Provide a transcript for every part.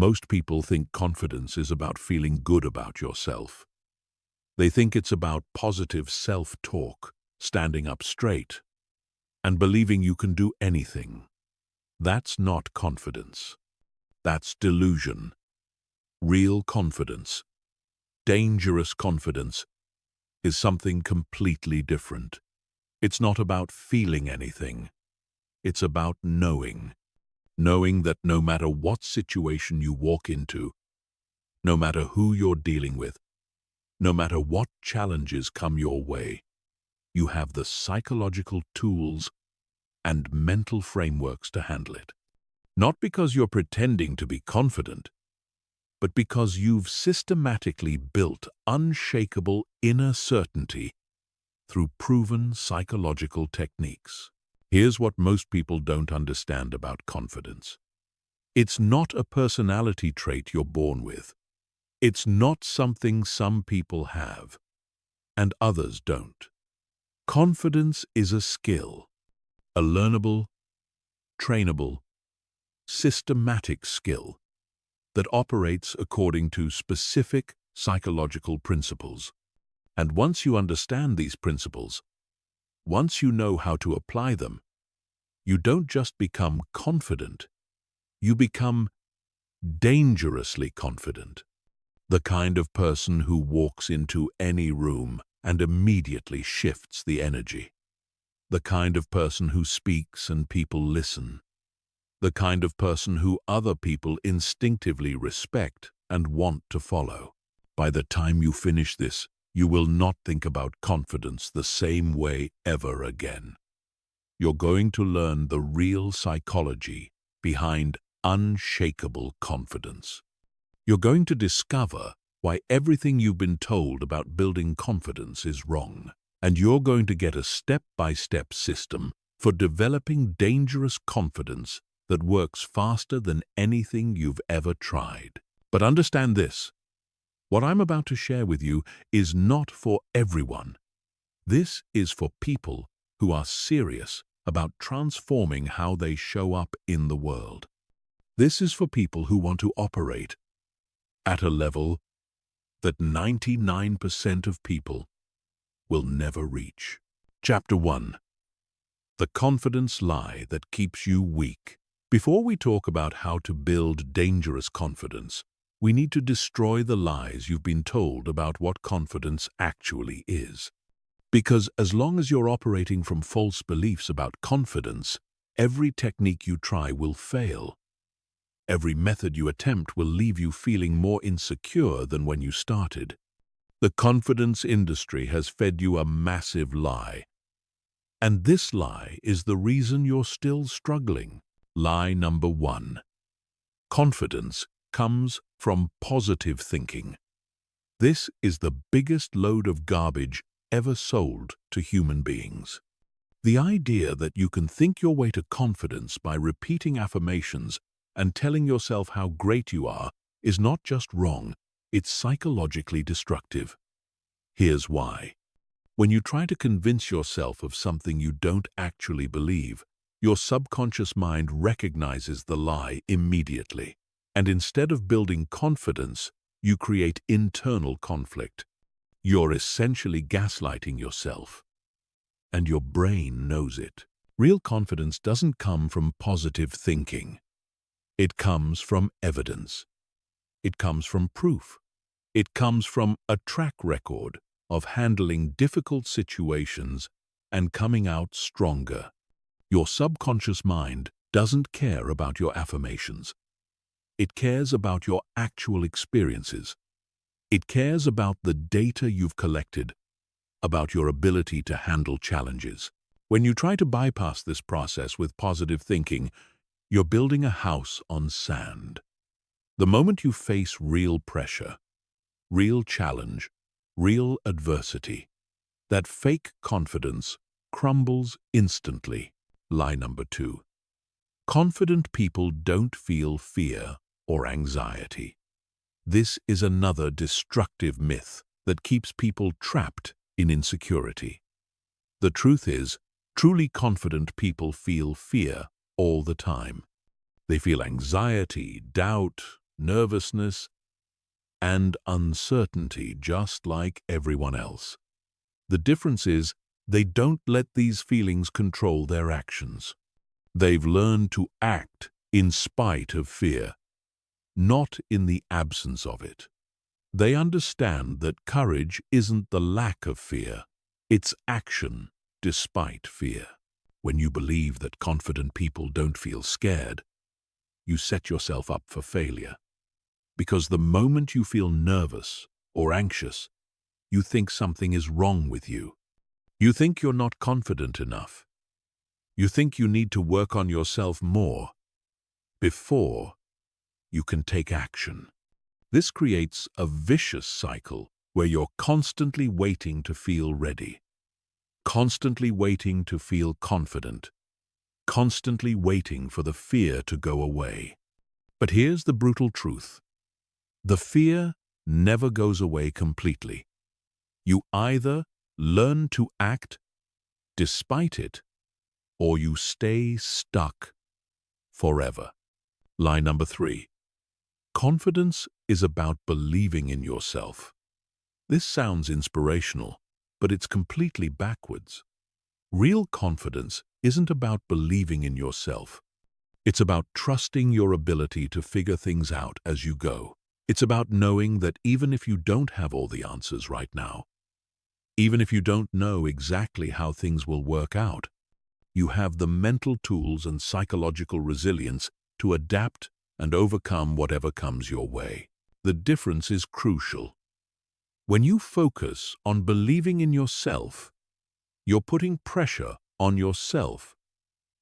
Most people think confidence is about feeling good about yourself. They think it's about positive self-talk, standing up straight, and believing you can do anything. That's not confidence. That's delusion. Real confidence, dangerous confidence, is something completely different. It's not about feeling anything. It's about knowing. Knowing that no matter what situation you walk into, no matter who you're dealing with, no matter what challenges come your way, you have the psychological tools and mental frameworks to handle it. Not because you're pretending to be confident, but because you've systematically built unshakable inner certainty through proven psychological techniques. Here's what most people don't understand about confidence. It's not a personality trait you're born with. It's not something some people have and others don't. Confidence is a skill, a learnable, trainable, systematic skill that operates according to specific psychological principles. And once you understand these principles, once you know how to apply them, you don't just become confident, you become dangerously confident. The kind of person who walks into any room and immediately shifts the energy. The kind of person who speaks and people listen. The kind of person who other people instinctively respect and want to follow. By the time you finish this, you will not think about confidence the same way ever again. You're going to learn the real psychology behind unshakable confidence. You're going to discover why everything you've been told about building confidence is wrong. And you're going to get a step-by-step system for developing dangerous confidence that works faster than anything you've ever tried. But understand this, what I'm about to share with you is not for everyone. This is for people who are serious about transforming how they show up in the world. This is for people who want to operate at a level that 99% of people will never reach. Chapter 1. The confidence lie that keeps you weak. Before we talk about how to build dangerous confidence, we need to destroy the lies you've been told about what confidence actually is. Because as long as you're operating from false beliefs about confidence, every technique you try will fail. Every method you attempt will leave you feeling more insecure than when you started. The confidence industry has fed you a massive lie. And this lie is the reason you're still struggling. Lie number 1. Confidence comes from positive thinking. This is the biggest load of garbage ever sold to human beings. The idea that you can think your way to confidence by repeating affirmations and telling yourself how great you are is not just wrong, it's psychologically destructive. Here's why. When you try to convince yourself of something you don't actually believe, your subconscious mind recognizes the lie immediately. And instead of building confidence, you create internal conflict. You're essentially gaslighting yourself. And your brain knows it. Real confidence doesn't come from positive thinking. It comes from evidence. It comes from proof. It comes from a track record of handling difficult situations and coming out stronger. Your subconscious mind doesn't care about your affirmations. It cares about your actual experiences. It cares about the data you've collected, about your ability to handle challenges. When you try to bypass this process with positive thinking, you're building a house on sand. The moment you face real pressure, real challenge, real adversity, that fake confidence crumbles instantly. Lie number 2. Confident people don't feel fear or anxiety. This is another destructive myth that keeps people trapped in insecurity. The truth is, truly confident people feel fear all the time. They feel anxiety, doubt, nervousness, and uncertainty just like everyone else. The difference is they don't let these feelings control their actions. They've learned to act in spite of fear, not in the absence of it. They understand that courage isn't the lack of fear, it's action despite fear. When you believe that confident people don't feel scared, you set yourself up for failure. Because the moment you feel nervous or anxious, you think something is wrong with you. You think you're not confident enough. You think you need to work on yourself more before you can take action. This creates a vicious cycle where you're constantly waiting to feel ready, constantly waiting to feel confident, constantly waiting for the fear to go away. But here's the brutal truth. The fear never goes away completely. You either learn to act despite it, or you stay stuck forever. Lie number 3. Confidence is about believing in yourself. This sounds inspirational, but it's completely backwards. Real confidence isn't about believing in yourself. It's about trusting your ability to figure things out as you go. It's about knowing that even if you don't have all the answers right now, even if you don't know exactly how things will work out, you have the mental tools and psychological resilience to adapt and overcome whatever comes your way. The difference is crucial. When you focus on believing in yourself, you're putting pressure on yourself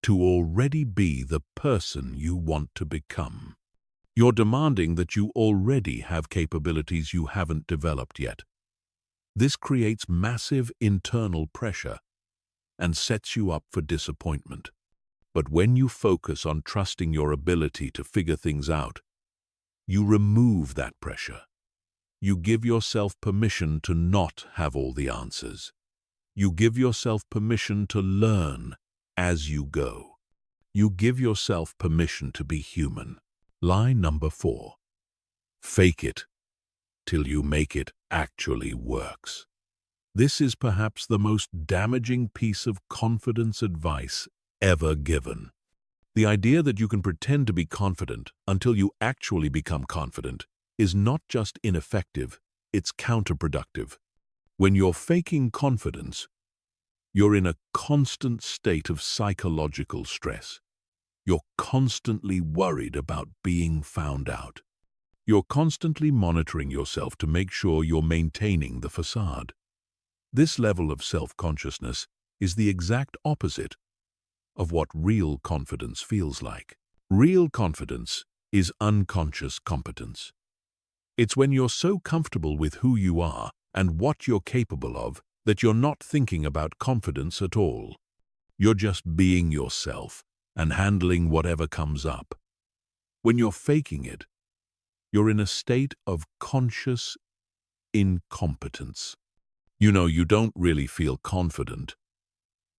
to already be the person you want to become. You're demanding that you already have capabilities you haven't developed yet. This creates massive internal pressure and sets you up for disappointment. But when you focus on trusting your ability to figure things out, you remove that pressure. You give yourself permission to not have all the answers. You give yourself permission to learn as you go. You give yourself permission to be human. Lie number 4. Fake it till you make it actually works. This is perhaps the most damaging piece of confidence advice ever given. The idea that you can pretend to be confident until you actually become confident is not just ineffective, it's counterproductive. When you're faking confidence, you're in a constant state of psychological stress. You're constantly worried about being found out. You're constantly monitoring yourself to make sure you're maintaining the facade. This level of self-consciousness is the exact opposite of what real confidence feels like. Real confidence is unconscious competence. It's when you're so comfortable with who you are and what you're capable of that you're not thinking about confidence at all. You're just being yourself and handling whatever comes up. When you're faking it, you're in a state of conscious incompetence. You don't really feel confident,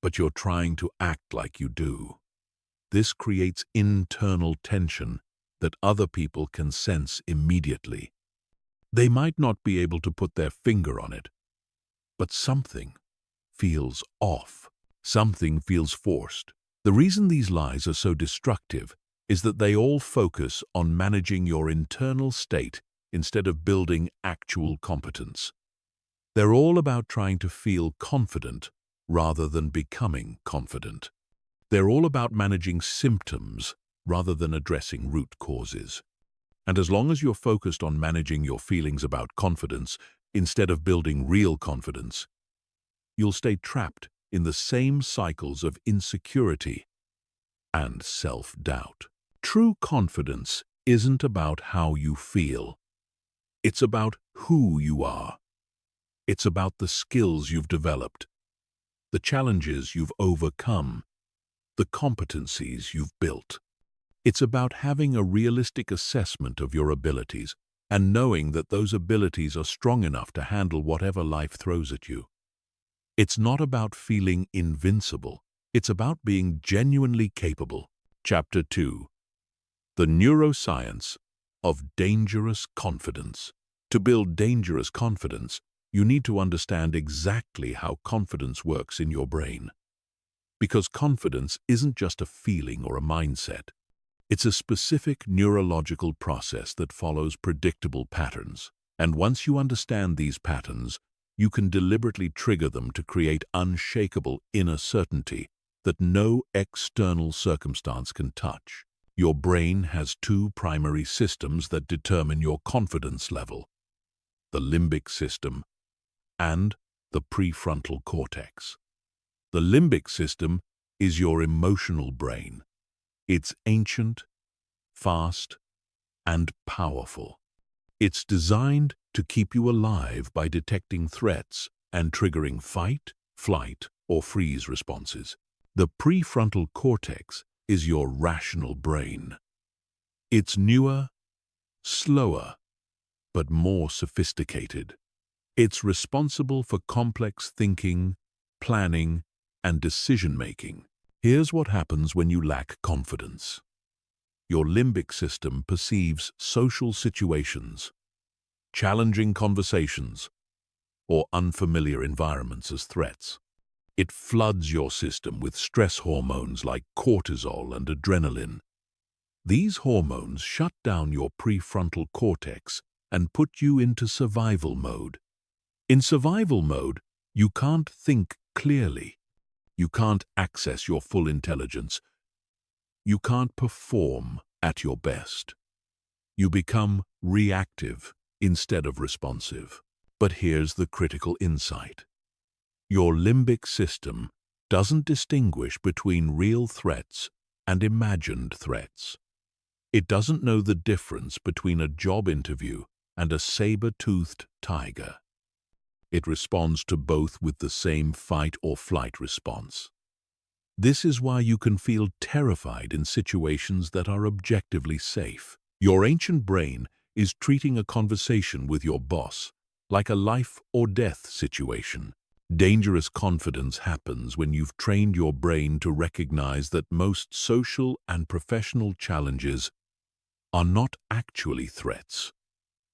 but you're trying to act like you do. This creates internal tension that other people can sense immediately. They might not be able to put their finger on it, but something feels off. Something feels forced. The reason these lies are so destructive is that they all focus on managing your internal state instead of building actual competence. They're all about trying to feel confident rather than becoming confident. They're all about managing symptoms rather than addressing root causes. And as long as you're focused on managing your feelings about confidence instead of building real confidence, you'll stay trapped in the same cycles of insecurity and self-doubt. True confidence isn't about how you feel. It's about who you are. It's about the skills you've developed, the challenges you've overcome, the competencies you've built. It's about having a realistic assessment of your abilities and knowing that those abilities are strong enough to handle whatever life throws at you. It's not about feeling invincible. It's about being genuinely capable. Chapter 2. The Neuroscience of dangerous confidence. To build dangerous confidence, you need to understand exactly how confidence works in your brain. Because confidence isn't just a feeling or a mindset. It's a specific neurological process that follows predictable patterns. And once you understand these patterns, you can deliberately trigger them to create unshakable inner certainty that no external circumstance can touch. Your brain has two primary systems that determine your confidence level: the limbic system and the prefrontal cortex. The limbic system is your emotional brain. It's ancient, fast, and powerful. It's designed to keep you alive by detecting threats and triggering fight, flight, or freeze responses. The prefrontal cortex is your rational brain. It's newer, slower, but more sophisticated. It's responsible for complex thinking, planning, and decision-making. Here's what happens when you lack confidence. Your limbic system perceives social situations, challenging conversations, or unfamiliar environments as threats. It floods your system with stress hormones like cortisol and adrenaline. These hormones shut down your prefrontal cortex and put you into survival mode. In survival mode, you can't think clearly. You can't access your full intelligence. You can't perform at your best. You become reactive instead of responsive. But here's the critical insight. Your limbic system doesn't distinguish between real threats and imagined threats. It doesn't know the difference between a job interview and a saber-toothed tiger. It responds to both with the same fight or flight response. This is why you can feel terrified in situations that are objectively safe. Your ancient brain is treating a conversation with your boss like a life or death situation. Dangerous confidence happens when you've trained your brain to recognize that most social and professional challenges are not actually threats.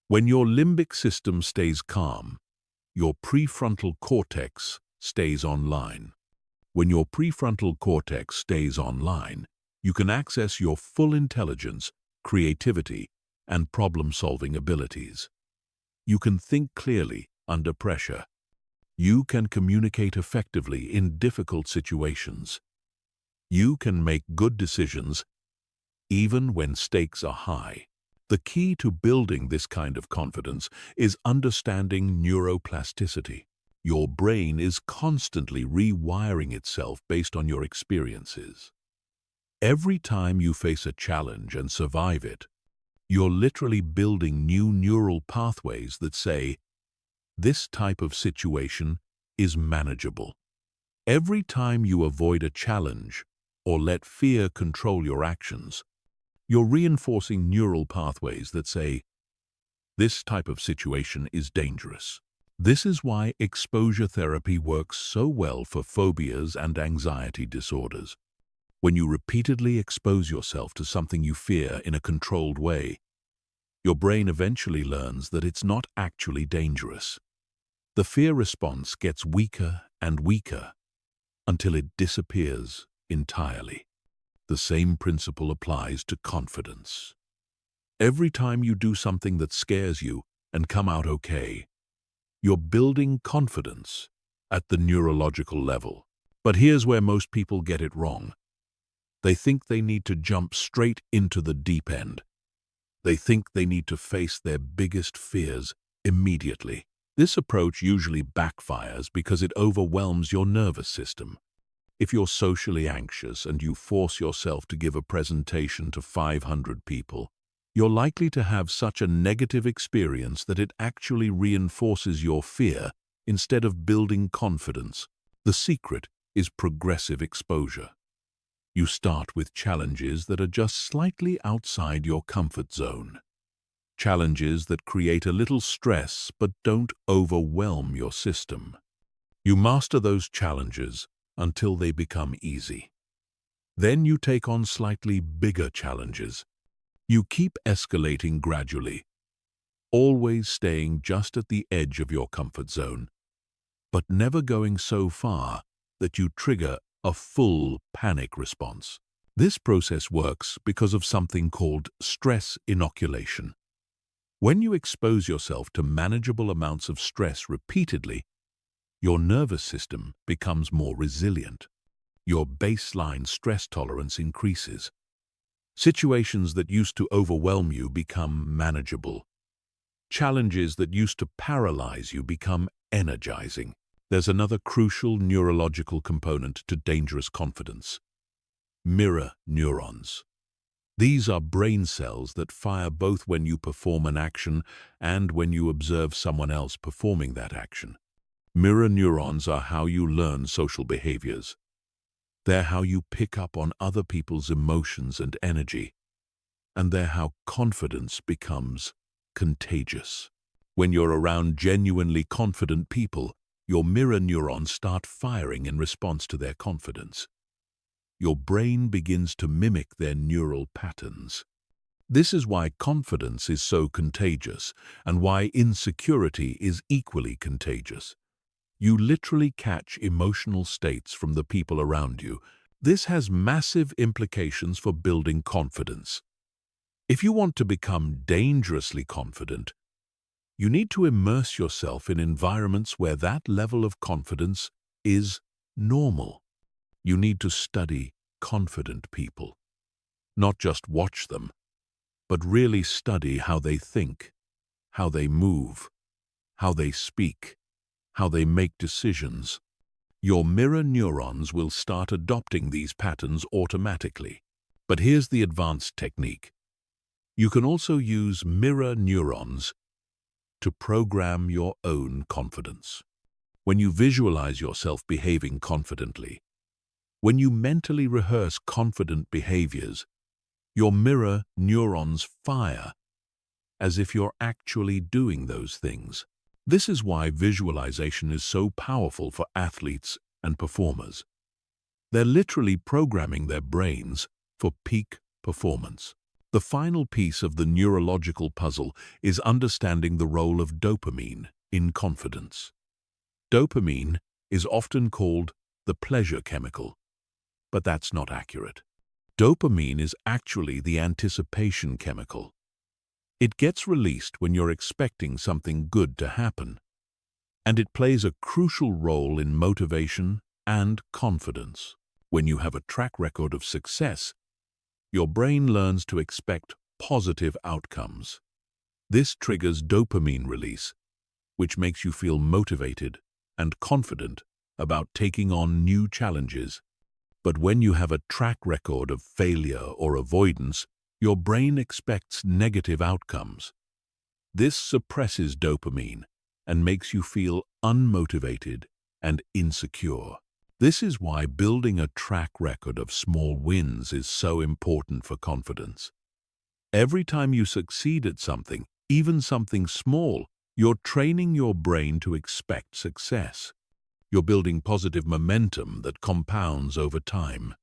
When your limbic system stays calm, your prefrontal cortex stays online. When your prefrontal cortex stays online, you can access your full intelligence, creativity, and problem-solving abilities. You can think clearly under pressure. You can communicate effectively in difficult situations. You can make good decisions even when stakes are high. The key to building this kind of confidence is understanding neuroplasticity. Your brain is constantly rewiring itself based on your experiences. Every time you face a challenge and survive it, you're literally building new neural pathways that say, "This type of situation is manageable." Every time you avoid a challenge or let fear control your actions, you're reinforcing neural pathways that say, "This type of situation is dangerous." This is why exposure therapy works so well for phobias and anxiety disorders. When you repeatedly expose yourself to something you fear in a controlled way, your brain eventually learns that it's not actually dangerous. The fear response gets weaker and weaker until it disappears entirely. The same principle applies to confidence. Every time you do something that scares you and come out okay, you're building confidence at the neurological level. But here's where most people get it wrong. They think they need to jump straight into the deep end. They think they need to face their biggest fears immediately. This approach usually backfires because it overwhelms your nervous system. If you're socially anxious and you force yourself to give a presentation to 500 people, you're likely to have such a negative experience that it actually reinforces your fear instead of building confidence. The secret is progressive exposure. You start with challenges that are just slightly outside your comfort zone. Challenges that create a little stress but don't overwhelm your system. You master those challenges until they become easy. Then you take on slightly bigger challenges, You keep escalating gradually, always staying just at the edge of your comfort zone, but never going so far that you trigger a full panic response. This process works because of something called stress inoculation. When you expose yourself to manageable amounts of stress repeatedly, your nervous system becomes more resilient. Your baseline stress tolerance increases. Situations that used to overwhelm you become manageable. Challenges that used to paralyze you become energizing. There's another crucial neurological component to dangerous confidence: mirror neurons. These are brain cells that fire both when you perform an action and when you observe someone else performing that action. Mirror neurons are how you learn social behaviors. They're how you pick up on other people's emotions and energy. And they're how confidence becomes contagious. When you're around genuinely confident people, your mirror neurons start firing in response to their confidence. Your brain begins to mimic their neural patterns. This is why confidence is so contagious and why insecurity is equally contagious. You literally catch emotional states from the people around you. This has massive implications for building confidence. If you want to become dangerously confident, you need to immerse yourself in environments where that level of confidence is normal. You need to study confident people. Not just watch them, but really study how they think, how they move, how they speak, how they make decisions. Your mirror neurons will start adopting these patterns automatically. But here's the advanced technique. You can also use mirror neurons to program your own confidence. When you visualize yourself behaving confidently, when you mentally rehearse confident behaviors, your mirror neurons fire as if you're actually doing those things. This is why visualization is so powerful for athletes and performers. They're literally programming their brains for peak performance. The final piece of the neurological puzzle is understanding the role of dopamine in confidence. Dopamine is often called the pleasure chemical, but that's not accurate. Dopamine is actually the anticipation chemical. It gets released when you're expecting something good to happen, and it plays a crucial role in motivation and confidence. When you have a track record of success, your brain learns to expect positive outcomes. This triggers dopamine release, which makes you feel motivated and confident about taking on new challenges. But when you have a track record of failure or avoidance, your brain expects negative outcomes. This suppresses dopamine and makes you feel unmotivated and insecure. This is why building a track record of small wins is so important for confidence. Every time you succeed at something, even something small, you're training your brain to expect success. You're building positive momentum that compounds over time.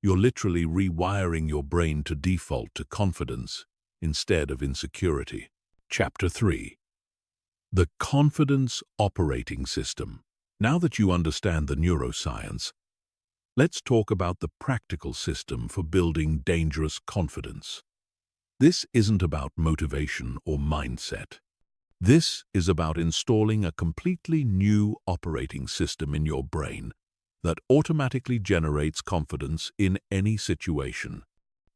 You're literally rewiring your brain to default to confidence instead of insecurity. Chapter 3. The Confidence Operating System. Now that you understand the neuroscience, let's talk about the practical system for building dangerous confidence. This isn't about motivation or mindset. This is about installing a completely new operating system in your brain that automatically generates confidence in any situation.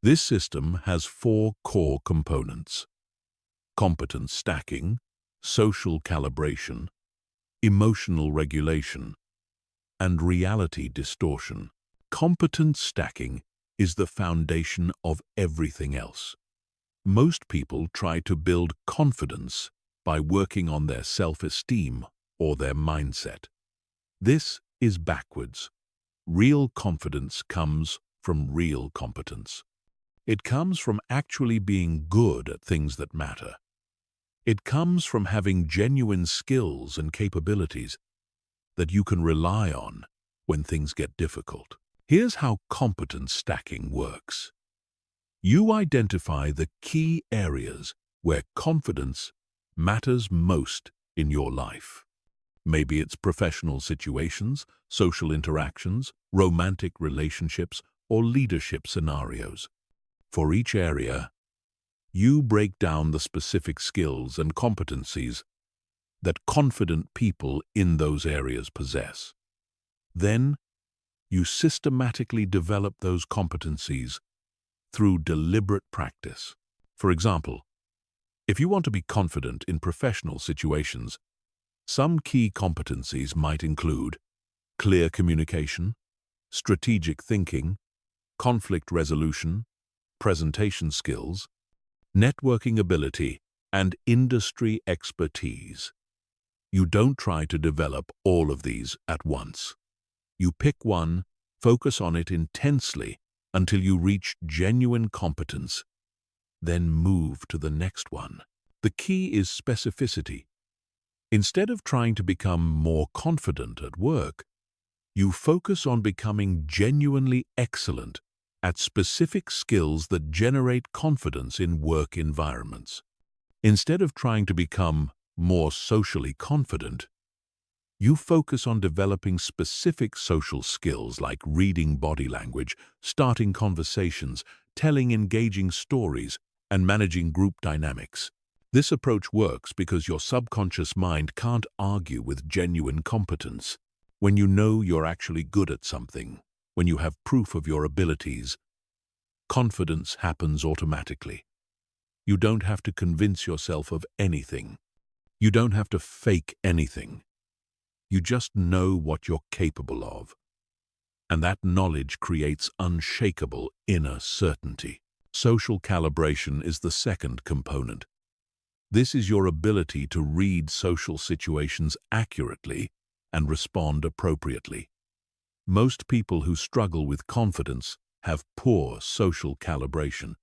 This system has 4 core components: competence stacking, social calibration, emotional regulation, and reality distortion. Competence stacking is the foundation of everything else. Most people try to build confidence by working on their self-esteem or their mindset. This is backwards. Real confidence comes from real competence. It comes from actually being good at things that matter. It comes from having genuine skills and capabilities that you can rely on when things get difficult. Here's how competence stacking works. You identify the key areas where confidence matters most in your life. Maybe it's professional situations, social interactions, romantic relationships, or leadership scenarios. For each area, you break down the specific skills and competencies that confident people in those areas possess. Then, you systematically develop those competencies through deliberate practice. For example, if you want to be confident in professional situations, some key competencies might include clear communication, strategic thinking, conflict resolution, presentation skills, networking ability, and industry expertise. You don't try to develop all of these at once. You pick one, focus on it intensely until you reach genuine competence, then move to the next one. The key is specificity. Instead of trying to become more confident at work, you focus on becoming genuinely excellent at specific skills that generate confidence in work environments. Instead of trying to become more socially confident, you focus on developing specific social skills like reading body language, starting conversations, telling engaging stories, and managing group dynamics. This approach works because your subconscious mind can't argue with genuine competence. When you know you're actually good at something, when you have proof of your abilities, confidence happens automatically. You don't have to convince yourself of anything. You don't have to fake anything. You just know what you're capable of. And that knowledge creates unshakable inner certainty. Social calibration is the second component. This is your ability to read social situations accurately and respond appropriately. Most people who struggle with confidence have poor social calibration.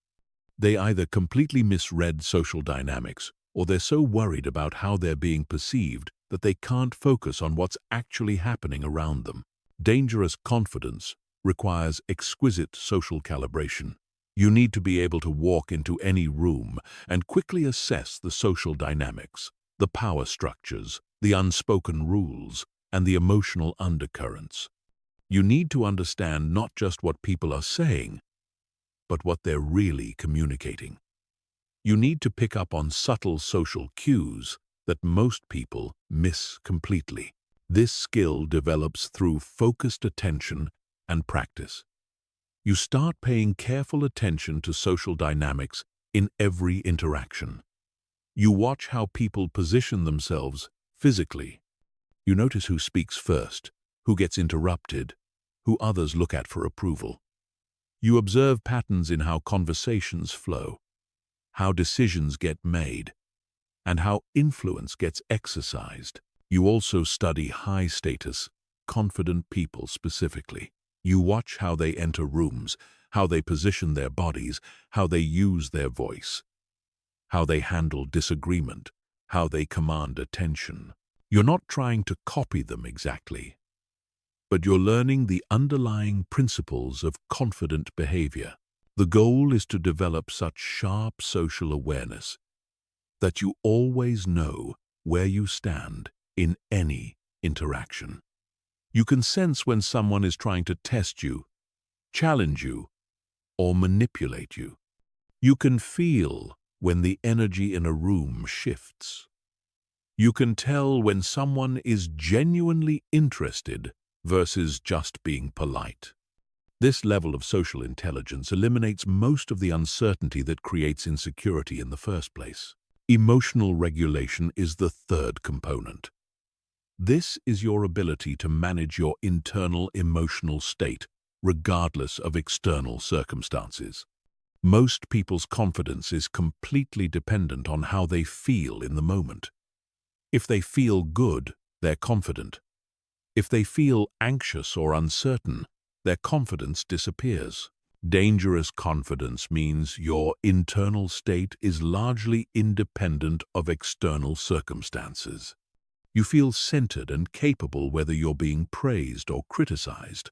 They either completely misread social dynamics, or they're so worried about how they're being perceived that they can't focus on what's actually happening around them. Dangerous confidence requires exquisite social calibration. You need to be able to walk into any room and quickly assess the social dynamics, the power structures, the unspoken rules, and the emotional undercurrents. You need to understand not just what people are saying, but what they're really communicating. You need to pick up on subtle social cues that most people miss completely. This skill develops through focused attention and practice. You start paying careful attention to social dynamics in every interaction. You watch how people position themselves physically. You notice who speaks first, who gets interrupted, who others look at for approval. You observe patterns in how conversations flow, how decisions get made, and how influence gets exercised. You also study high-status, confident people specifically. You watch how they enter rooms, how they position their bodies, how they use their voice, how they handle disagreement, how they command attention. You're not trying to copy them exactly, but you're learning the underlying principles of confident behavior. The goal is to develop such sharp social awareness that you always know where you stand in any interaction. You can sense when someone is trying to test you, challenge you, or manipulate you. You can feel when the energy in a room shifts. You can tell when someone is genuinely interested versus just being polite. This level of social intelligence eliminates most of the uncertainty that creates insecurity in the first place. Emotional regulation is the third component. This is your ability to manage your internal emotional state, regardless of external circumstances. Most people's confidence is completely dependent on how they feel in the moment. If they feel good, they're confident. If they feel anxious or uncertain, their confidence disappears. Dangerous confidence means your internal state is largely independent of external circumstances. You feel centered and capable whether you're being praised or criticized,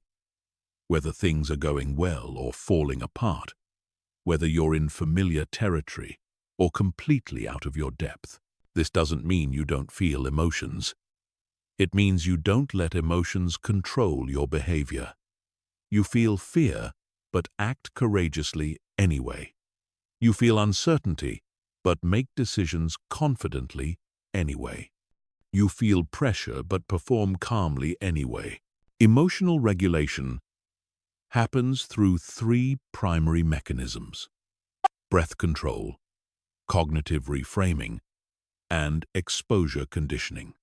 whether things are going well or falling apart. whether you're in familiar territory or completely out of your depth. This doesn't mean you don't feel emotions. It means you don't let emotions control your behavior. You feel fear, but act courageously anyway. You feel uncertainty, but make decisions confidently anyway. You feel pressure, but perform calmly anyway. Emotional regulation happens through three primary mechanisms: breath control, cognitive reframing, and exposure conditioning.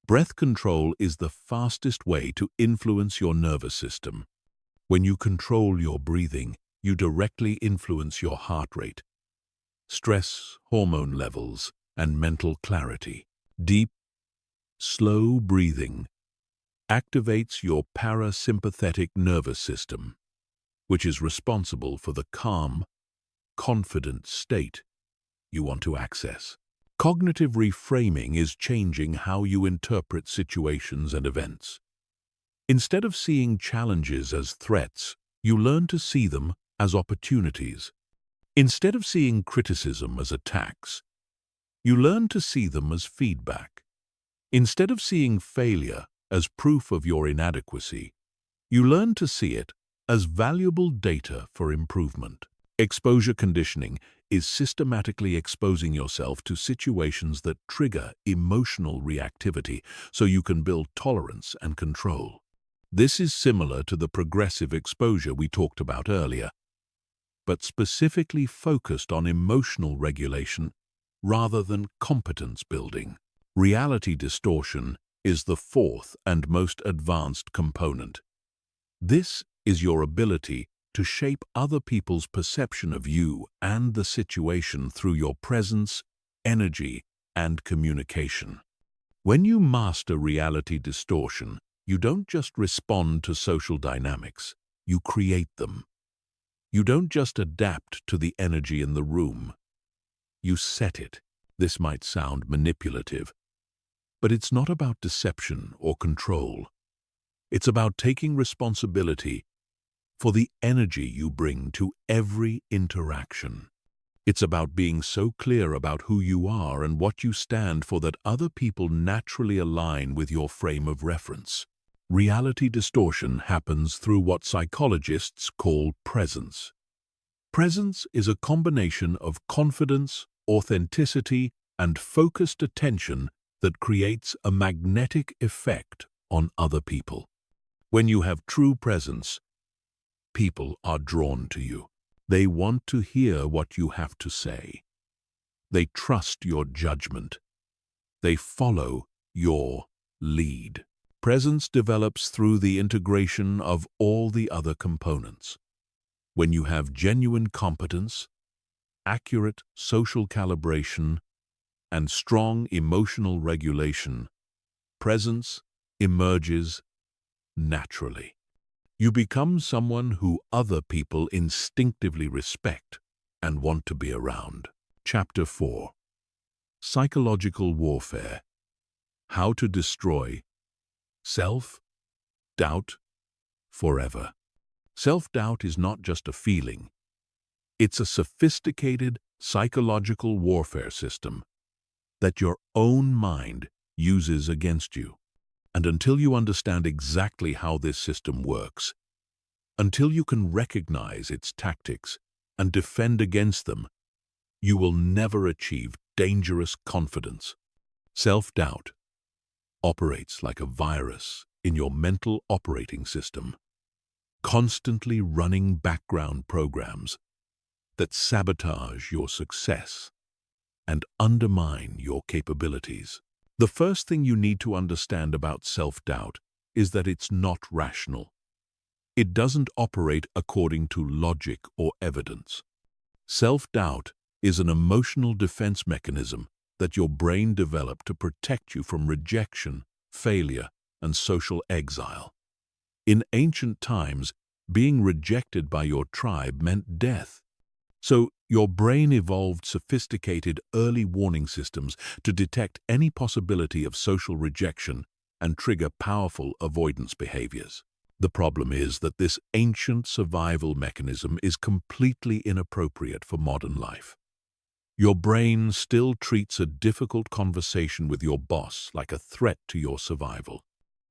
Breath control is the fastest way to influence your nervous system. When you control your breathing, you directly influence your heart rate, stress hormone levels, and mental clarity. Deep, slow breathing activates your parasympathetic nervous system, which is responsible for the calm, confident state you want to access. Cognitive reframing is changing how you interpret situations and events. Instead of seeing challenges as threats, you learn to see them as opportunities. Instead of seeing criticism as attacks, you learn to see them as feedback. Instead of seeing failure as proof of your inadequacy, you learn to see it as valuable data for improvement. Exposure conditioning is systematically exposing yourself to situations that trigger emotional reactivity so you can build tolerance and control. This is similar to the progressive exposure we talked about earlier, but specifically focused on emotional regulation rather than competence building. Reality distortion is the fourth and most advanced component. This is your ability to shape other people's perception of you and the situation through your presence, energy, and communication. When you master reality distortion, you don't just respond to social dynamics, you create them. You don't just adapt to the energy in the room, you set it. This might sound manipulative, but it's not about deception or control. It's about taking responsibility for the energy you bring to every interaction. It's about being so clear about who you are and what you stand for that other people naturally align with your frame of reference. Reality distortion happens through what psychologists call presence. Presence is a combination of confidence, authenticity, and focused attention that creates a magnetic effect on other people. When you have true presence, people are drawn to you. They want to hear what you have to say. They trust your judgment. They follow your lead. Presence develops through the integration of all the other components. When you have genuine competence, accurate social calibration, and strong emotional regulation, presence emerges naturally. You become someone who other people instinctively respect and want to be around. Chapter 4. Psychological Warfare. How to Destroy Self-Doubt Forever. Self-doubt is not just a feeling. It's a sophisticated psychological warfare system that your own mind uses against you. And until you understand exactly how this system works, until you can recognize its tactics and defend against them, you will never achieve dangerous confidence. Self-doubt operates like a virus in your mental operating system, constantly running background programs that sabotage your success and undermine your capabilities. The first thing you need to understand about self-doubt is that it's not rational. It doesn't operate according to logic or evidence. Self-doubt is an emotional defense mechanism that your brain developed to protect you from rejection, failure, and social exile. In ancient times, being rejected by your tribe meant death. So your brain evolved sophisticated early warning systems to detect any possibility of social rejection and trigger powerful avoidance behaviors. The problem is that this ancient survival mechanism is completely inappropriate for modern life. Your brain still treats a difficult conversation with your boss like a threat to your survival.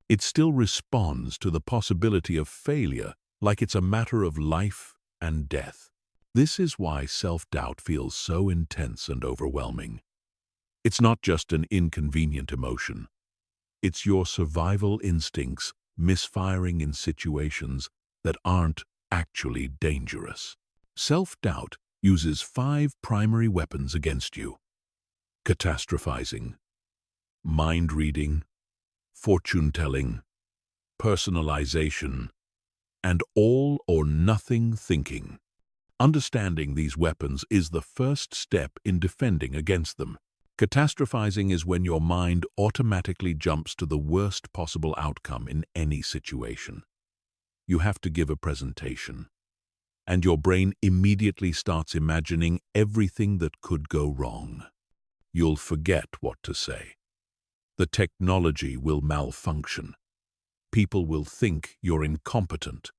It still responds to the possibility of failure like it's a matter of life and death. This is why self-doubt feels so intense and overwhelming. It's not just an inconvenient emotion. It's your survival instincts misfiring in situations that aren't actually dangerous. Self-doubt uses 5 primary weapons against you: catastrophizing, mind-reading, fortune-telling, personalization, and all-or-nothing thinking. Understanding these weapons is the first step in defending against them. Catastrophizing is when your mind automatically jumps to the worst possible outcome in any situation. You have to give a presentation, and your brain immediately starts imagining everything that could go wrong. You'll forget what to say. The technology will malfunction. People will think you're incompetent.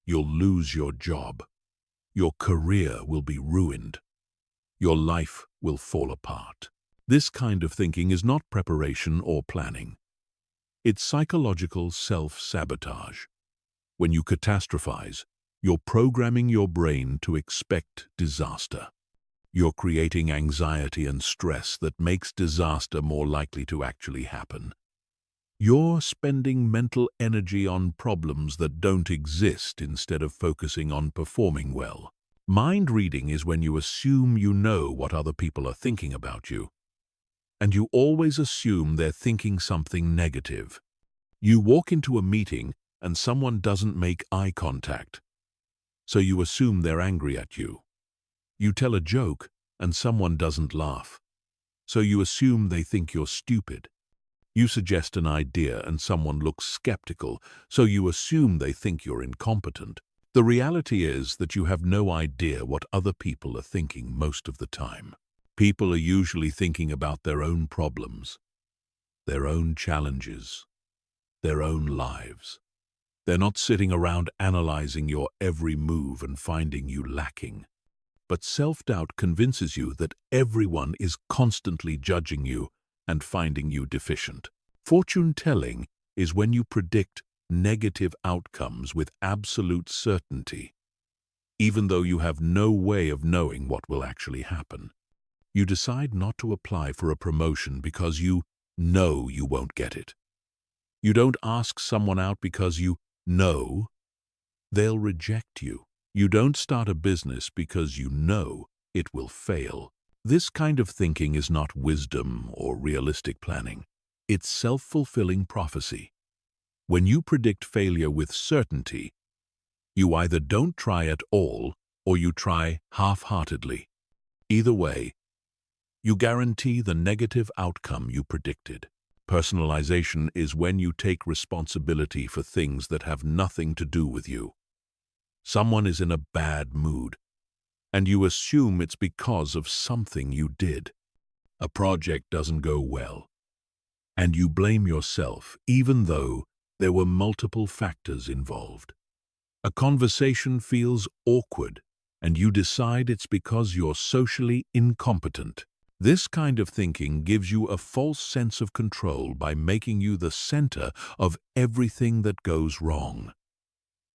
You'll lose your job. Your career will be ruined. Your life will fall apart. This kind of thinking is not preparation or planning. It's psychological self-sabotage. When you catastrophize, you're programming your brain to expect disaster. You're creating anxiety and stress that makes disaster more likely to actually happen. You're spending mental energy on problems that don't exist instead of focusing on performing well. Mind reading is when you assume you know what other people are thinking about you, and you always assume they're thinking something negative. You walk into a meeting and someone doesn't make eye contact, so you assume they're angry at you. You tell a joke and someone doesn't laugh, so you assume they think you're stupid. You suggest an idea and someone looks skeptical, so you assume they think you're incompetent. The reality is that you have no idea what other people are thinking most of the time. People are usually thinking about their own problems, their own challenges, their own lives. They're not sitting around analyzing your every move and finding you lacking. But self-doubt convinces you that everyone is constantly judging you and finding you deficient. Fortune-telling is when you predict negative outcomes with absolute certainty, even though you have no way of knowing what will actually happen. You decide not to apply for a promotion because you know you won't get it. You don't ask someone out because you know they'll reject you. You don't start a business because you know it will fail. This kind of thinking is not wisdom or realistic planning. It's self-fulfilling prophecy. When you predict failure with certainty, you either don't try at all or you try half-heartedly. Either way, you guarantee the negative outcome you predicted. Personalization is when you take responsibility for things that have nothing to do with you. Someone is in a bad mood, and you assume it's because of something you did. A project doesn't go well, and you blame yourself even though there were multiple factors involved. A conversation feels awkward, and you decide it's because you're socially incompetent. This kind of thinking gives you a false sense of control by making you the center of everything that goes wrong.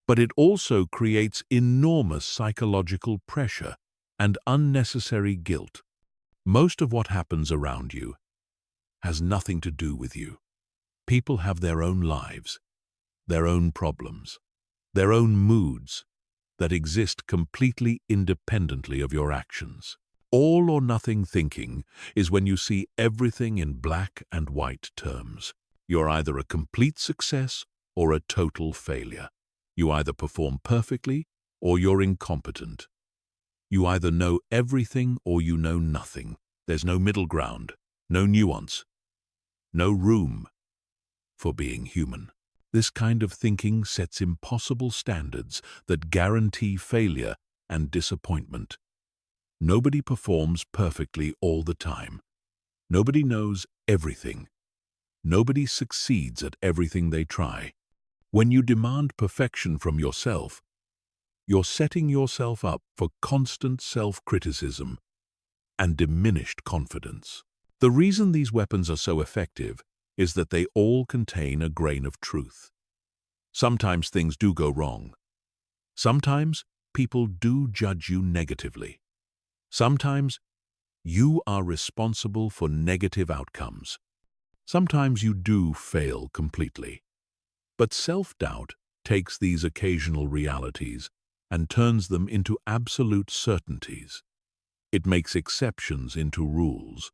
But it also creates enormous psychological pressure and unnecessary guilt. Most of what happens around you has nothing to do with you. People have their own lives, their own problems, their own moods that exist completely independently of your actions. All or nothing thinking is when you see everything in black and white terms. You're either a complete success or a total failure. You either perform perfectly or you're incompetent. You either know everything or you know nothing. There's no middle ground, no nuance, no room for being human. This kind of thinking sets impossible standards that guarantee failure and disappointment. Nobody performs perfectly all the time. Nobody knows everything. Nobody succeeds at everything they try. When you demand perfection from yourself, you're setting yourself up for constant self-criticism and diminished confidence. The reason these weapons are so effective is that they all contain a grain of truth. Sometimes things do go wrong. Sometimes people do judge you negatively. Sometimes you are responsible for negative outcomes. Sometimes you do fail completely. But self-doubt takes these occasional realities and turns them into absolute certainties. It makes exceptions into rules.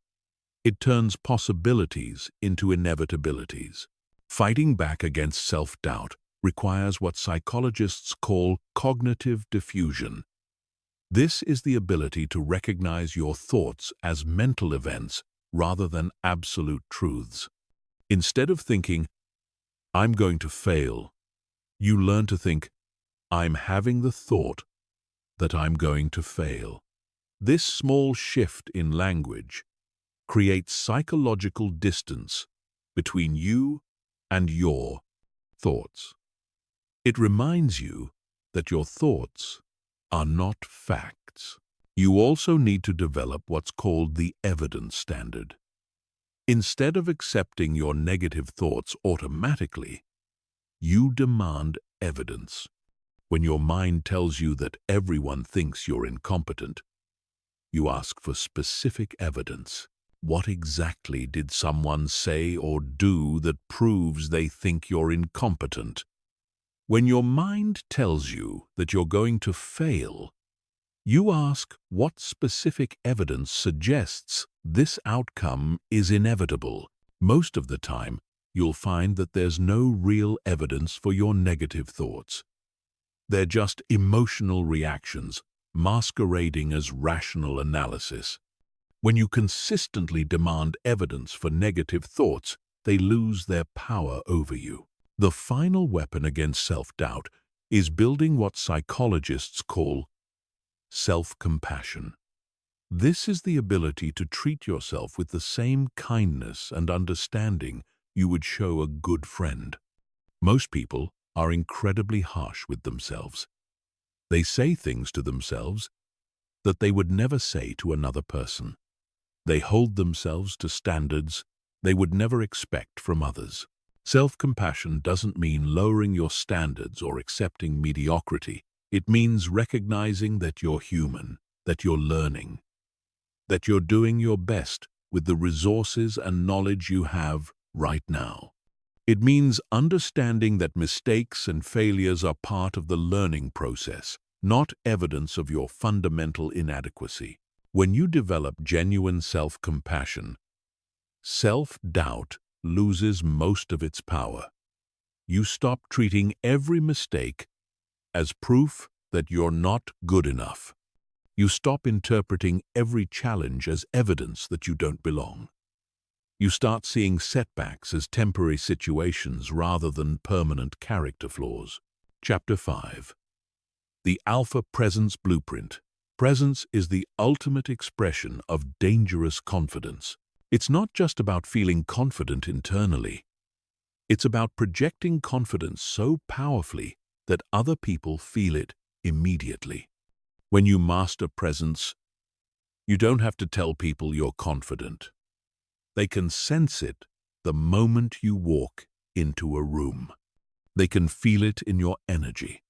It turns possibilities into inevitabilities. Fighting back against self-doubt requires what psychologists call cognitive diffusion. This is the ability to recognize your thoughts as mental events rather than absolute truths. Instead of thinking, "I'm going to fail," you learn to think, "I'm having the thought that I'm going to fail." This small shift in language creates psychological distance between you and your thoughts. It reminds you that your thoughts are not facts. You also need to develop what's called the evidence standard. Instead of accepting your negative thoughts automatically, you demand evidence. When your mind tells you that everyone thinks you're incompetent, you ask for specific evidence. What exactly did someone say or do that proves they think you're incompetent? When your mind tells you that you're going to fail, you ask what specific evidence suggests this outcome is inevitable. Most of the time, you'll find that there's no real evidence for your negative thoughts. They're just emotional reactions masquerading as rational analysis. When you consistently demand evidence for negative thoughts, they lose their power over you. The final weapon against self-doubt is building what psychologists call self-compassion. This is the ability to treat yourself with the same kindness and understanding you would show a good friend. Most people are incredibly harsh with themselves. They say things to themselves that they would never say to another person. They hold themselves to standards they would never expect from others. Self-compassion doesn't mean lowering your standards or accepting mediocrity. It means recognizing that you're human, that you're learning, that you're doing your best with the resources and knowledge you have right now. It means understanding that mistakes and failures are part of the learning process, not evidence of your fundamental inadequacy. When you develop genuine self-compassion, self-doubt loses most of its power. You stop treating every mistake as proof that you're not good enough. You stop interpreting every challenge as evidence that you don't belong. You start seeing setbacks as temporary situations rather than permanent character flaws. Chapter 5. The Alpha Presence Blueprint. Presence is the ultimate expression of dangerous confidence. It's not just about feeling confident internally. It's about projecting confidence so powerfully that other people feel it immediately. When you master presence, you don't have to tell people you're confident. They can sense it the moment you walk into a room. They can feel it in your energy,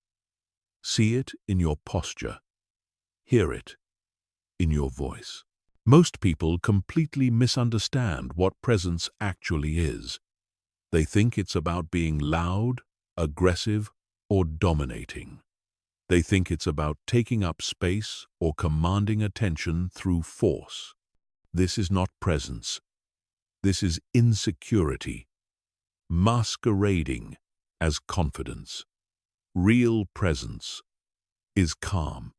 see it in your posture, hear it in your voice. Most people completely misunderstand what presence actually is. They think it's about being loud, aggressive, or dominating. They think it's about taking up space or commanding attention through force. This is not presence. This is insecurity, masquerading as confidence. Real presence is calm,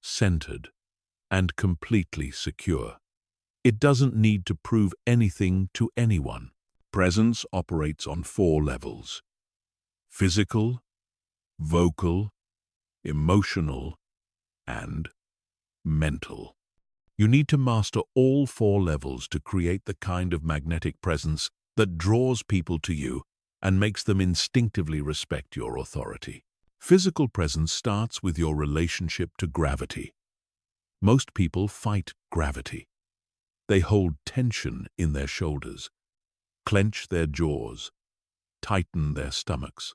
centered, and completely secure. It doesn't need to prove anything to anyone. Presence operates on 4 levels: physical, vocal, emotional, and mental. You need to master all 4 levels to create the kind of magnetic presence that draws people to you and makes them instinctively respect your authority. Physical presence starts with your relationship to gravity. Most people fight gravity. They hold tension in their shoulders, clench their jaws, tighten their stomachs.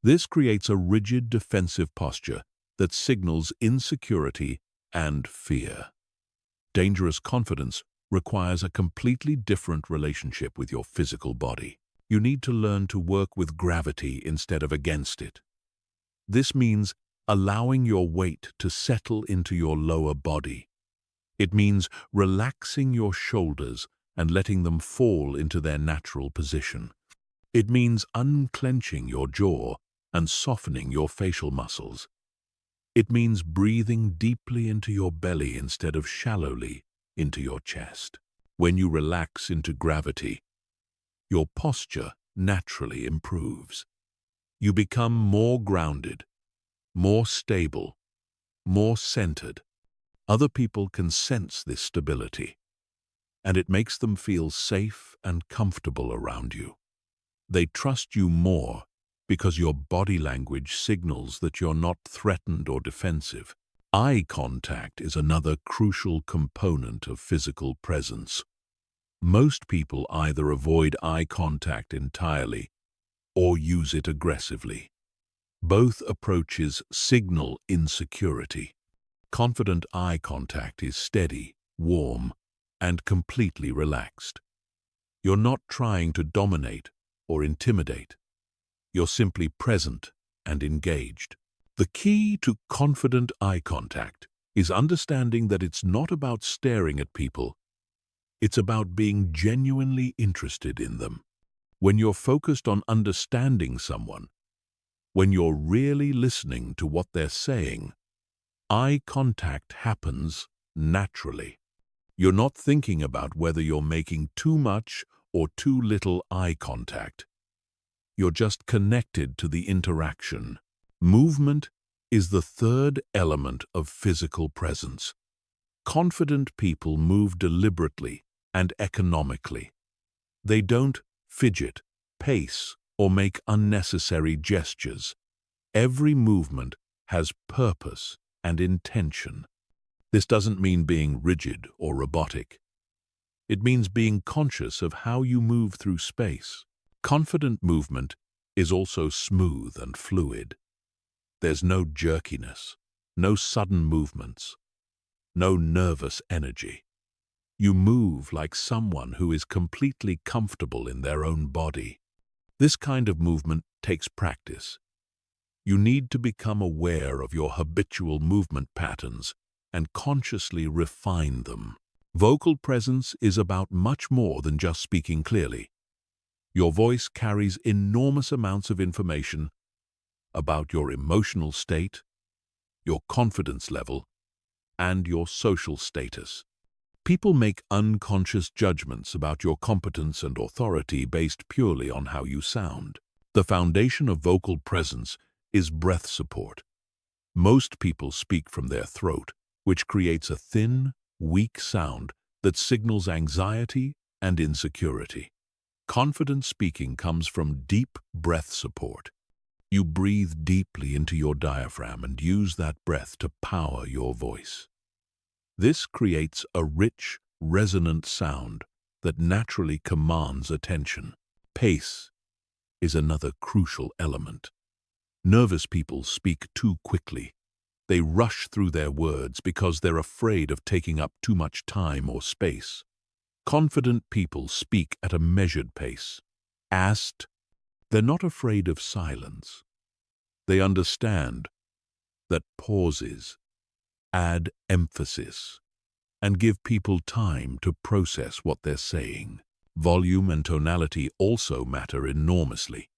This creates a rigid defensive posture that signals insecurity and fear. Dangerous confidence requires a completely different relationship with your physical body. You need to learn to work with gravity instead of against it. This means allowing your weight to settle into your lower body. It means relaxing your shoulders and letting them fall into their natural position. It means unclenching your jaw and softening your facial muscles. It means breathing deeply into your belly instead of shallowly into your chest. When you relax into gravity, your posture naturally improves. You become more grounded, more stable, more centered. Other people can sense this stability, and it makes them feel safe and comfortable around you. They trust you more because your body language signals that you're not threatened or defensive. Eye contact is another crucial component of physical presence. Most people either avoid eye contact entirely or use it aggressively. Both approaches signal insecurity. Confident eye contact is steady, warm, and completely relaxed. You're not trying to dominate or intimidate. You're simply present and engaged. The key to confident eye contact is understanding that it's not about staring at people. It's about being genuinely interested in them. When you're focused on understanding someone, when you're really listening to what they're saying, eye contact happens naturally. You're not thinking about whether you're making too much or too little eye contact. You're just connected to the interaction. Movement is the third element of physical presence. Confident people move deliberately and economically. They don't fidget, pace, or make unnecessary gestures. Every movement has purpose and intention. This doesn't mean being rigid or robotic. It means being conscious of how you move through space. Confident movement is also smooth and fluid. There's no jerkiness, no sudden movements, no nervous energy. You move like someone who is completely comfortable in their own body. This kind of movement takes practice. You need to become aware of your habitual movement patterns and consciously refine them. Vocal presence is about much more than just speaking clearly. Your voice carries enormous amounts of information about your emotional state, your confidence level, and your social status. People make unconscious judgments about your competence and authority based purely on how you sound. The foundation of vocal presence is breath support. Most people speak from their throat, which creates a thin, weak sound that signals anxiety and insecurity. Confident speaking comes from deep breath support. You breathe deeply into your diaphragm and use that breath to power your voice. This creates a rich, resonant sound that naturally commands attention. Pace is another crucial element. Nervous people speak too quickly. They rush through their words because they're afraid of taking up too much time or space. Confident people speak at a measured pace. They're not afraid of silence. They understand that pauses add emphasis and give people time to process what they're saying. Volume and tonality also matter enormously.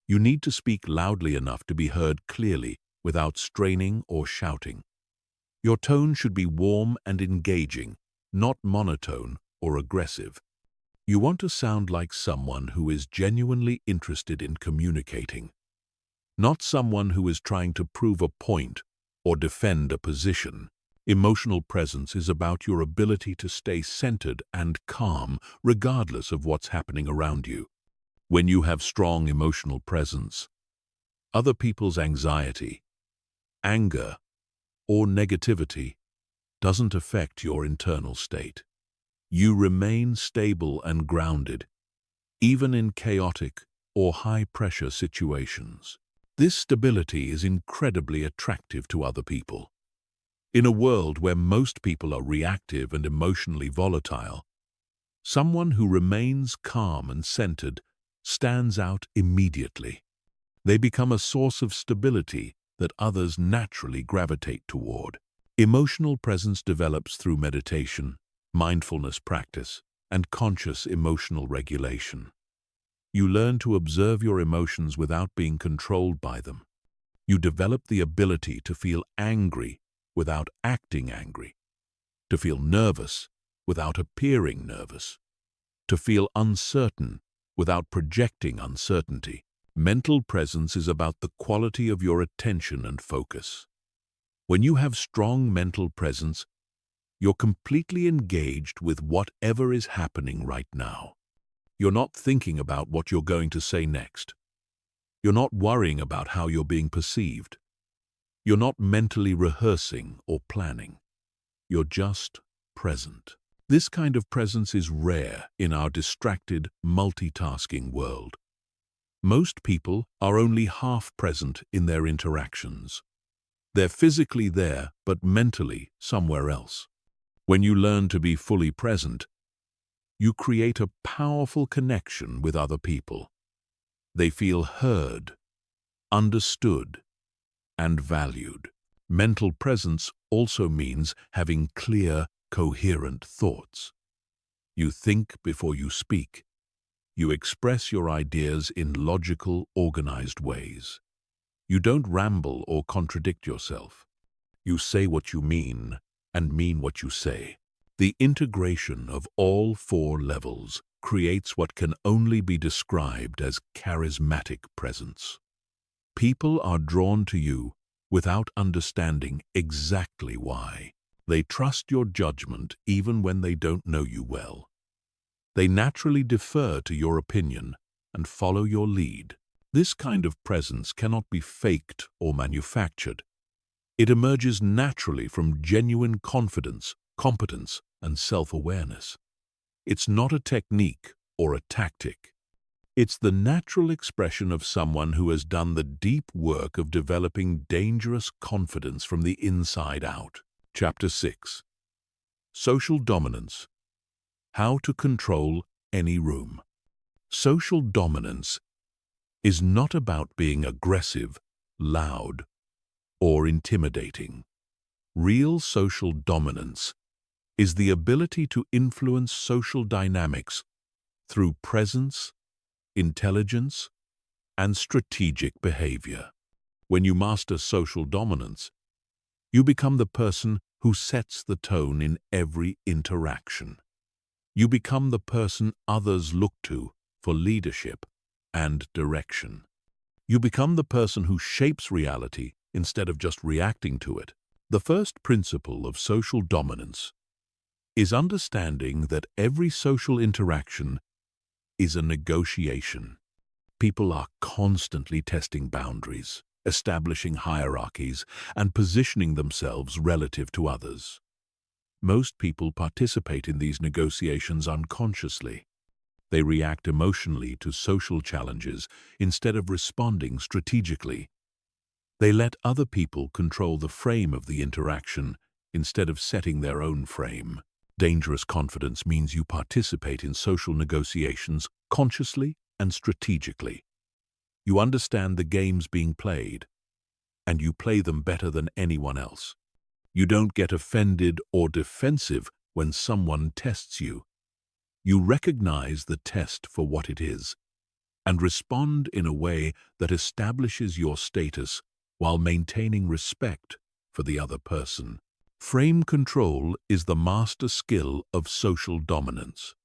You need to speak loudly enough to be heard clearly without straining or shouting. Your tone should be warm and engaging, not monotone or aggressive. You want to sound like someone who is genuinely interested in communicating, not someone who is trying to prove a point or defend a position. Emotional presence is about your ability to stay centered and calm regardless of what's happening around you. When you have strong emotional presence, other people's anxiety, anger, or negativity doesn't affect your internal state. You remain stable and grounded, even in chaotic or high-pressure situations. This stability is incredibly attractive to other people. In a world where most people are reactive and emotionally volatile, someone who remains calm and centered stands out immediately. They become a source of stability that others naturally gravitate toward. Emotional presence develops through meditation, mindfulness practice, and conscious emotional regulation. You learn to observe your emotions without being controlled by them. You develop the ability to feel angry without acting angry, to feel nervous without appearing nervous, to feel uncertain without projecting uncertainty. Mental presence is about the quality of your attention and focus. When you have strong mental presence, you're completely engaged with whatever is happening right now. You're not thinking about what you're going to say next. You're not worrying about how you're being perceived. You're not mentally rehearsing or planning. You're just present. This kind of presence is rare in our distracted, multitasking world. Most people are only half present in their interactions. They're physically there, but mentally somewhere else. When you learn to be fully present, you create a powerful connection with other people. They feel heard, understood, and valued. Mental presence also means having clear, coherent thoughts. You think before you speak. You express your ideas in logical, organized ways. You don't ramble or contradict yourself. You say what you mean and mean what you say. The integration of all four levels creates what can only be described as charismatic presence. People are drawn to you without understanding exactly why. They trust your judgment even when they don't know you well. They naturally defer to your opinion and follow your lead. This kind of presence cannot be faked or manufactured. It emerges naturally from genuine confidence, competence, and self-awareness. It's not a technique or a tactic. It's the natural expression of someone who has done the deep work of developing dangerous confidence from the inside out. Chapter 6. Social Dominance. How to control any room. Social dominance is not about being aggressive, loud, or intimidating. Real social dominance is the ability to influence social dynamics through presence, intelligence, and strategic behavior. When you master social dominance, you become the person who sets the tone in every interaction. You become the person others look to for leadership and direction. You become the person who shapes reality instead of just reacting to it. The first principle of social dominance is understanding that every social interaction is a negotiation. People are constantly testing boundaries, establishing hierarchies, and positioning themselves relative to others. Most people participate in these negotiations unconsciously. They react emotionally to social challenges instead of responding strategically. They let other people control the frame of the interaction instead of setting their own frame. Dangerous confidence means you participate in social negotiations consciously and strategically. You understand the games being played, and you play them better than anyone else. You don't get offended or defensive when someone tests you. You recognize the test for what it is and respond in a way that establishes your status while maintaining respect for the other person. Frame control is the master skill of social dominance.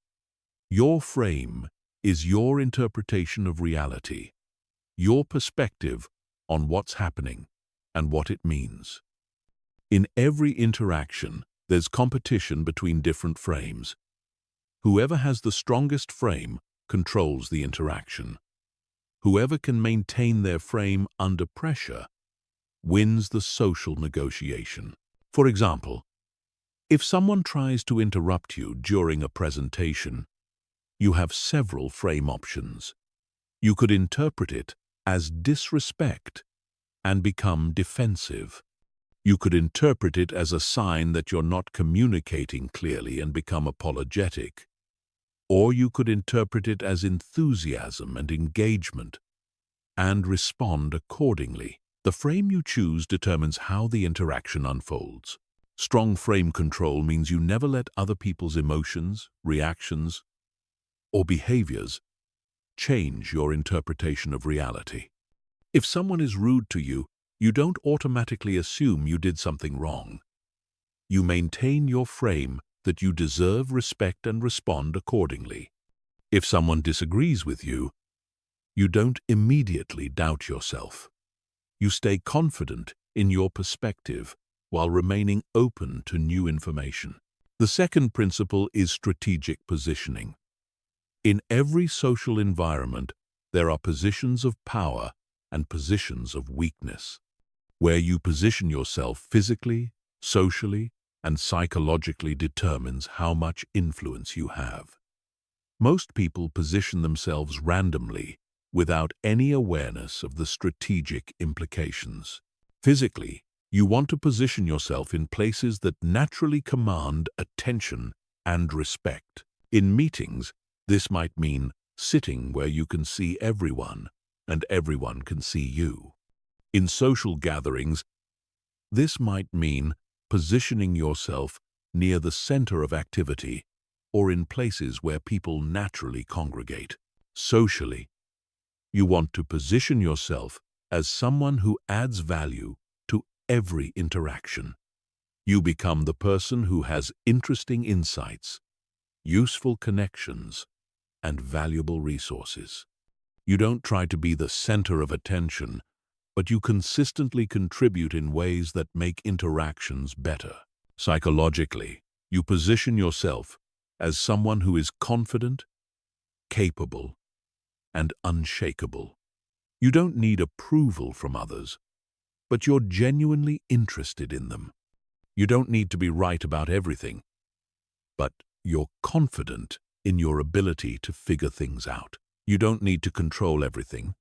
Your frame is your interpretation of reality, your perspective on what's happening and what it means. In every interaction, there's competition between different frames. Whoever has the strongest frame controls the interaction. Whoever can maintain their frame under pressure wins the social negotiation. For example, if someone tries to interrupt you during a presentation, you have several frame options. You could interpret it as disrespect and become defensive. You could interpret it as a sign that you're not communicating clearly and become apologetic. Or you could interpret it as enthusiasm and engagement and respond accordingly. The frame you choose determines how the interaction unfolds. Strong frame control means you never let other people's emotions, reactions, or behaviors change your interpretation of reality. If someone is rude to you, you don't automatically assume you did something wrong. You maintain your frame that you deserve respect and respond accordingly. If someone disagrees with you, you don't immediately doubt yourself. You stay confident in your perspective while remaining open to new information. The second principle is strategic positioning. In every social environment, there are positions of power and positions of weakness. Where you position yourself physically, socially, and psychologically determines how much influence you have. Most people position themselves randomly without any awareness of the strategic implications. Physically, you want to position yourself in places that naturally command attention and respect. In meetings, this might mean sitting where you can see everyone and everyone can see you. In social gatherings, this might mean positioning yourself near the center of activity or in places where people naturally congregate. Socially, you want to position yourself as someone who adds value to every interaction. You become the person who has interesting insights, useful connections, and valuable resources. You don't try to be the center of attention, but you consistently contribute in ways that make interactions better. Psychologically, you position yourself as someone who is confident, capable, and unshakable. You don't need approval from others, but you're genuinely interested in them. You don't need to be right about everything, but you're confident in your ability to figure things out. You don't need to control everything,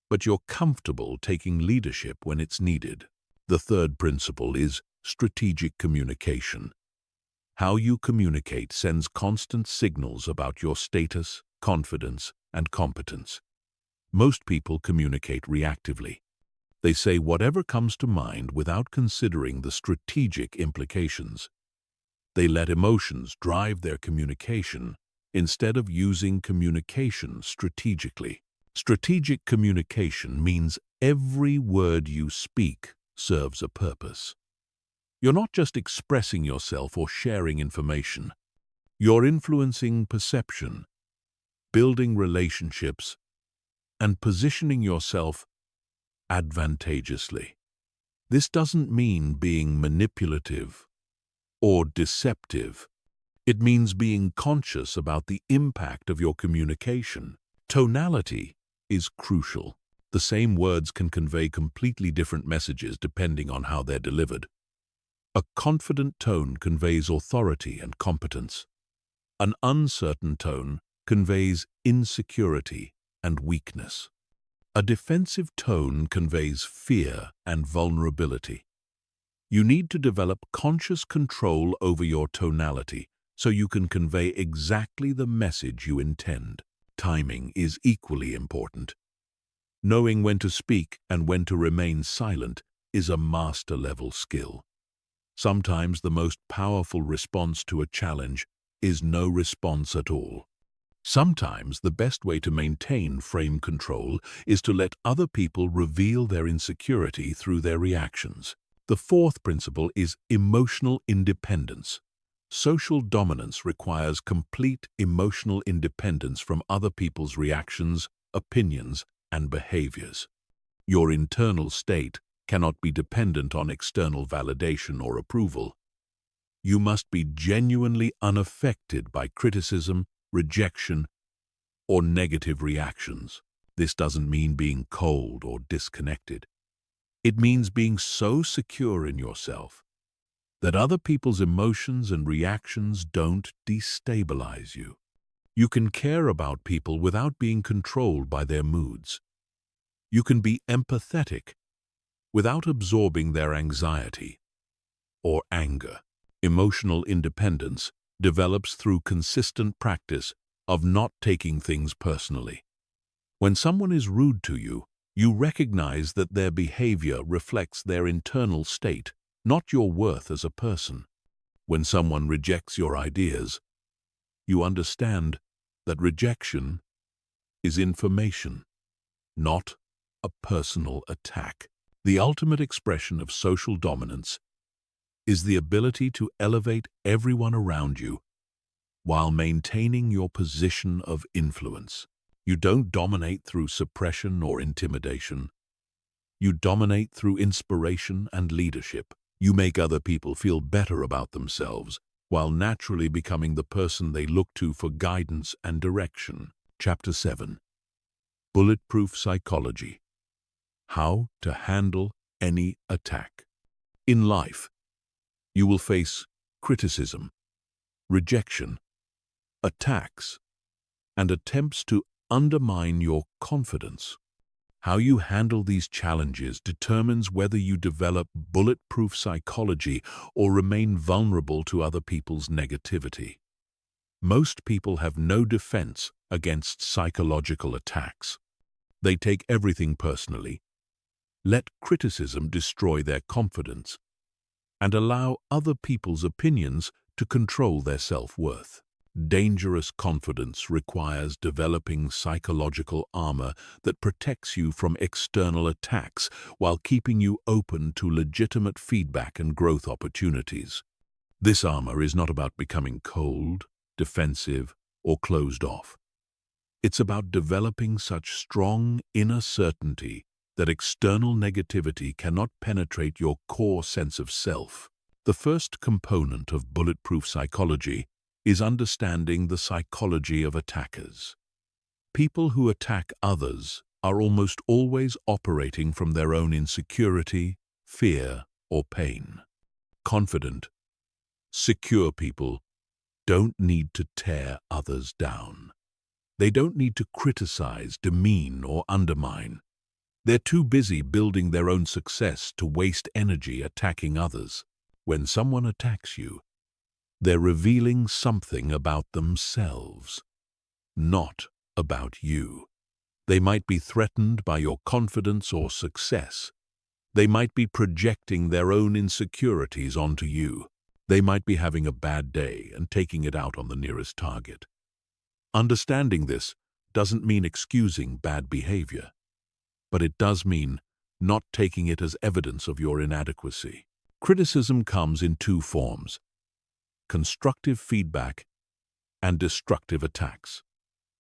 but you're comfortable taking leadership when it's needed. The third principle is strategic communication. How you communicate sends constant signals about your status, confidence, and competence. Most people communicate reactively. They say whatever comes to mind without considering the strategic implications. They let emotions drive their communication instead of using communication strategically. Strategic communication means every word you speak serves a purpose. You're not just expressing yourself or sharing information. You're influencing perception, building relationships, and positioning yourself advantageously. This doesn't mean being manipulative or deceptive. It means being conscious about the impact of your communication. Tonality is crucial. The same words can convey completely different messages depending on how they're delivered. A confident tone conveys authority and competence. An uncertain tone conveys insecurity and weakness. A defensive tone conveys fear and vulnerability. You need to develop conscious control over your tonality so you can convey exactly the message you intend. Timing is equally important. Knowing when to speak and when to remain silent is a master-level skill. Sometimes the most powerful response to a challenge is no response at all. Sometimes the best way to maintain frame control is to let other people reveal their insecurity through their reactions. The fourth principle is emotional independence. Social dominance requires complete emotional independence from other people's reactions, opinions, and behaviors. Your internal state cannot be dependent on external validation or approval. You must be genuinely unaffected by criticism, rejection, or negative reactions. This doesn't mean being cold or disconnected. It means being so secure in yourself that other people's emotions and reactions don't destabilize you. You can care about people without being controlled by their moods. You can be empathetic without absorbing their anxiety or anger. Emotional independence develops through consistent practice of not taking things personally. When someone is rude to you, you recognize that their behavior reflects their internal state, not your worth as a person. When someone rejects your ideas, you understand that rejection is information, not a personal attack. The ultimate expression of social dominance is the ability to elevate everyone around you while maintaining your position of influence. You don't dominate through suppression or intimidation. You dominate through inspiration and leadership. You make other people feel better about themselves while naturally becoming the person they look to for guidance and direction. Chapter 7. Bulletproof Psychology. How to handle any attack. In life, you will face criticism, rejection, attacks, and attempts to undermine your confidence. How you handle these challenges determines whether you develop bulletproof psychology or remain vulnerable to other people's negativity. Most people have no defense against psychological attacks. They take everything personally, let criticism destroy their confidence, and allow other people's opinions to control their self-worth. Dangerous confidence requires developing psychological armor that protects you from external attacks while keeping you open to legitimate feedback and growth opportunities. This armor is not about becoming cold, defensive, or closed off. It's about developing such strong inner certainty that external negativity cannot penetrate your core sense of self. The first component of bulletproof psychology is understanding the psychology of attackers. People who attack others are almost always operating from their own insecurity, fear, or pain. Confident, secure people don't need to tear others down. They don't need to criticize, demean, or undermine. They're too busy building their own success to waste energy attacking others. When someone attacks you, they're revealing something about themselves, not about you. They might be threatened by your confidence or success. They might be projecting their own insecurities onto you. They might be having a bad day and taking it out on the nearest target. Understanding this doesn't mean excusing bad behavior, but it does mean not taking it as evidence of your inadequacy. Criticism comes in two forms: constructive feedback and destructive attacks.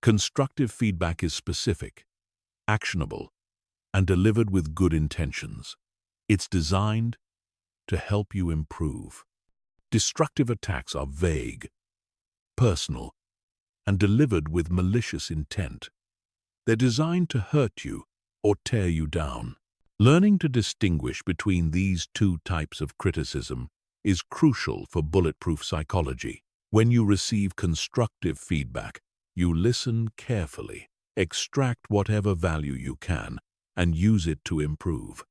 Constructive feedback is specific, actionable, and delivered with good intentions. It's designed to help you improve. Destructive attacks are vague, personal, and delivered with malicious intent. They're designed to hurt you or tear you down. Learning to distinguish between these two types of criticism is crucial for bulletproof psychology. When you receive constructive feedback, you listen carefully, extract whatever value you can, and use it to improve.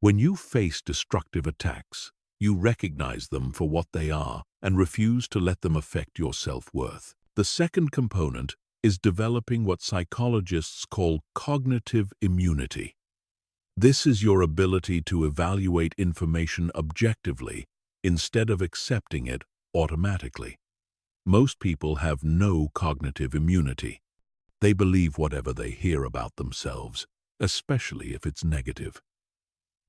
When you face destructive attacks, you recognize them for what they are and refuse to let them affect your self-worth. The second component is developing what psychologists call cognitive immunity. This is your ability to evaluate information objectively instead of accepting it automatically. Most people have no cognitive immunity. They believe whatever they hear about themselves, especially if it's negative.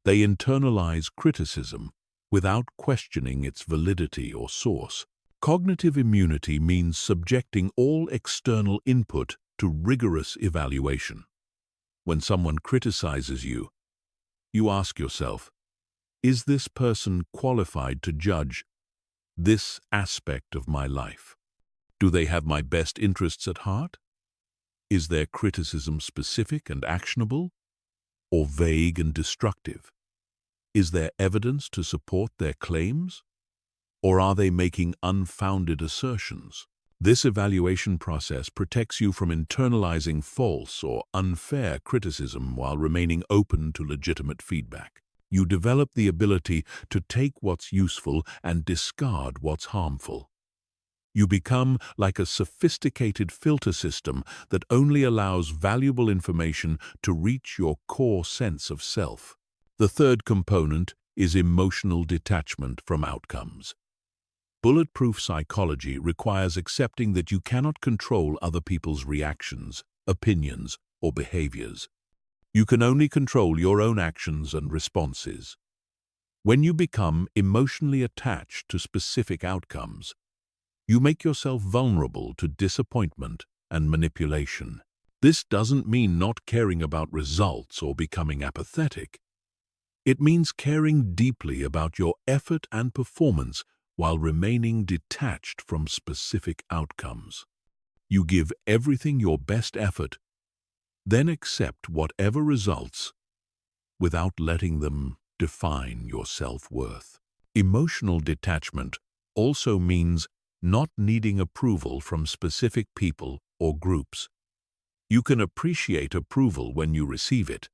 They internalize criticism without questioning its validity or source. Cognitive immunity means subjecting all external input to rigorous evaluation. When someone criticizes you, you ask yourself, is this person qualified to judge this aspect of my life? Do they have my best interests at heart? Is their criticism specific and actionable, or vague and destructive? Is there evidence to support their claims, or are they making unfounded assertions? This evaluation process protects you from internalizing false or unfair criticism while remaining open to legitimate feedback. You develop the ability to take what's useful and discard what's harmful. You become like a sophisticated filter system that only allows valuable information to reach your core sense of self. The third component is emotional detachment from outcomes. Bulletproof psychology requires accepting that you cannot control other people's reactions, opinions, or behaviors. You can only control your own actions and responses. When you become emotionally attached to specific outcomes, you make yourself vulnerable to disappointment and manipulation. This doesn't mean not caring about results or becoming apathetic. It means caring deeply about your effort and performance while remaining detached from specific outcomes. You give everything your best effort, then accept whatever results without letting them define your self-worth. Emotional detachment also means not needing approval from specific people or groups. You can appreciate approval when you receive it,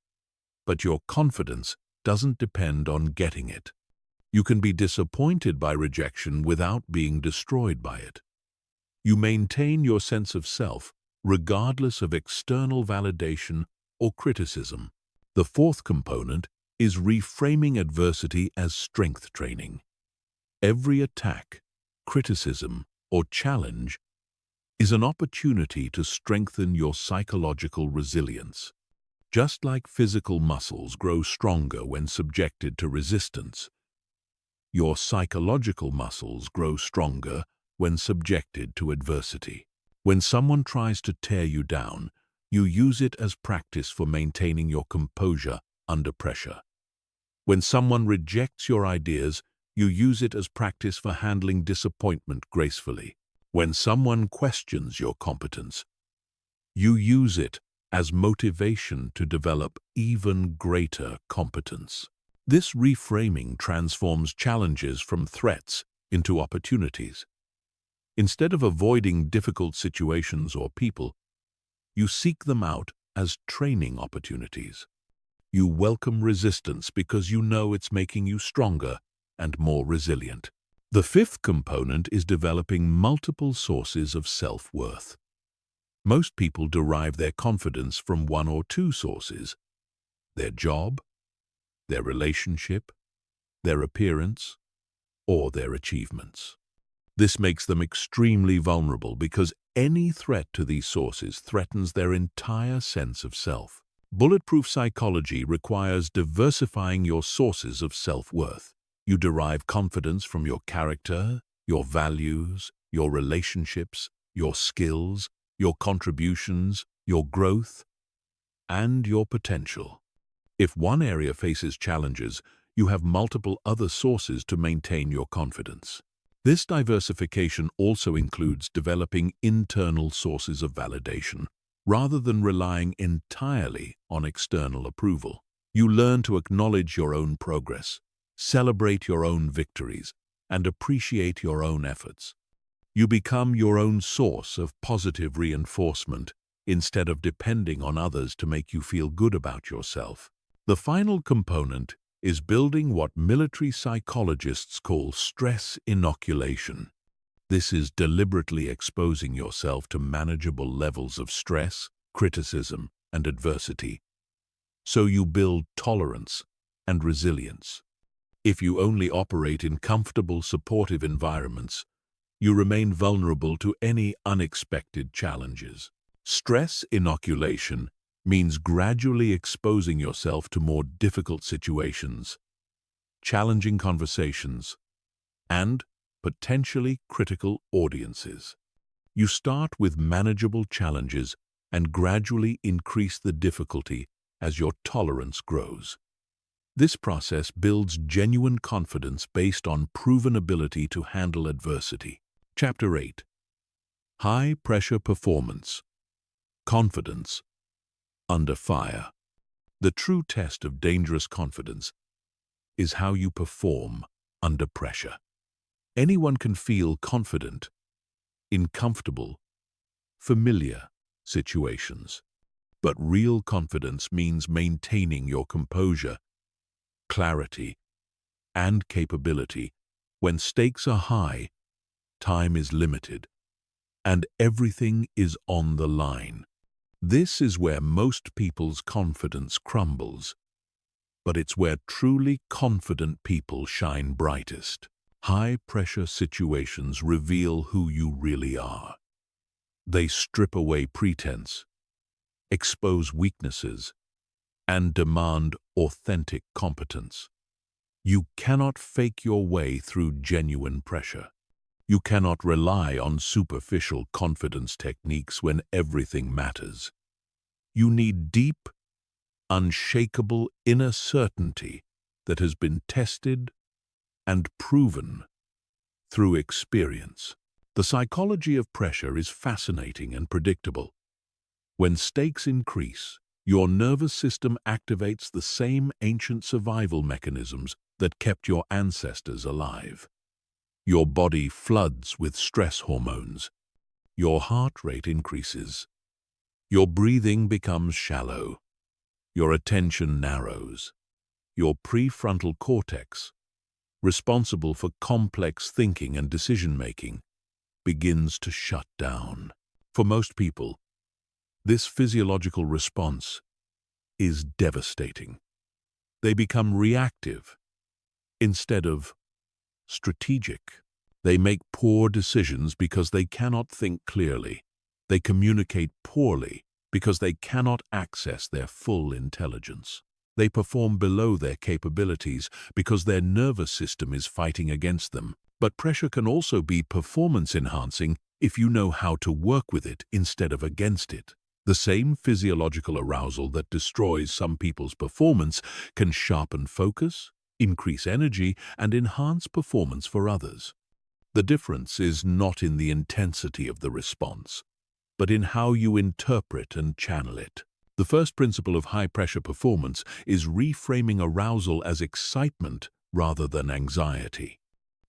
but your confidence doesn't depend on getting it. You can be disappointed by rejection without being destroyed by it. You maintain your sense of self regardless of external validation or criticism. The fourth component is reframing adversity as strength training. Every attack, criticism, or challenge is an opportunity to strengthen your psychological resilience. Just like physical muscles grow stronger when subjected to resistance, your psychological muscles grow stronger when subjected to adversity. When someone tries to tear you down, you use it as practice for maintaining your composure under pressure. When someone rejects your ideas, you use it as practice for handling disappointment gracefully. When someone questions your competence, you use it as motivation to develop even greater competence. This reframing transforms challenges from threats into opportunities. Instead of avoiding difficult situations or people, you seek them out as training opportunities. You welcome resistance because you know it's making you stronger and more resilient. The fifth component is developing multiple sources of self-worth. Most people derive their confidence from one or two sources: their job, their relationship, their appearance, or their achievements. This makes them extremely vulnerable because any threat to these sources threatens their entire sense of self. Bulletproof psychology requires diversifying your sources of self-worth. You derive confidence from your character, your values, your relationships, your skills, your contributions, your growth, and your potential. If one area faces challenges, you have multiple other sources to maintain your confidence. This diversification also includes developing internal sources of validation, rather than relying entirely on external approval. You learn to acknowledge your own progress, celebrate your own victories, and appreciate your own efforts. You become your own source of positive reinforcement instead of depending on others to make you feel good about yourself. The final component is building what military psychologists call stress inoculation. This is deliberately exposing yourself to manageable levels of stress, criticism, and adversity, so you build tolerance and resilience. If you only operate in comfortable, supportive environments, you remain vulnerable to any unexpected challenges. Stress inoculation means gradually exposing yourself to more difficult situations, challenging conversations, and potentially critical audiences. You start with manageable challenges and gradually increase the difficulty as your tolerance grows. This process builds genuine confidence based on proven ability to handle adversity. Chapter 8. High-Pressure Performance. Confidence under fire. The true test of dangerous confidence is how you perform under pressure. Anyone can feel confident in comfortable, familiar situations. But real confidence means maintaining your composure, clarity, and capability when stakes are high, time is limited, and everything is on the line. This is where most people's confidence crumbles, but it's where truly confident people shine brightest. High-pressure situations reveal who you really are. They strip away pretense, expose weaknesses, and demand authentic competence. You cannot fake your way through genuine pressure. You cannot rely on superficial confidence techniques when everything matters. You need deep, unshakable inner certainty that has been tested and proven through experience. The psychology of pressure is fascinating and predictable. When stakes increase, your nervous system activates the same ancient survival mechanisms that kept your ancestors alive. Your body floods with stress hormones. Your heart rate increases. Your breathing becomes shallow. Your attention narrows. Your prefrontal cortex, responsible for complex thinking and decision-making, begins to shut down. For most people, this physiological response is devastating. They become reactive instead of strategic. They make poor decisions because they cannot think clearly. They communicate poorly because they cannot access their full intelligence. They perform below their capabilities because their nervous system is fighting against them. But pressure can also be performance-enhancing if you know how to work with it instead of against it. The same physiological arousal that destroys some people's performance can sharpen focus, increase energy, and enhance performance for others. The difference is not in the intensity of the response, but in how you interpret and channel it. The first principle of high-pressure performance is reframing arousal as excitement rather than anxiety.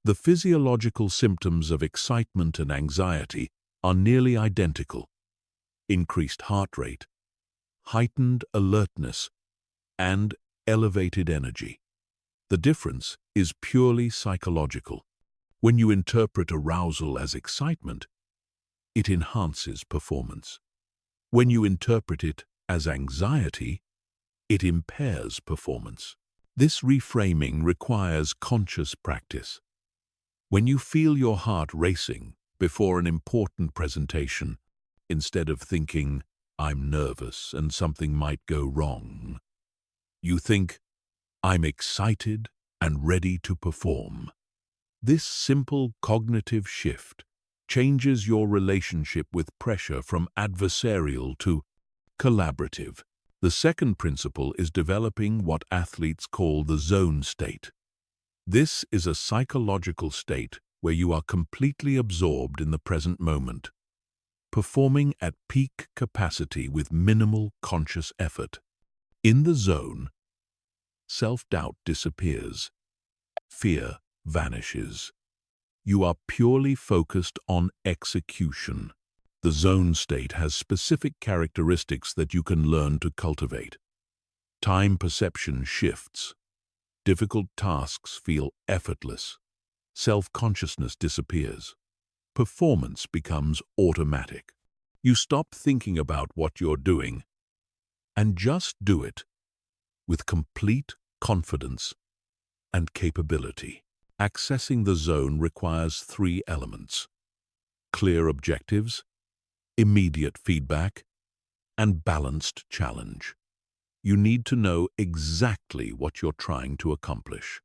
The physiological symptoms of excitement and anxiety are nearly identical: increased heart rate, heightened alertness, and elevated energy. The difference is purely psychological. When you interpret arousal as excitement, it enhances performance. When you interpret it as anxiety, it impairs performance. This reframing requires conscious practice. When you feel your heart racing before an important presentation, instead of thinking, "I'm nervous and something might go wrong," you think, "I'm excited and ready to perform." This simple cognitive shift changes your relationship with pressure from adversarial to collaborative. The second principle is developing what athletes call the zone state. This is a psychological state where you are completely absorbed in the present moment, performing at peak capacity with minimal conscious effort. In the zone, self-doubt disappears. Fear vanishes. You are purely focused on execution. The zone state has specific characteristics that you can learn to cultivate. Time perception shifts. Difficult tasks feel effortless. Self-consciousness disappears. Performance becomes automatic. You stop thinking about what you're doing and just do it with complete confidence and capability. Accessing the zone requires 3 elements: clear objectives, immediate feedback, and balanced challenge. You need to know exactly what you're trying to accomplish.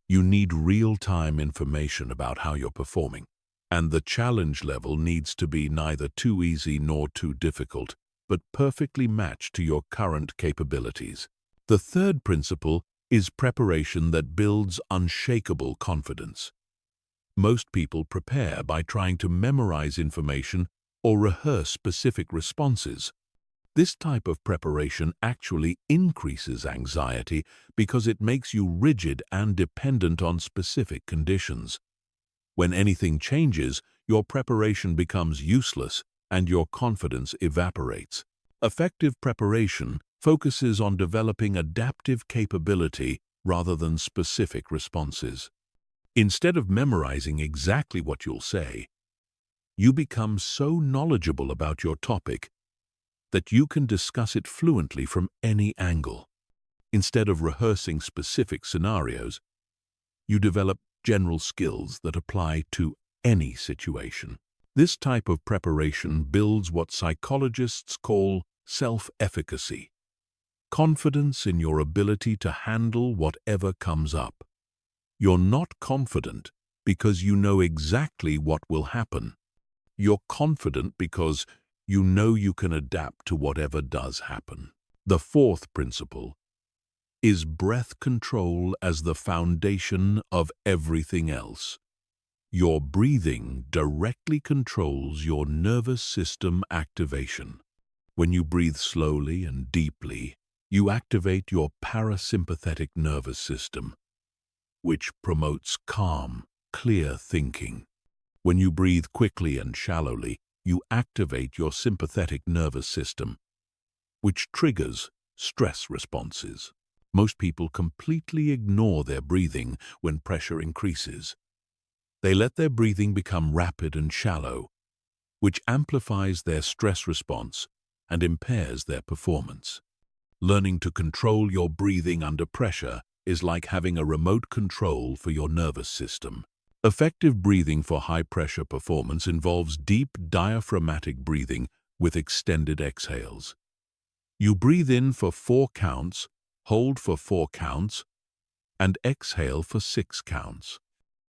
You need real-time information about how you're performing, and the challenge level needs to be neither too easy nor too difficult, but perfectly matched to your current capabilities. The third principle is preparation that builds unshakable confidence. Most people prepare by trying to memorize information or rehearse specific responses. This type of preparation actually increases anxiety because it makes you rigid and dependent on specific conditions. When anything changes, your preparation becomes useless and your confidence evaporates. Effective preparation focuses on developing adaptive capability rather than specific responses. Instead of memorizing exactly what you'll say, you become so knowledgeable about your topic that you can discuss it fluently from any angle. Instead of rehearsing specific scenarios, you develop general skills that apply to any situation. This type of preparation builds what psychologists call self-efficacy, confidence in your ability to handle whatever comes up. You're not confident because you know exactly what will happen. You're confident because you know you can adapt to whatever does happen. The fourth principle is breath control as the foundation of everything else. Your breathing directly controls your nervous system activation. When you breathe slowly and deeply, you activate your parasympathetic nervous system, which promotes calm, clear thinking. When you breathe quickly and shallowly, you activate your sympathetic nervous system, which triggers stress responses. Most people completely ignore their breathing when pressure increases. They let their breathing become rapid and shallow, which amplifies their stress response and impairs their performance. Learning to control your breathing under pressure is like having a remote control for your nervous system. Effective breathing for high-pressure performance involves deep diaphragmatic breathing with extended exhales. You breathe in for 4 counts, hold for 4 counts, and exhale for 6 counts.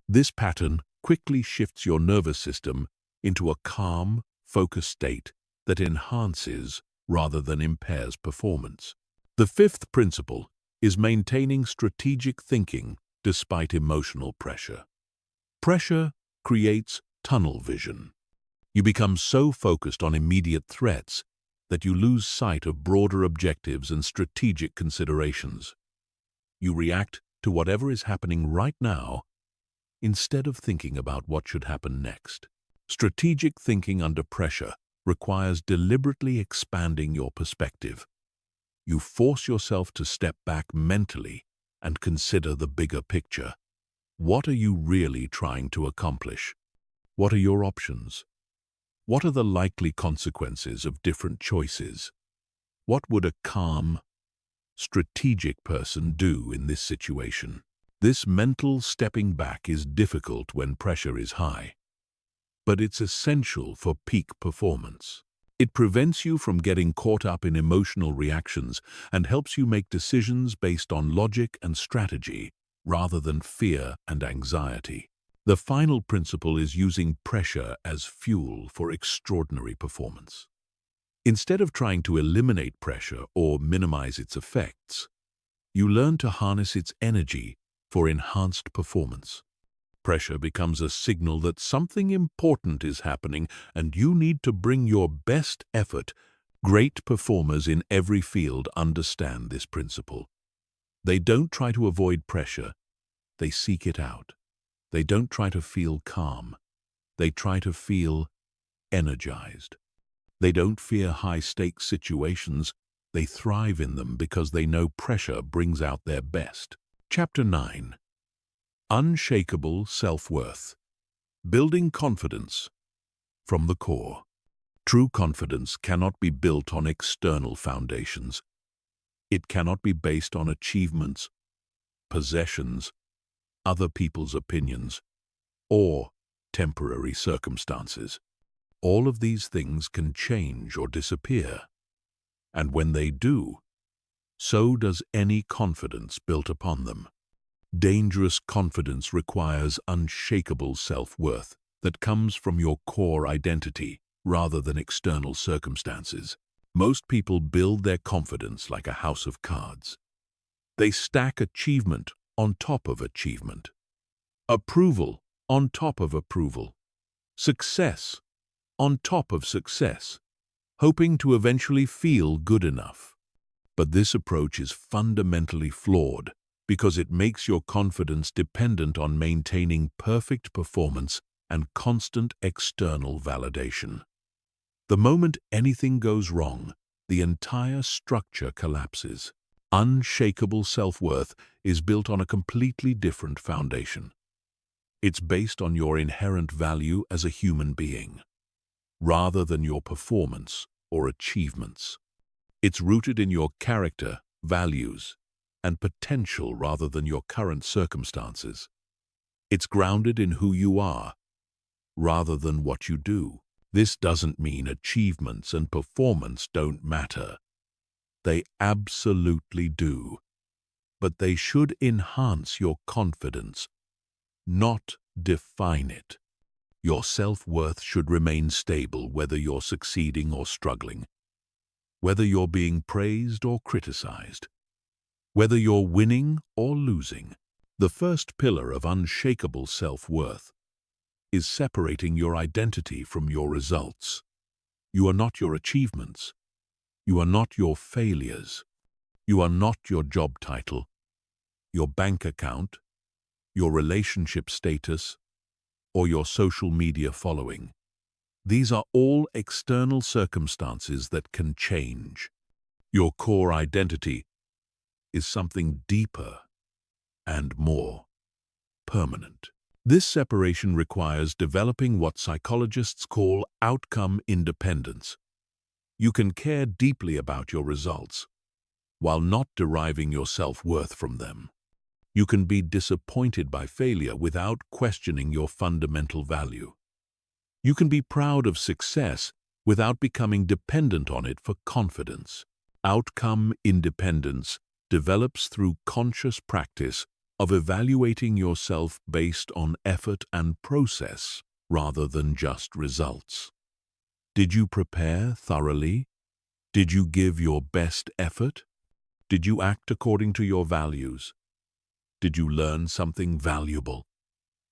This pattern quickly shifts your nervous system into a calm, focused state that enhances rather than impairs performance. The fifth principle is maintaining strategic thinking despite emotional pressure. Pressure creates tunnel vision. You become so focused on immediate threats that you lose sight of broader objectives and strategic considerations. You react to whatever is happening right now instead of thinking about what should happen next. Strategic thinking under pressure requires deliberately expanding your perspective. You force yourself to step back mentally and consider the bigger picture. What are you really trying to accomplish? What are your options? What are the likely consequences of different choices? What would a calm, strategic person do in this situation? This mental stepping back is difficult when pressure is high, but it's essential for peak performance. It prevents you from getting caught up in emotional reactions and helps you make decisions based on logic and strategy rather than fear and anxiety. The final principle is using pressure as fuel for extraordinary performance. Instead of trying to eliminate pressure or minimize its effects, you learn to harness its energy for enhanced performance. Pressure becomes a signal that something important is happening and you need to bring your best effort. Great performers in every field understand this principle. They don't try to avoid pressure, they seek it out. They don't try to feel calm, they try to feel energized. They don't fear high-stakes situations, they thrive in them because they know pressure brings out their best. Chapter 9. Unshakable Self-Worth. Building Confidence from the Core. True confidence cannot be built on external foundations. It cannot be based on achievements, possessions, other people's opinions, or temporary circumstances. All of these things can change or disappear, and when they do, so does any confidence built upon them. Dangerous confidence requires unshakable self-worth that comes from your core identity rather than external circumstances. Most people build their confidence like a house of cards. They stack achievement on top of achievement, approval on top of approval, success on top of success. hoping to eventually feel good enough. But this approach is fundamentally flawed because it makes your confidence dependent on maintaining perfect performance and constant external validation. The moment anything goes wrong, the entire structure collapses. Unshakable self-worth is built on a completely different foundation. It's based on your inherent value as a human being, rather than your performance or achievements. It's rooted in your character, values, and potential rather than your current circumstances. It's grounded in who you are, rather than what you do. This doesn't mean achievements and performance don't matter. They absolutely do. But they should enhance your confidence, not define it. Your self-worth should remain stable whether you're succeeding or struggling, whether you're being praised or criticized, whether you're winning or losing. The first pillar of unshakable self-worth is separating your identity from your results. You are not your achievements. You are not your failures. You are not your job title, your bank account, your relationship status, or your social media following. These are all external circumstances that can change. Your core identity is something deeper and more permanent. This separation requires developing what psychologists call outcome independence. You can care deeply about your results while not deriving your self-worth from them. You can be disappointed by failure without questioning your fundamental value. You can be proud of success without becoming dependent on it for confidence. Outcome independence develops through conscious practice of evaluating yourself based on effort and process rather than just results. Did you prepare thoroughly? Did you give your best effort? Did you act according to your values? Did you learn something valuable?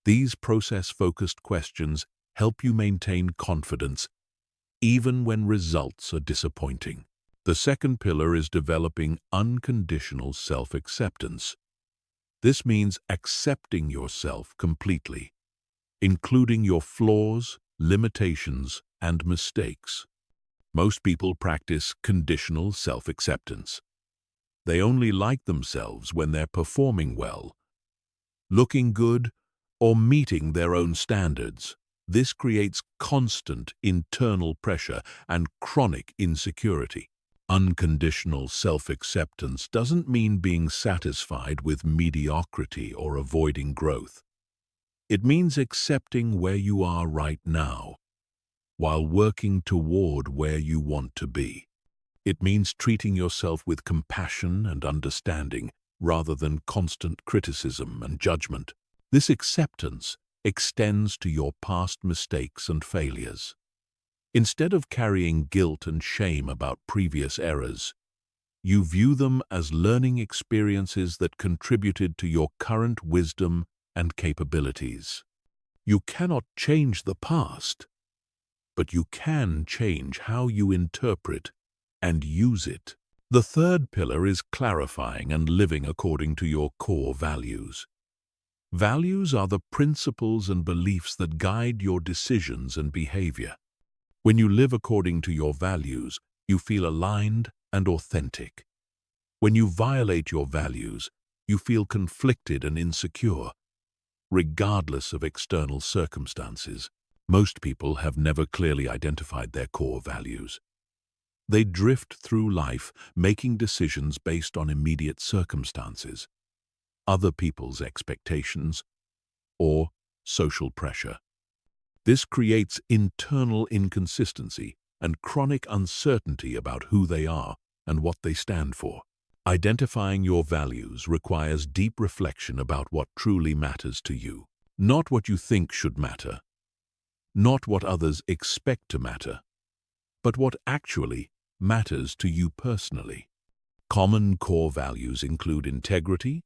These process-focused questions help you maintain confidence even when results are disappointing. The second pillar is developing unconditional self-acceptance. This means accepting yourself completely, including your flaws, limitations, and mistakes. Most people practice conditional self-acceptance. They only like themselves when they're performing well, looking good, or meeting their own standards. This creates constant internal pressure and chronic insecurity. Unconditional self-acceptance doesn't mean being satisfied with mediocrity or avoiding growth. It means accepting where you are right now, while working toward where you want to be. It means treating yourself with compassion and understanding, rather than constant criticism and judgment. This acceptance extends to your past mistakes and failures. Instead of carrying guilt and shame about previous errors, you view them as learning experiences that contributed to your current wisdom and capabilities. You cannot change the past, but you can change how you interpret and use it. The third pillar is clarifying and living according to your core values. Values are the principles and beliefs that guide your decisions and behavior. When you live according to your values, you feel aligned and authentic. When you violate your values, you feel conflicted and insecure, regardless of external circumstances. Most people have never clearly identified their core values. They drift through life, making decisions based on immediate circumstances, other people's expectations, or social pressure. This creates internal inconsistency and chronic uncertainty about who they are and what they stand for. Identifying your values requires deep reflection about what truly matters to you. Not what you think should matter, not what others expect to matter, but what actually matters to you personally. Common core values include integrity,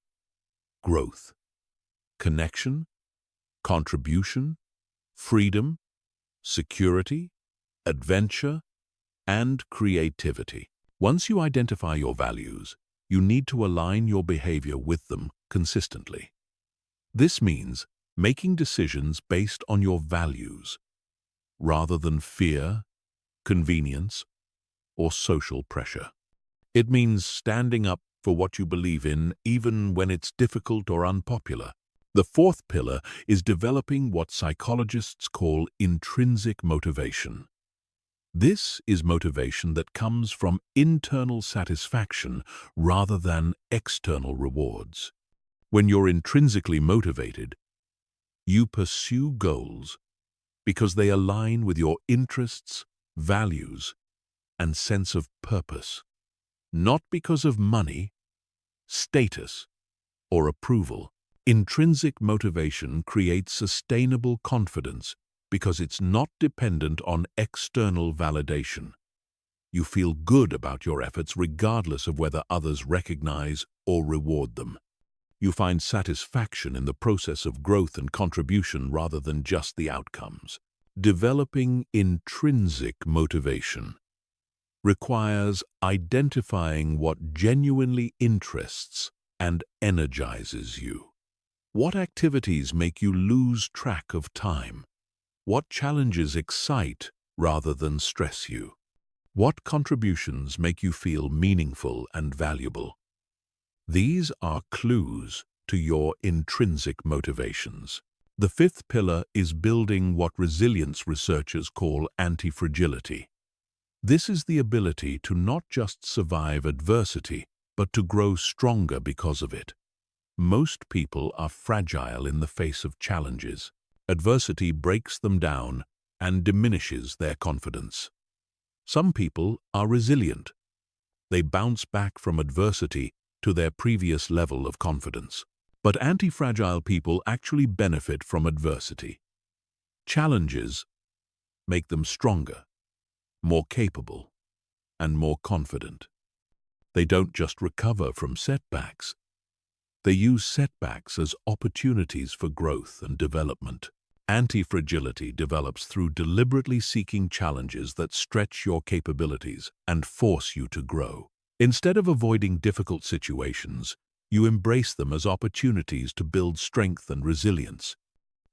growth, connection, contribution, freedom, security, adventure, and creativity. Once you identify your values, you need to align your behavior with them consistently. This means making decisions based on your values, rather than fear, convenience, or social pressure. It means standing up for what you believe in, even when it's difficult or unpopular. The fourth pillar is developing what psychologists call intrinsic motivation. This is motivation that comes from internal satisfaction rather than external rewards. When you're intrinsically motivated, you pursue goals because they align with your interests, values, and sense of purpose, not because of money, status, or approval. Intrinsic motivation creates sustainable confidence because it's not dependent on external validation. You feel good about your efforts regardless of whether others recognize or reward them. You find satisfaction in the process of growth and contribution rather than just the outcomes. Developing intrinsic motivation requires identifying what genuinely interests and energizes you. What activities make you lose track of time? What challenges excite rather than stress you? What contributions make you feel meaningful and valuable? These are clues to your intrinsic motivations. The fifth pillar is building what resilience researchers call anti-fragility. This is the ability to not just survive adversity, but to grow stronger because of it. Most people are fragile in the face of challenges. Adversity breaks them down and diminishes their confidence. Some people are resilient. They bounce back from adversity to their previous level of confidence. But anti-fragile people actually benefit from adversity. Challenges make them stronger, more capable, and more confident. They don't just recover from setbacks. They use setbacks as opportunities for growth and development. Anti-fragility develops through deliberately seeking challenges that stretch your capabilities and force you to grow. Instead of avoiding difficult situations, you embrace them as opportunities to build strength and resilience.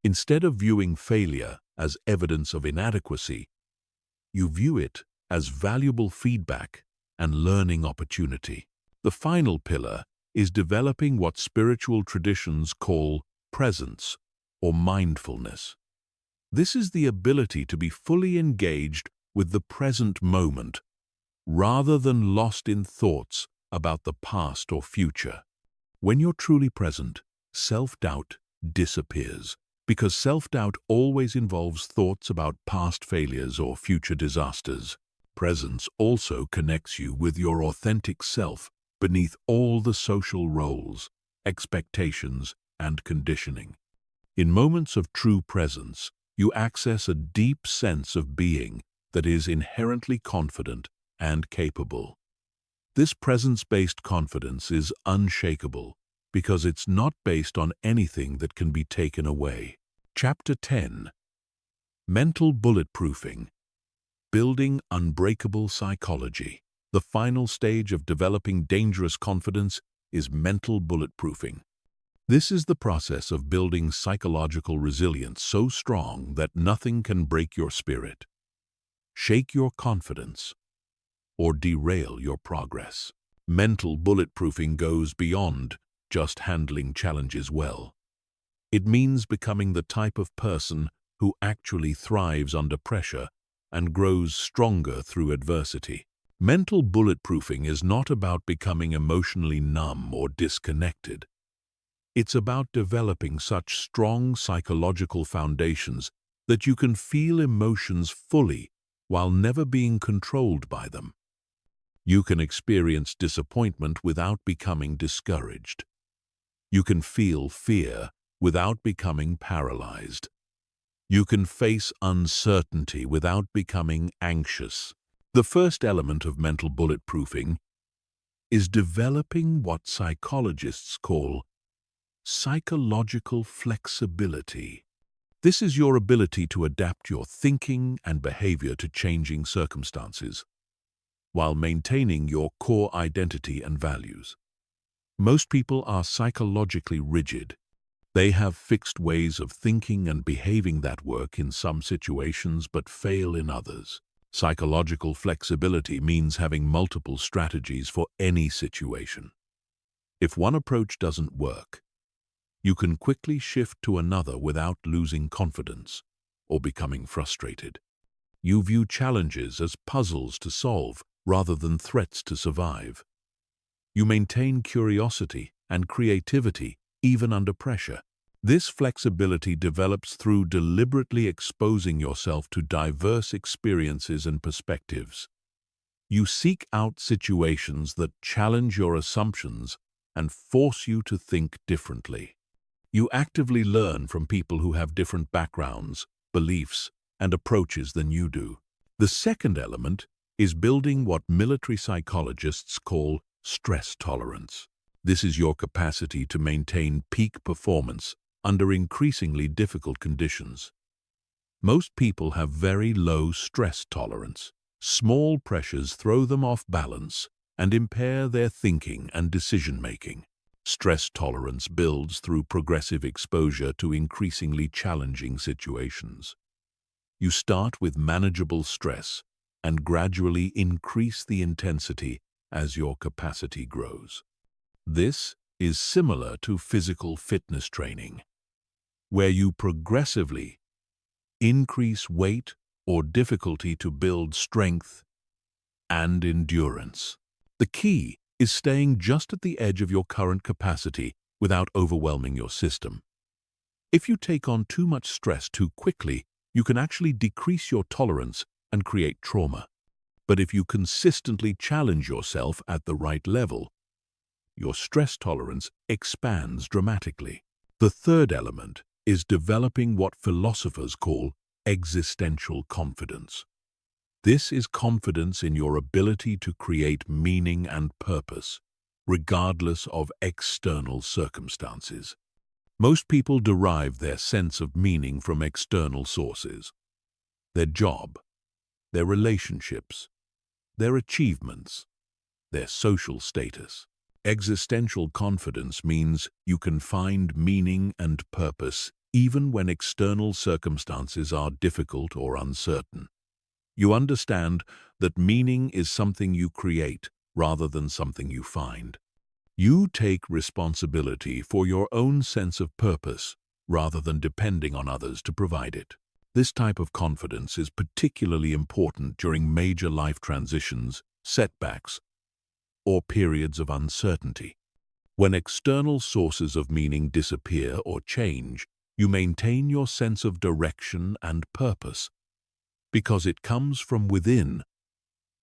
Instead of viewing failure as evidence of inadequacy, you view it as valuable feedback and learning opportunity. The final pillar is developing what spiritual traditions call presence or mindfulness. This is the ability to be fully engaged with the present moment, rather than lost in thoughts about the past or future. When you're truly present, self-doubt disappears, because self-doubt always involves thoughts about past failures or future disasters. Presence also connects you with your authentic self beneath all the social roles, expectations, and conditioning. In moments of true presence, you access a deep sense of being that is inherently confident and capable. This presence-based confidence is unshakable because it's not based on anything that can be taken away. Chapter 10. Mental Bulletproofing. Building Unbreakable Psychology. The final stage of developing dangerous confidence is mental bulletproofing. This is the process of building psychological resilience so strong that nothing can break your spirit, shake your confidence, or derail your progress. Mental bulletproofing goes beyond just handling challenges well. It means becoming the type of person who actually thrives under pressure and grows stronger through adversity. Mental bulletproofing is not about becoming emotionally numb or disconnected. It's about developing such strong psychological foundations that you can feel emotions fully while never being controlled by them. You can experience disappointment without becoming discouraged. You can feel fear without becoming paralyzed. You can face uncertainty without becoming anxious. The first element of mental bulletproofing is developing what psychologists call psychological flexibility. This is your ability to adapt your thinking and behavior to changing circumstances. while maintaining your core identity and values. Most people are psychologically rigid. They have fixed ways of thinking and behaving that work in some situations but fail in others. Psychological flexibility means having multiple strategies for any situation. If one approach doesn't work, you can quickly shift to another without losing confidence or becoming frustrated. You view challenges as puzzles to solve rather than threats to survive. You maintain curiosity and creativity even under pressure. This flexibility develops through deliberately exposing yourself to diverse experiences and perspectives. You seek out situations that challenge your assumptions and force you to think differently. You actively learn from people who have different backgrounds, beliefs, and approaches than you do. The second element is building what military psychologists call stress tolerance. This is your capacity to maintain peak performance under increasingly difficult conditions. Most people have very low stress tolerance. Small pressures throw them off balance and impair their thinking and decision-making. Stress tolerance builds through progressive exposure to increasingly challenging situations. You start with manageable stress and gradually increase the intensity as your capacity grows. This is similar to physical fitness training, where you progressively increase weight or difficulty to build strength and endurance. The key is staying just at the edge of your current capacity without overwhelming your system. If you take on too much stress too quickly, you can actually decrease your tolerance and create trauma. But if you consistently challenge yourself at the right level, your stress tolerance expands dramatically. The third element is developing what philosophers call existential confidence. This is confidence in your ability to create meaning and purpose, regardless of external circumstances. Most people derive their sense of meaning from external sources: their job, their relationships, their achievements, their social status. Existential confidence means you can find meaning and purpose even when external circumstances are difficult or uncertain. You understand that meaning is something you create rather than something you find. You take responsibility for your own sense of purpose rather than depending on others to provide it. This type of confidence is particularly important during major life transitions, setbacks, or periods of uncertainty. When external sources of meaning disappear or change, you maintain your sense of direction and purpose because it comes from within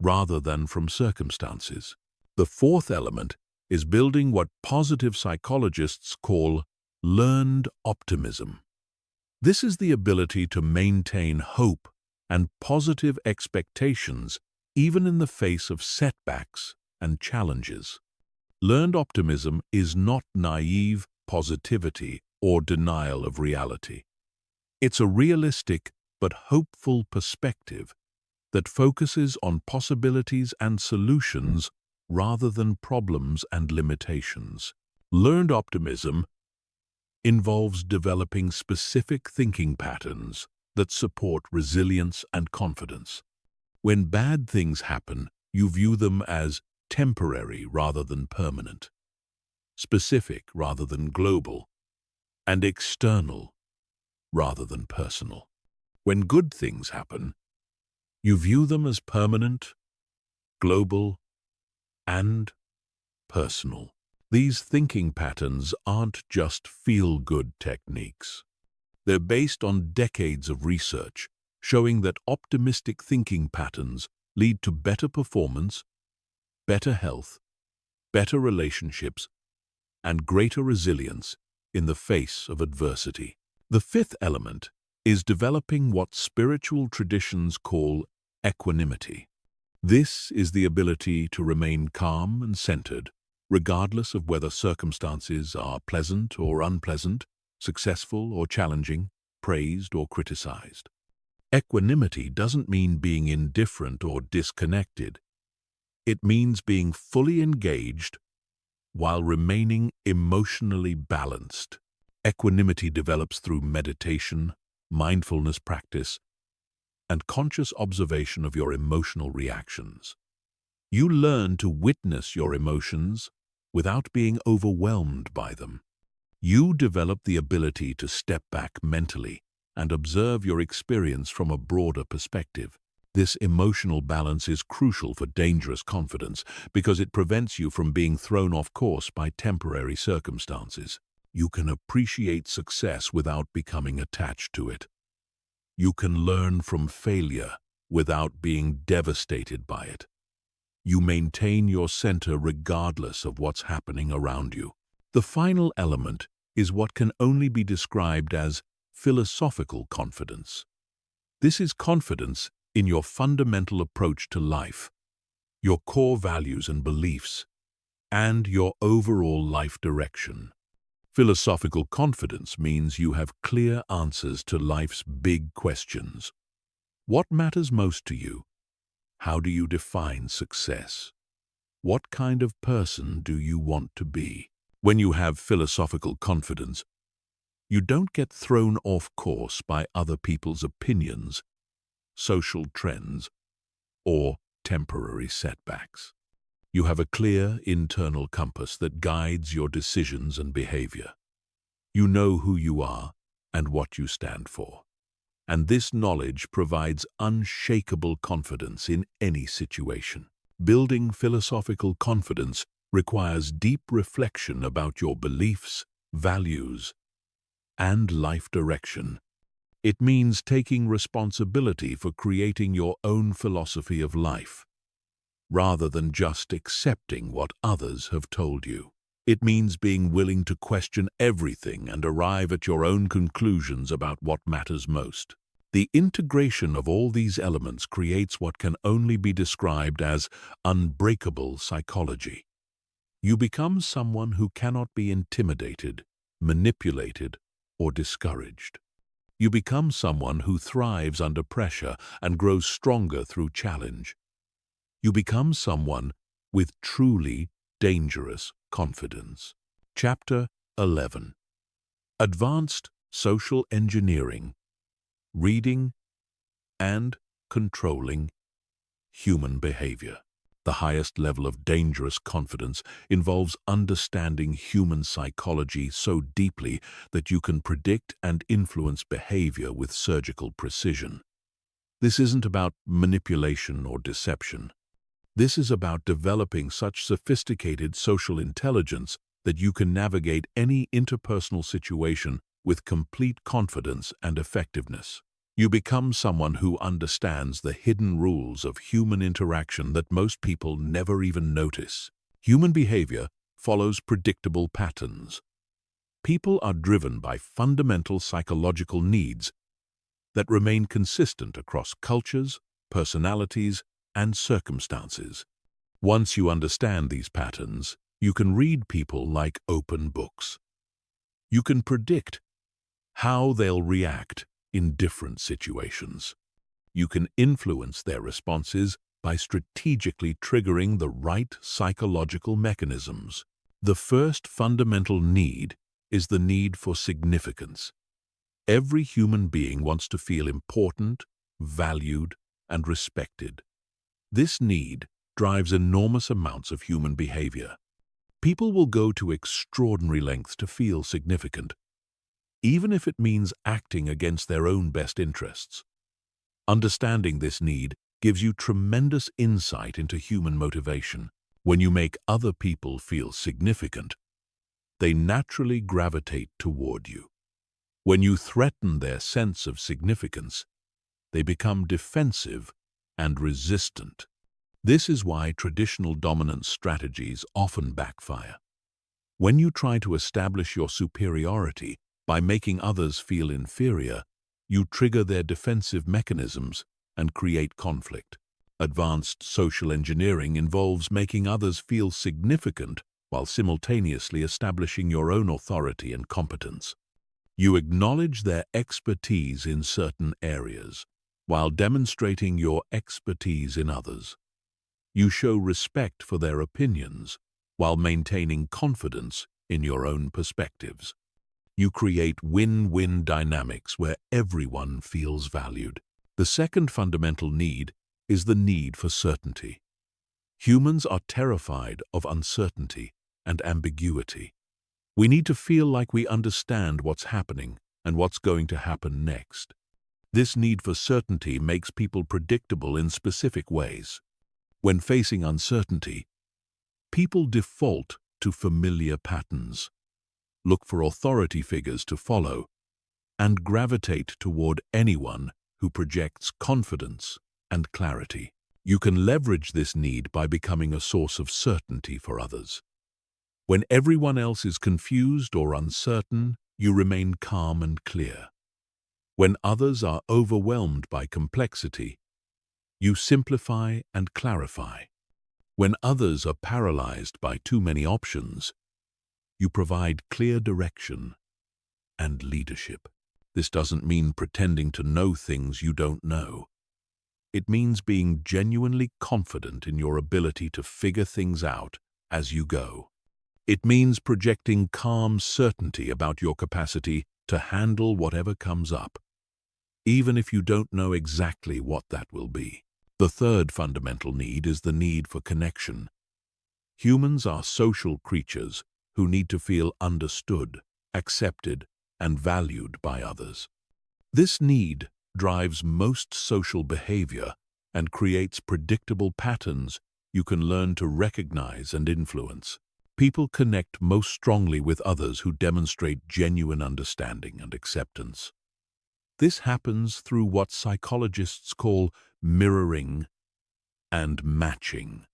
rather than from circumstances. The fourth element is building what positive psychologists call learned optimism. This is the ability to maintain hope and positive expectations even in the face of setbacks and challenges. Learned optimism is not naive positivity or denial of reality. It's a realistic but hopeful perspective that focuses on possibilities and solutions rather than problems and limitations. Learned optimism involves developing specific thinking patterns that support resilience and confidence. When bad things happen, you view them as temporary rather than permanent, specific rather than global, and external rather than personal. When good things happen, you view them as permanent, global, and personal. These thinking patterns aren't just feel-good techniques. They're based on decades of research showing that optimistic thinking patterns lead to better performance, better health, better relationships, and greater resilience in the face of adversity. The fifth element is developing what spiritual traditions call equanimity. This is the ability to remain calm and centered, regardless of whether circumstances are pleasant or unpleasant, successful or challenging, praised or criticized. Equanimity doesn't mean being indifferent or disconnected. It means being fully engaged while remaining emotionally balanced. Equanimity develops through meditation, mindfulness practice, and conscious observation of your emotional reactions. You learn to witness your emotions without being overwhelmed by them. You develop the ability to step back mentally and observe your experience from a broader perspective. This emotional balance is crucial for dangerous confidence because it prevents you from being thrown off course by temporary circumstances. You can appreciate success without becoming attached to it. You can learn from failure without being devastated by it. You maintain your center regardless of what's happening around you. The final element is what can only be described as philosophical confidence. This is confidence in your fundamental approach to life, your core values and beliefs, and your overall life direction. Philosophical confidence means you have clear answers to life's big questions. What matters most to you? How do you define success? What kind of person do you want to be? When you have philosophical confidence, you don't get thrown off course by other people's opinions, social trends, or temporary setbacks. You have a clear internal compass that guides your decisions and behavior. You know who you are and what you stand for. And this knowledge provides unshakable confidence in any situation. Building philosophical confidence requires deep reflection about your beliefs, values, and life direction. It means taking responsibility for creating your own philosophy of life, rather than just accepting what others have told you. It means being willing to question everything and arrive at your own conclusions about what matters most. The integration of all these elements creates what can only be described as unbreakable psychology. You become someone who cannot be intimidated, manipulated, or discouraged. You become someone who thrives under pressure and grows stronger through challenge. You become someone with truly dangerous confidence. Chapter 11. Advanced Social Engineering. Reading and controlling human behavior. The highest level of dangerous confidence involves understanding human psychology so deeply that you can predict and influence behavior with surgical precision. This isn't about manipulation or deception. This is about developing such sophisticated social intelligence that you can navigate any interpersonal situation with complete confidence and effectiveness. You become someone who understands the hidden rules of human interaction that most people never even notice. Human behavior follows predictable patterns. People are driven by fundamental psychological needs that remain consistent across cultures, personalities, and circumstances. Once you understand these patterns, you can read people like open books. You can predict how they'll react in different situations. You can influence their responses by strategically triggering the right psychological mechanisms. The first fundamental need is the need for significance. Every human being wants to feel important, valued, and respected. This need drives enormous amounts of human behavior. People will go to extraordinary lengths to feel significant, even if it means acting against their own best interests. Understanding this need gives you tremendous insight into human motivation. When you make other people feel significant, they naturally gravitate toward you. When you threaten their sense of significance, they become defensive and resistant. This is why traditional dominance strategies often backfire. When you try to establish your superiority by making others feel inferior, you trigger their defensive mechanisms and create conflict. Advanced social engineering involves making others feel significant while simultaneously establishing your own authority and competence. You acknowledge their expertise in certain areas while demonstrating your expertise in others. You show respect for their opinions while maintaining confidence in your own perspectives. You create win-win dynamics where everyone feels valued. The second fundamental need is the need for certainty. Humans are terrified of uncertainty and ambiguity. We need to feel like we understand what's happening and what's going to happen next. This need for certainty makes people predictable in specific ways. When facing uncertainty, people default to familiar patterns, look for authority figures to follow, and gravitate toward anyone who projects confidence and clarity. You can leverage this need by becoming a source of certainty for others. When everyone else is confused or uncertain, you remain calm and clear. When others are overwhelmed by complexity, you simplify and clarify. When others are paralyzed by too many options, you provide clear direction and leadership. This doesn't mean pretending to know things you don't know. It means being genuinely confident in your ability to figure things out as you go. It means projecting calm certainty about your capacity to handle whatever comes up, even if you don't know exactly what that will be. The third fundamental need is the need for connection. Humans are social creatures who need to feel understood, accepted, and valued by others. This need drives most social behavior and creates predictable patterns you can learn to recognize and influence. People connect most strongly with others who demonstrate genuine understanding and acceptance. This happens through what psychologists call mirroring and matching.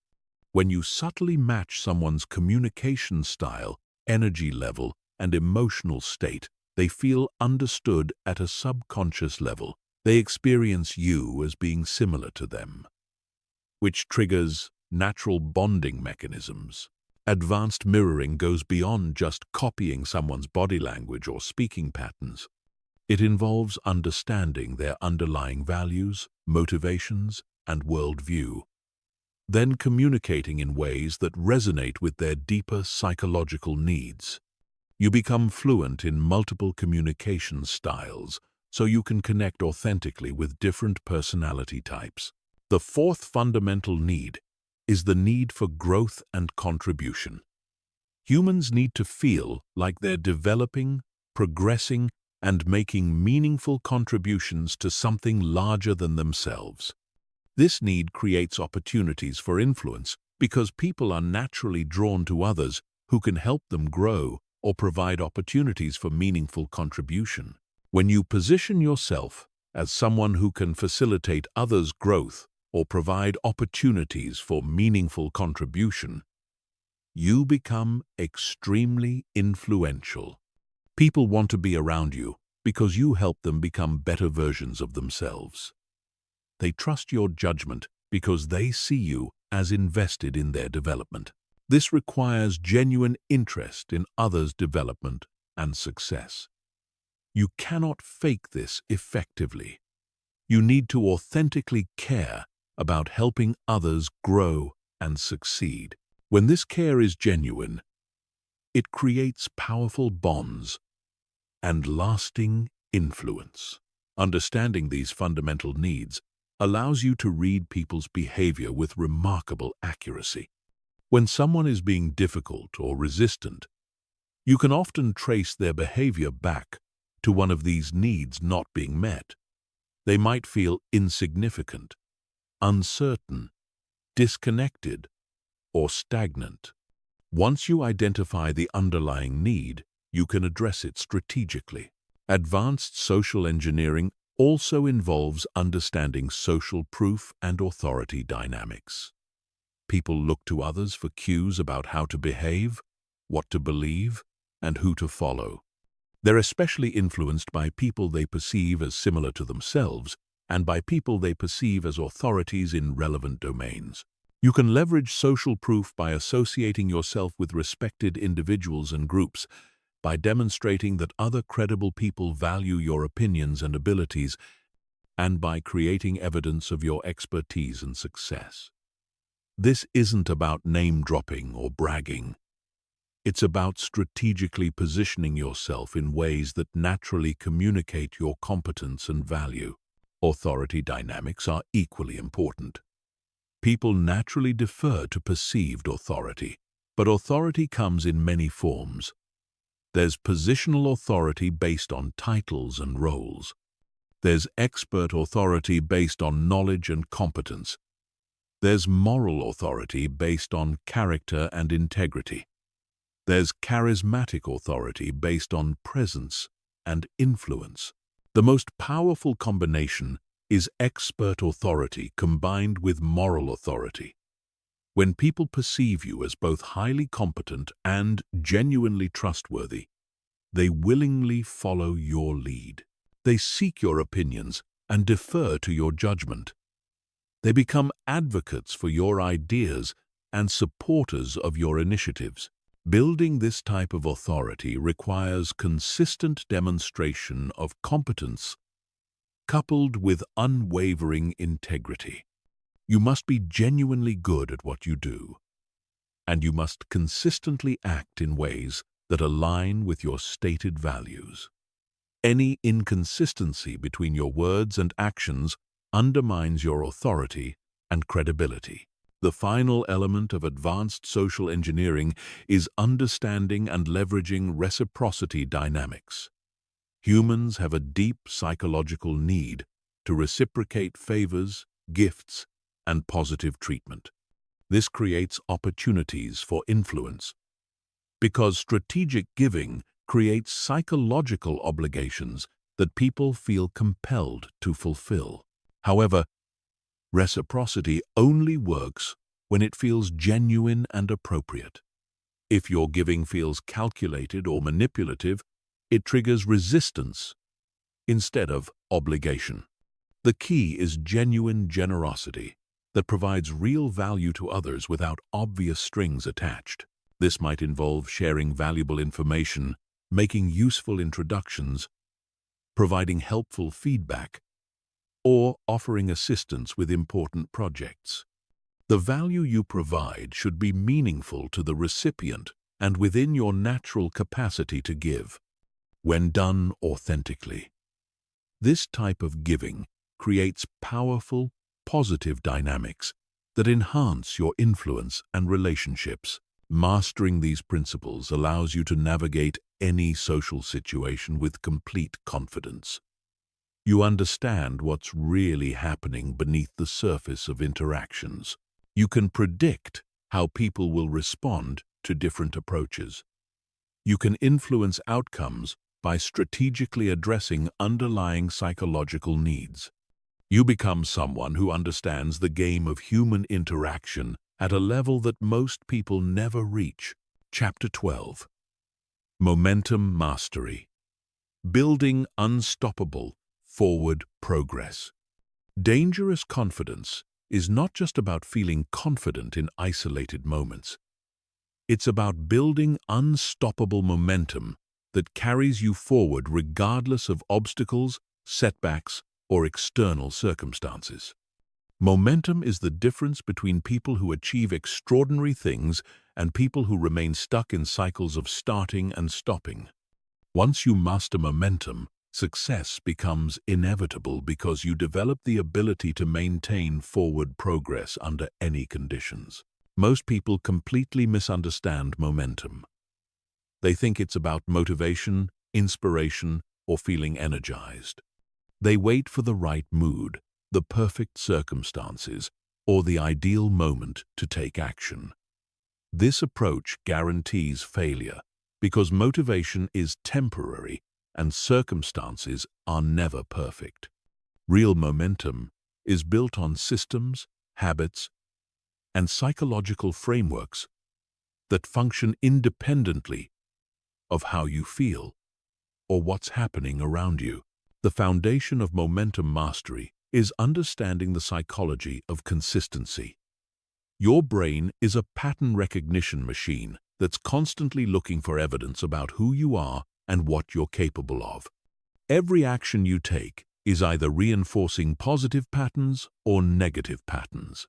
When you subtly match someone's communication style, energy level, and emotional state, they feel understood at a subconscious level. They experience you as being similar to them, which triggers natural bonding mechanisms. Advanced mirroring goes beyond just copying someone's body language or speaking patterns. It involves understanding their underlying values, motivations, and worldview, then communicating in ways that resonate with their deeper psychological needs. You become fluent in multiple communication styles, so you can connect authentically with different personality types. The fourth fundamental need is the need for growth and contribution. Humans need to feel like they're developing, progressing, and making meaningful contributions to something larger than themselves. This need creates opportunities for influence because people are naturally drawn to others who can help them grow or provide opportunities for meaningful contribution. When you position yourself as someone who can facilitate others' growth or provide opportunities for meaningful contribution, you become extremely influential. People want to be around you because you help them become better versions of themselves. They trust your judgment because they see you as invested in their development. This requires genuine interest in others' development and success. You cannot fake this effectively. You need to authentically care about helping others grow and succeed. When this care is genuine, it creates powerful bonds and lasting influence. Understanding these fundamental needs allows you to read people's behavior with remarkable accuracy. When someone is being difficult or resistant, you can often trace their behavior back to one of these needs not being met. They might feel insignificant, uncertain, disconnected, or stagnant. Once you identify the underlying need, you can address it strategically. Advanced social engineering also involves understanding social proof and authority dynamics. People look to others for cues about how to behave, what to believe, and who to follow. They're especially influenced by people they perceive as similar to themselves and by people they perceive as authorities in relevant domains. You can leverage social proof by associating yourself with respected individuals and groups, by demonstrating that other credible people value your opinions and abilities, and by creating evidence of your expertise and success. This isn't about name-dropping or bragging. It's about strategically positioning yourself in ways that naturally communicate your competence and value. Authority dynamics are equally important. People naturally defer to perceived authority, but authority comes in many forms. There's positional authority based on titles and roles. There's expert authority based on knowledge and competence. There's moral authority based on character and integrity. There's charismatic authority based on presence and influence. The most powerful combination is expert authority combined with moral authority. When people perceive you as both highly competent and genuinely trustworthy, they willingly follow your lead. They seek your opinions and defer to your judgment. They become advocates for your ideas and supporters of your initiatives. Building this type of authority requires consistent demonstration of competence coupled with unwavering integrity. You must be genuinely good at what you do, and you must consistently act in ways that align with your stated values. Any inconsistency between your words and actions undermines your authority and credibility. The final element of advanced social engineering is understanding and leveraging reciprocity dynamics. Humans have a deep psychological need to reciprocate favors, gifts, and positive treatment. This creates opportunities for influence, because strategic giving creates psychological obligations that people feel compelled to fulfill. However, reciprocity only works when it feels genuine and appropriate. If your giving feels calculated or manipulative, it triggers resistance instead of obligation. The key is genuine generosity that provides real value to others without obvious strings attached. This might involve sharing valuable information, making useful introductions, providing helpful feedback, or offering assistance with important projects. The value you provide should be meaningful to the recipient and within your natural capacity to give, when done authentically. This type of giving creates powerful, positive dynamics that enhance your influence and relationships. Mastering these principles allows you to navigate any social situation with complete confidence. You understand what's really happening beneath the surface of interactions. You can predict how people will respond to different approaches. You can influence outcomes by strategically addressing underlying psychological needs. You become someone who understands the game of human interaction at a level that most people never reach. Chapter 12. Momentum Mastery. Building unstoppable forward progress. Dangerous confidence is not just about feeling confident in isolated moments. It's about building unstoppable momentum that carries you forward regardless of obstacles, setbacks, or external circumstances. Momentum is the difference between people who achieve extraordinary things and people who remain stuck in cycles of starting and stopping. Once you master momentum, success becomes inevitable because you develop the ability to maintain forward progress under any conditions. Most people completely misunderstand momentum. They think it's about motivation, inspiration, or feeling energized. They wait for the right mood, the perfect circumstances, or the ideal moment to take action. This approach guarantees failure because motivation is temporary and circumstances are never perfect. Real momentum is built on systems, habits, and psychological frameworks that function independently of how you feel or what's happening around you. The foundation of momentum mastery is understanding the psychology of consistency. Your brain is a pattern recognition machine that's constantly looking for evidence about who you are and what you're capable of. Every action you take is either reinforcing positive patterns or negative patterns.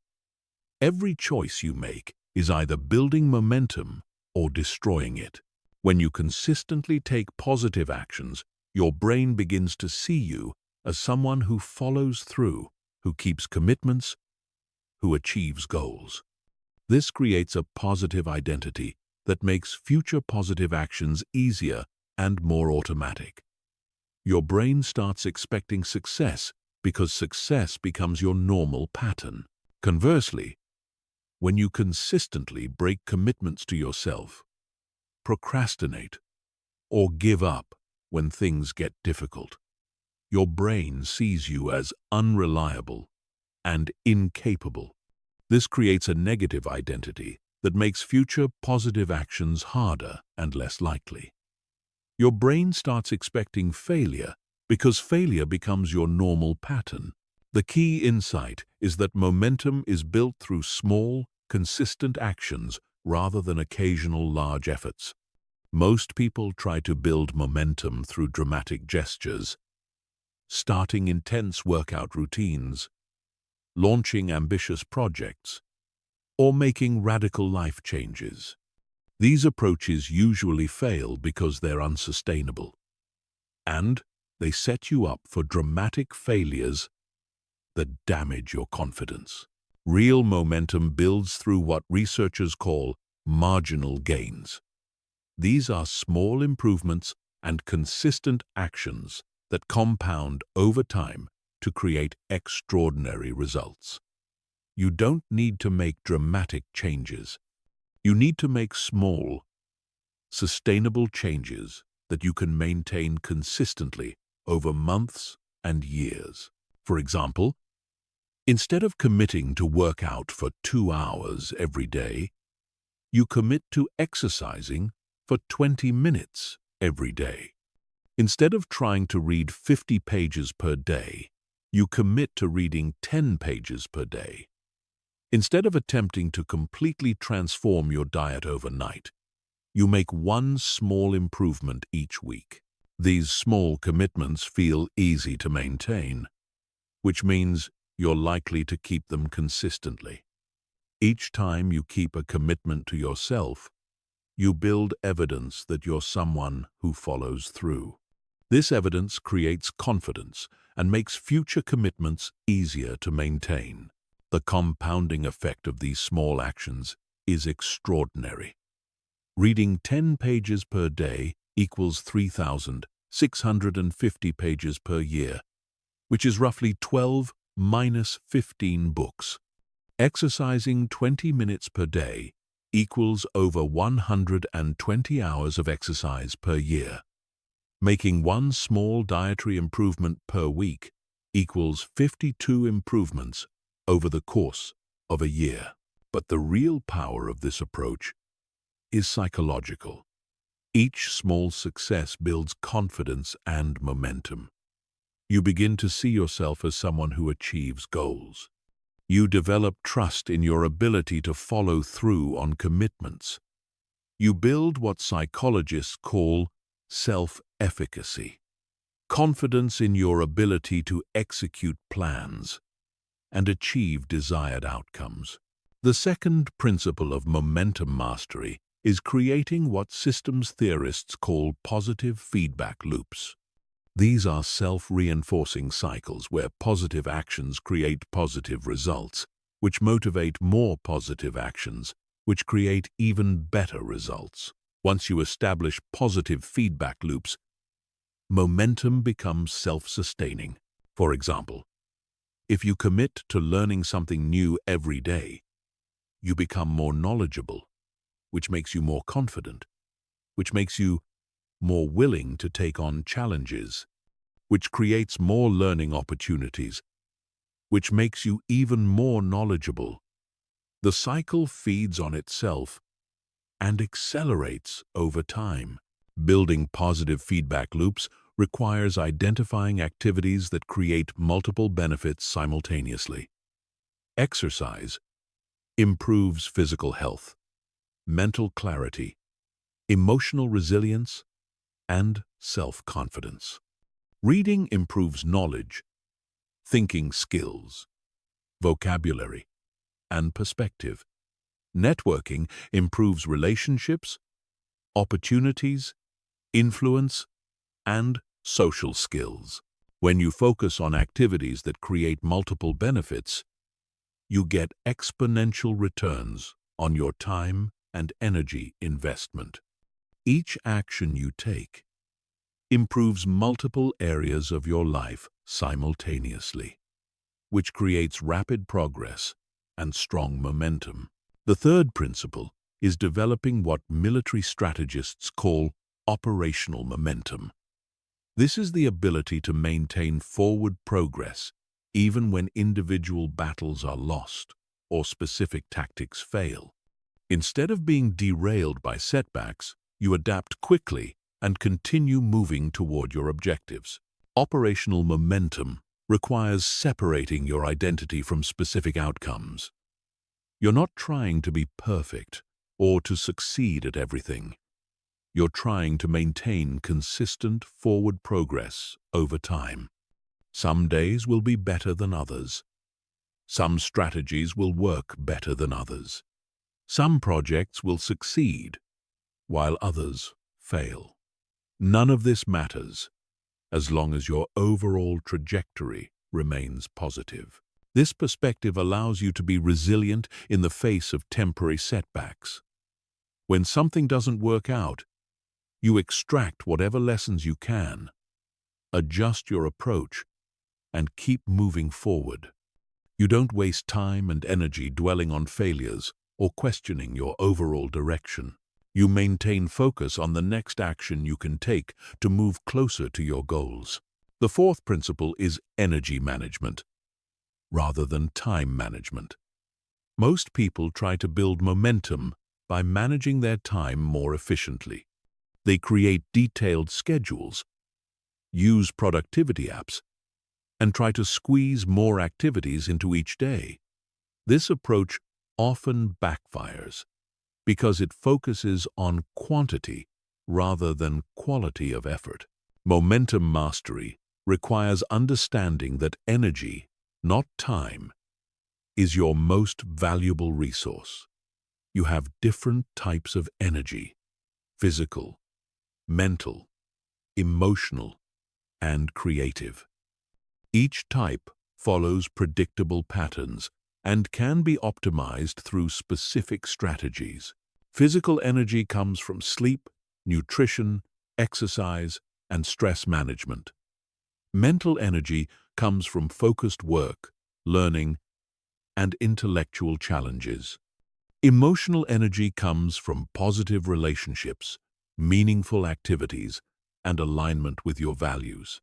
Every choice you make is either building momentum or destroying it. When you consistently take positive actions, your brain begins to see you as someone who follows through, who keeps commitments, who achieves goals. This creates a positive identity that makes future positive actions easier and more automatic. Your brain starts expecting success because success becomes your normal pattern. Conversely, when you consistently break commitments to yourself, procrastinate, or give up when things get difficult, your brain sees you as unreliable and incapable. This creates a negative identity that makes future positive actions harder and less likely. Your brain starts expecting failure because failure becomes your normal pattern. The key insight is that momentum is built through small, consistent actions rather than occasional large efforts. Most people try to build momentum through dramatic gestures, starting intense workout routines, launching ambitious projects, or making radical life changes. These approaches usually fail because they're unsustainable, and they set you up for dramatic failures that damage your confidence. Real momentum builds through what researchers call marginal gains. These are small improvements and consistent actions that compound over time to create extraordinary results. You don't need to make dramatic changes. You need to make small, sustainable changes that you can maintain consistently over months and years. For example, instead of committing to work out for 2 hours every day, you commit to exercising for 20 minutes every day. Instead of trying to read 50 pages per day, you commit to reading 10 pages per day. Instead of attempting to completely transform your diet overnight, you make one small improvement each week. These small commitments feel easy to maintain, which means you're likely to keep them consistently. Each time you keep a commitment to yourself, you build evidence that you're someone who follows through. This evidence creates confidence and makes future commitments easier to maintain. The compounding effect of these small actions is extraordinary. Reading 10 pages per day equals 3,650 pages per year, which is roughly 12 minus 15 books. Exercising 20 minutes per day equals over 120 hours of exercise per year. Making one small dietary improvement per week equals 52 improvements over the course of a year. But the real power of this approach is psychological. Each small success builds confidence and momentum. You begin to see yourself as someone who achieves goals. You develop trust in your ability to follow through on commitments. You build what psychologists call self-efficacy, confidence in your ability to execute plans and achieve desired outcomes. The second principle of momentum mastery is creating what systems theorists call positive feedback loops. These are self-reinforcing cycles where positive actions create positive results, which motivate more positive actions, which create even better results. Once you establish positive feedback loops, momentum becomes self-sustaining. For example, if you commit to learning something new every day, you become more knowledgeable, which makes you more confident, which makes you more willing to take on challenges, which creates more learning opportunities, which makes you even more knowledgeable. The cycle feeds on itself and accelerates over time. Building positive feedback loops requires identifying activities that create multiple benefits simultaneously. Exercise improves physical health, mental clarity, emotional resilience, and self-confidence. Reading improves knowledge, thinking skills, vocabulary, and perspective. Networking improves relationships, opportunities, influence, and social skills. When you focus on activities that create multiple benefits, you get exponential returns on your time and energy investment. Each action you take improves multiple areas of your life simultaneously, which creates rapid progress and strong momentum. The third principle is developing what military strategists call operational momentum. This is the ability to maintain forward progress even when individual battles are lost or specific tactics fail. Instead of being derailed by setbacks, you adapt quickly and continue moving toward your objectives. Operational momentum requires separating your identity from specific outcomes. You're not trying to be perfect or to succeed at everything. You're trying to maintain consistent forward progress over time. Some days will be better than others. Some strategies will work better than others. Some projects will succeed, while others fail. None of this matters as long as your overall trajectory remains positive. This perspective allows you to be resilient in the face of temporary setbacks. When something doesn't work out, you extract whatever lessons you can, adjust your approach, and keep moving forward. You don't waste time and energy dwelling on failures or questioning your overall direction. You maintain focus on the next action you can take to move closer to your goals. The fourth principle is energy management, rather than time management. Most people try to build momentum by managing their time more efficiently. They create detailed schedules, use productivity apps, and try to squeeze more activities into each day. This approach often backfires because it focuses on quantity rather than quality of effort. Momentum mastery requires understanding that energy, not time, is your most valuable resource. You have different types of energy: physical, mental, emotional, and creative. Each type follows predictable patterns and can be optimized through specific strategies. Physical energy comes from sleep, nutrition, exercise, and stress management. Mental energy comes from focused work, learning, and intellectual challenges. Emotional energy comes from positive relationships, meaningful activities, and alignment with your values.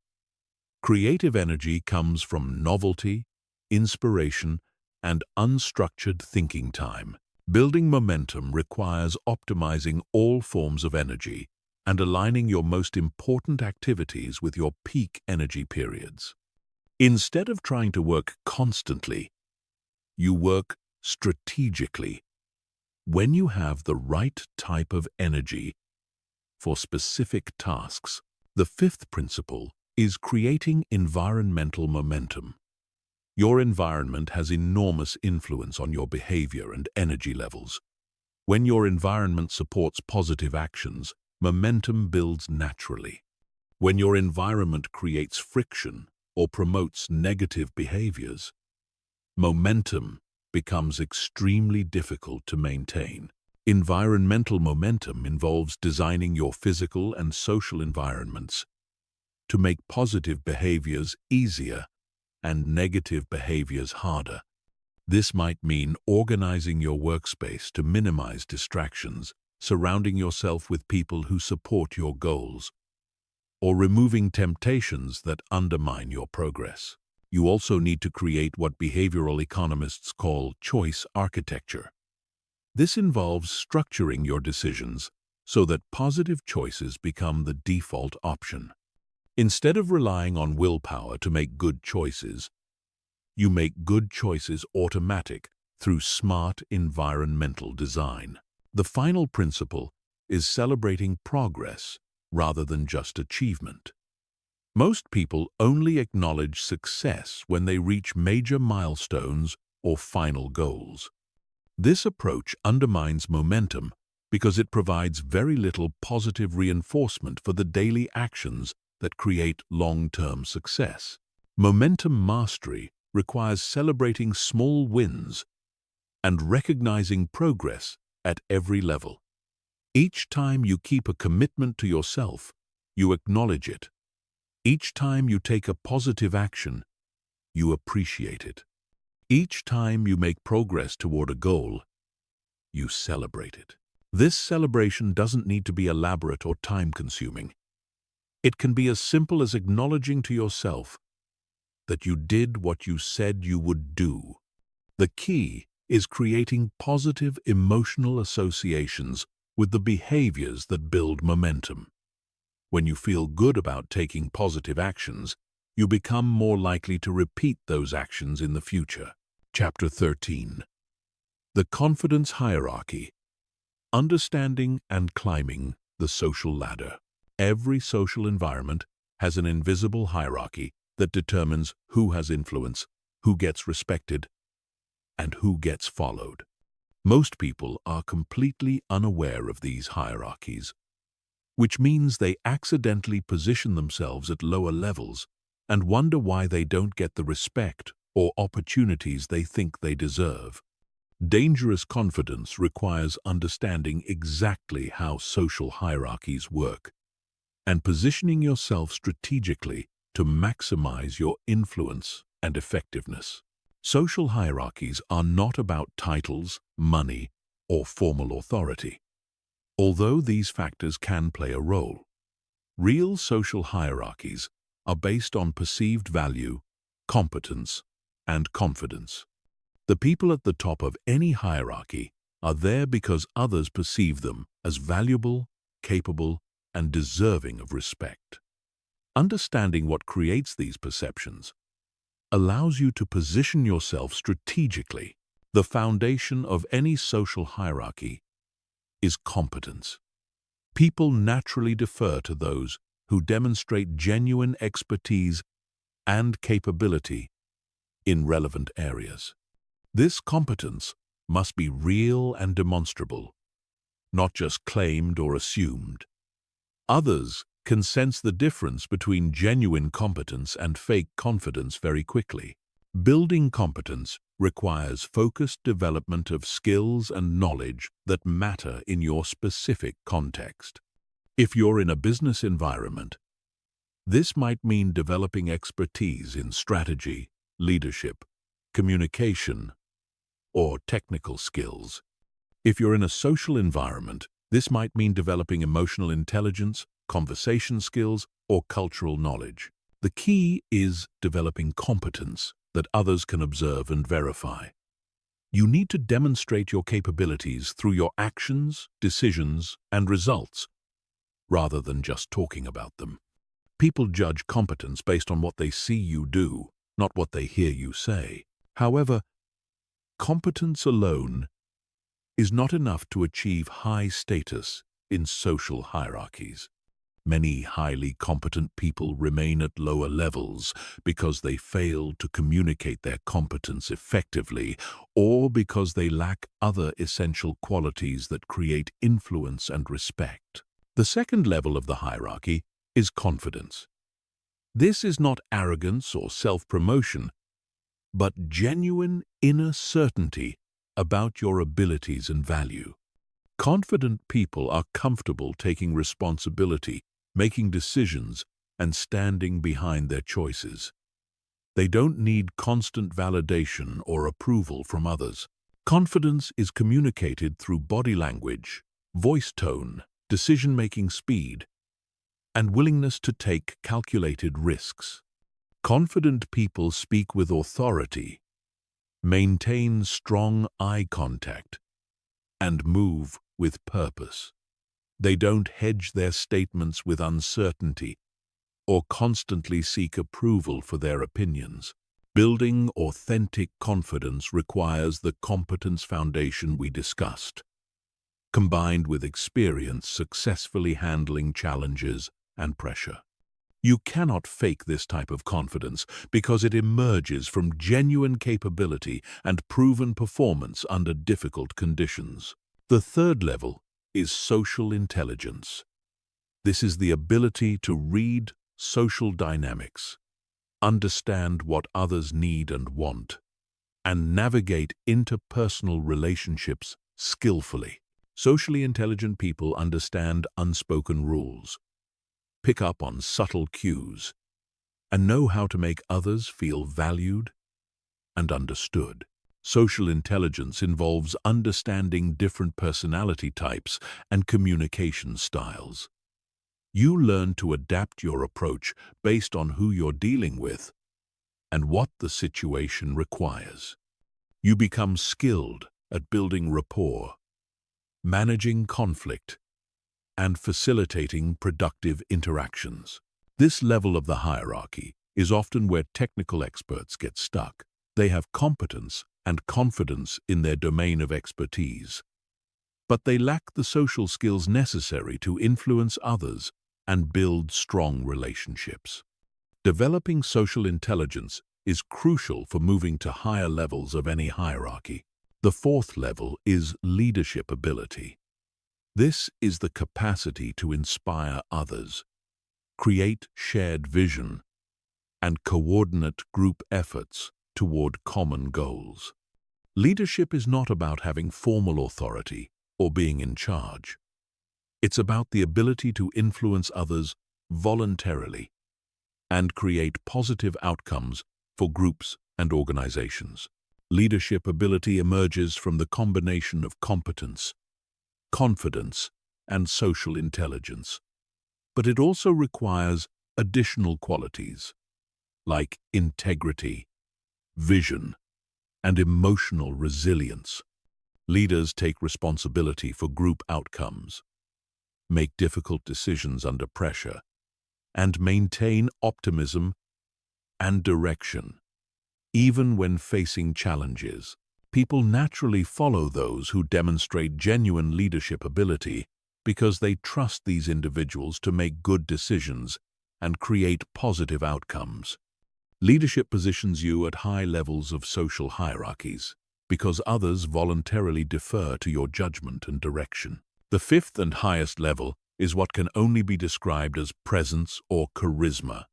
Creative energy comes from novelty, inspiration, and unstructured thinking time. Building momentum requires optimizing all forms of energy and aligning your most important activities with your peak energy periods. Instead of trying to work constantly, you work strategically. When you have the right type of energy for specific tasks, the fifth principle is creating environmental momentum. Your environment has enormous influence on your behavior and energy levels. When your environment supports positive actions, momentum builds naturally. When your environment creates friction or promotes negative behaviors, momentum becomes extremely difficult to maintain. Environmental momentum involves designing your physical and social environments to make positive behaviors easier and negative behaviors harder. This might mean organizing your workspace to minimize distractions, surrounding yourself with people who support your goals, or removing temptations that undermine your progress. You also need to create what behavioral economists call choice architecture. This involves structuring your decisions so that positive choices become the default option. Instead of relying on willpower to make good choices, you make good choices automatic through smart environmental design. The final principle is celebrating progress rather than just achievement. Most people only acknowledge success when they reach major milestones or final goals. This approach undermines momentum because it provides very little positive reinforcement for the daily actions that create long-term success. Momentum mastery requires celebrating small wins and recognizing progress at every level. Each time you keep a commitment to yourself, you acknowledge it. Each time you take a positive action, you appreciate it. Each time you make progress toward a goal, you celebrate it. This celebration doesn't need to be elaborate or time-consuming. It can be as simple as acknowledging to yourself that you did what you said you would do. The key is creating positive emotional associations with the behaviors that build momentum. When you feel good about taking positive actions, you become more likely to repeat those actions in the future. Chapter 13. The Confidence Hierarchy. Understanding and climbing the social ladder. Every social environment has an invisible hierarchy that determines who has influence, who gets respected, and who gets followed. Most people are completely unaware of these hierarchies, which means they accidentally position themselves at lower levels and wonder why they don't get the respect or opportunities they think they deserve. Dangerous confidence requires understanding exactly how social hierarchies work and positioning yourself strategically to maximize your influence and effectiveness. Social hierarchies are not about titles, money, or formal authority. Although these factors can play a role, real social hierarchies are based on perceived value, competence, and confidence. The people at the top of any hierarchy are there because others perceive them as valuable, capable, and deserving of respect. Understanding what creates these perceptions allows you to position yourself strategically. The foundation of any social hierarchy is competence. People naturally defer to those who demonstrate genuine expertise and capability in relevant areas. This competence must be real and demonstrable, not just claimed or assumed. Others can sense the difference between genuine competence and fake confidence very quickly. Building competence requires focused development of skills and knowledge that matter in your specific context. If you're in a business environment, this might mean developing expertise in strategy, leadership, communication, or technical skills. If you're in a social environment, this might mean developing emotional intelligence, conversation skills, or cultural knowledge. The key is developing competence that others can observe and verify. You need to demonstrate your capabilities through your actions, decisions, and results, rather than just talking about them. People judge competence based on what they see you do, not what they hear you say. However, competence alone is not enough to achieve high status in social hierarchies. Many highly competent people remain at lower levels because they fail to communicate their competence effectively or because they lack other essential qualities that create influence and respect. The second level of the hierarchy is confidence. This is not arrogance or self-promotion, but genuine inner certainty about your abilities and value. Confident people are comfortable taking responsibility, making decisions, and standing behind their choices. They don't need constant validation or approval from others. Confidence is communicated through body language, voice tone, decision-making speed, and willingness to take calculated risks. Confident people speak with authority, maintain strong eye contact, and move with purpose. They don't hedge their statements with uncertainty or constantly seek approval for their opinions. Building authentic confidence requires the competence foundation we discussed, combined with experience successfully handling challenges and pressure. You cannot fake this type of confidence because it emerges from genuine capability and proven performance under difficult conditions. The third level is social intelligence. This is the ability to read social dynamics, understand what others need and want, and navigate interpersonal relationships skillfully. Socially intelligent people understand unspoken rules, pick up on subtle cues, and know how to make others feel valued and understood. Social intelligence involves understanding different personality types and communication styles. You learn to adapt your approach based on who you're dealing with and what the situation requires. You become skilled at building rapport, managing conflict, and facilitating productive interactions. This level of the hierarchy is often where technical experts get stuck. They have competence and confidence in their domain of expertise, but they lack the social skills necessary to influence others and build strong relationships. Developing social intelligence is crucial for moving to higher levels of any hierarchy. The fourth level is leadership ability. This is the capacity to inspire others, create shared vision, and coordinate group efforts toward common goals. Leadership is not about having formal authority or being in charge. It's about the ability to influence others voluntarily and create positive outcomes for groups and organizations. Leadership ability emerges from the combination of competence, confidence, and social intelligence. But it also requires additional qualities like integrity, vision, and emotional resilience. Leaders take responsibility for group outcomes, make difficult decisions under pressure, and maintain optimism and direction. Even when facing challenges, people naturally follow those who demonstrate genuine leadership ability because they trust these individuals to make good decisions and create positive outcomes. Leadership positions you at high levels of social hierarchies because others voluntarily defer to your judgment and direction. The fifth and highest level is what can only be described as presence or charisma.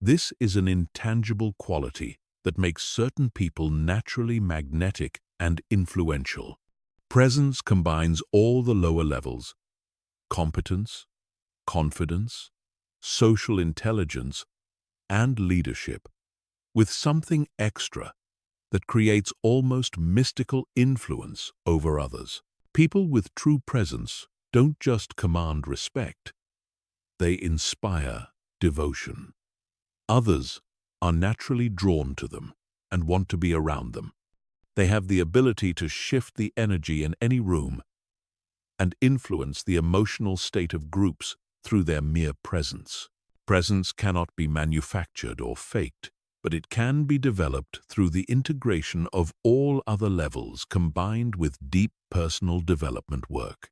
This is an intangible quality that makes certain people naturally magnetic and influential. Presence combines all the lower levels: competence, confidence, social intelligence, and leadership, with something extra that creates almost mystical influence over others. People with true presence don't just command respect, they inspire devotion. Others are naturally drawn to them and want to be around them. They have the ability to shift the energy in any room and influence the emotional state of groups through their mere presence. Presence cannot be manufactured or faked, but it can be developed through the integration of all other levels combined with deep personal development work.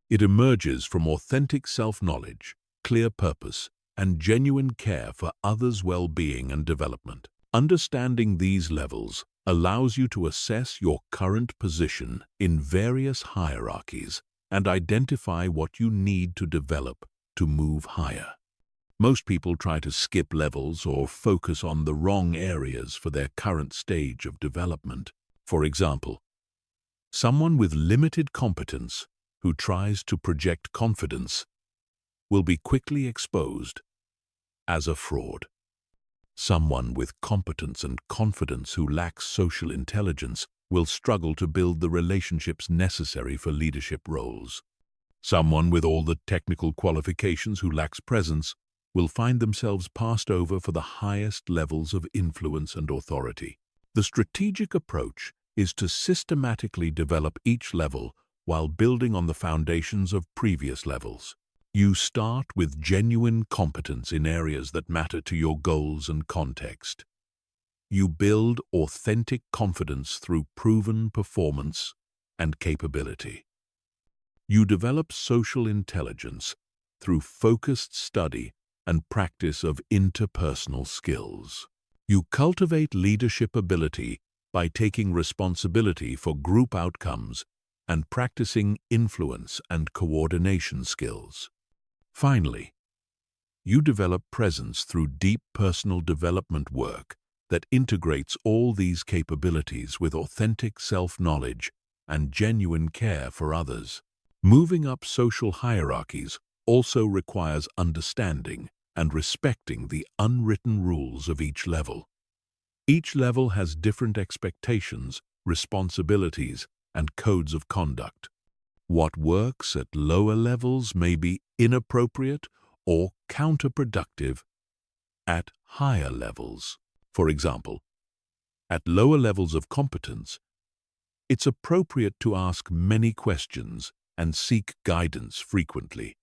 It emerges from authentic self-knowledge, clear purpose, and genuine care for others' well-being and development. Understanding these levels allows you to assess your current position in various hierarchies and identify what you need to develop to move higher. Most people try to skip levels or focus on the wrong areas for their current stage of development. For example, someone with limited competence who tries to project confidence will be quickly exposed as a fraud. Someone with competence and confidence who lacks social intelligence will struggle to build the relationships necessary for leadership roles. Someone with all the technical qualifications who lacks presence will find themselves passed over for the highest levels of influence and authority. The strategic approach is to systematically develop each level while building on the foundations of previous levels. You start with genuine competence in areas that matter to your goals and context. You build authentic confidence through proven performance and capability. You develop social intelligence through focused study and practice of interpersonal skills. You cultivate leadership ability by taking responsibility for group outcomes and practicing influence and coordination skills. Finally, you develop presence through deep personal development work that integrates all these capabilities with authentic self-knowledge and genuine care for others. Moving up social hierarchies also requires understanding and respecting the unwritten rules of each level. Each level has different expectations, responsibilities, and codes of conduct. What works at lower levels may be inappropriate or counterproductive at higher levels. For example, at lower levels of competence, it's appropriate to ask many questions and seek guidance frequently.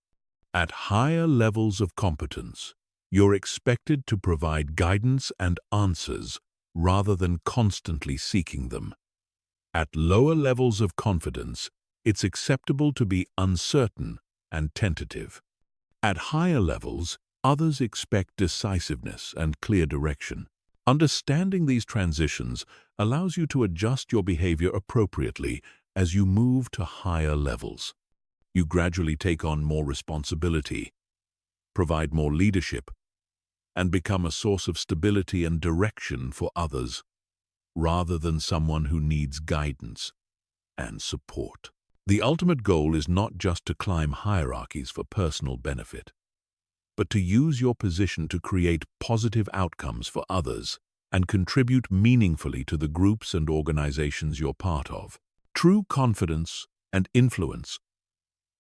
At higher levels of competence, you're expected to provide guidance and answers rather than constantly seeking them. At lower levels of confidence, it's acceptable to be uncertain and tentative. At higher levels, others expect decisiveness and clear direction. Understanding these transitions allows you to adjust your behavior appropriately as you move to higher levels. You gradually take on more responsibility, provide more leadership, and become a source of stability and direction for others, rather than someone who needs guidance and support. The ultimate goal is not just to climb hierarchies for personal benefit, but to use your position to create positive outcomes for others and contribute meaningfully to the groups and organizations you're part of. True confidence and influence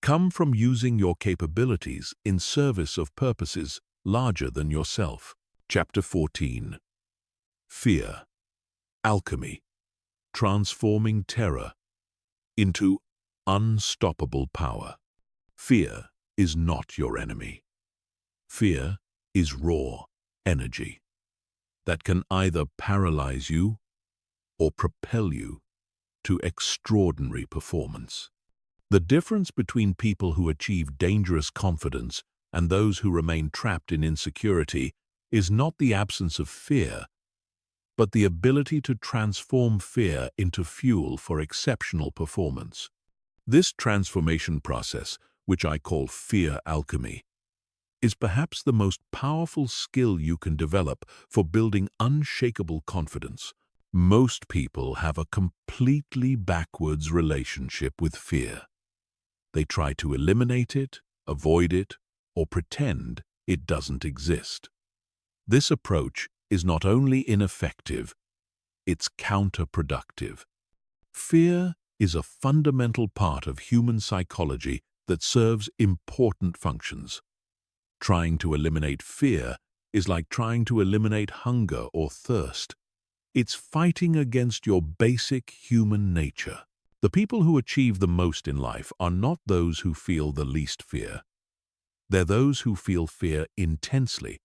come from using your capabilities in service of purposes larger than yourself. Chapter 14. Fear. Alchemy. Transforming terror into unstoppable power. Fear is not your enemy. Fear is raw energy that can either paralyze you or propel you to extraordinary performance. The difference between people who achieve dangerous confidence and those who remain trapped in insecurity is not the absence of fear, but the ability to transform fear into fuel for exceptional performance. This transformation process, which I call fear alchemy, is perhaps the most powerful skill you can develop for building unshakable confidence. Most people have a completely backwards relationship with fear. They try to eliminate it, avoid it, or pretend it doesn't exist. This approach is not only ineffective, it's counterproductive. Fear is a fundamental part of human psychology that serves important functions. Trying to eliminate fear is like trying to eliminate hunger or thirst. It's fighting against your basic human nature. The people who achieve the most in life are not those who feel the least fear. They're those who feel fear intensely,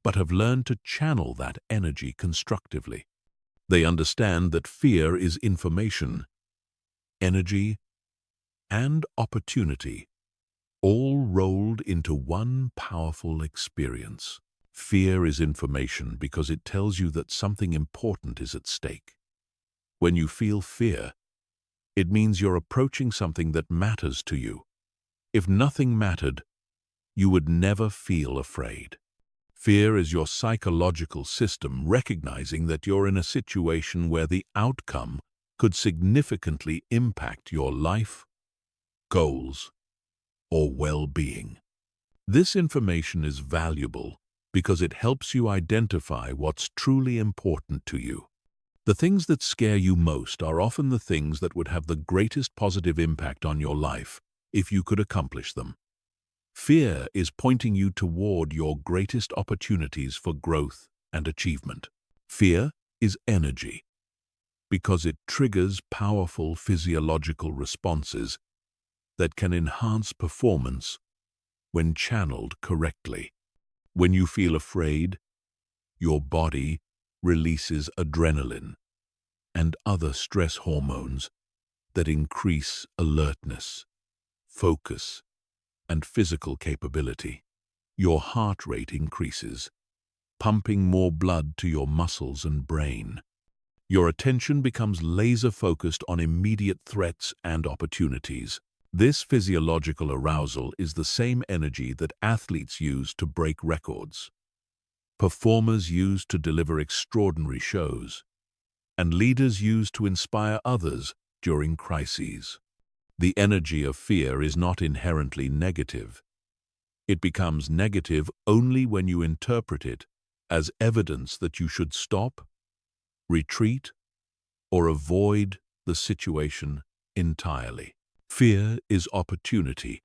but have learned to channel that energy constructively. They understand that fear is information, energy, and opportunity, all rolled into one powerful experience. Fear is information because it tells you that something important is at stake. When you feel fear, it means you're approaching something that matters to you. If nothing mattered, you would never feel afraid. Fear is your psychological system recognizing that you're in a situation where the outcome could significantly impact your life, goals, or well-being. This information is valuable because it helps you identify what's truly important to you. The things that scare you most are often the things that would have the greatest positive impact on your life if you could accomplish them. Fear is pointing you toward your greatest opportunities for growth and achievement. Fear is energy because it triggers powerful physiological responses that can enhance performance when channeled correctly. When you feel afraid, your body releases adrenaline and other stress hormones that increase alertness, focus, and physical capability. your heart rate increases, pumping more blood to your muscles and brain. Your attention becomes laser-focused on immediate threats and opportunities. This physiological arousal is the same energy that athletes use to break records, performers use to deliver extraordinary shows, and leaders use to inspire others during crises. The energy of fear is not inherently negative. It becomes negative only when you interpret it as evidence that you should stop, retreat, or avoid the situation entirely. Fear is opportunity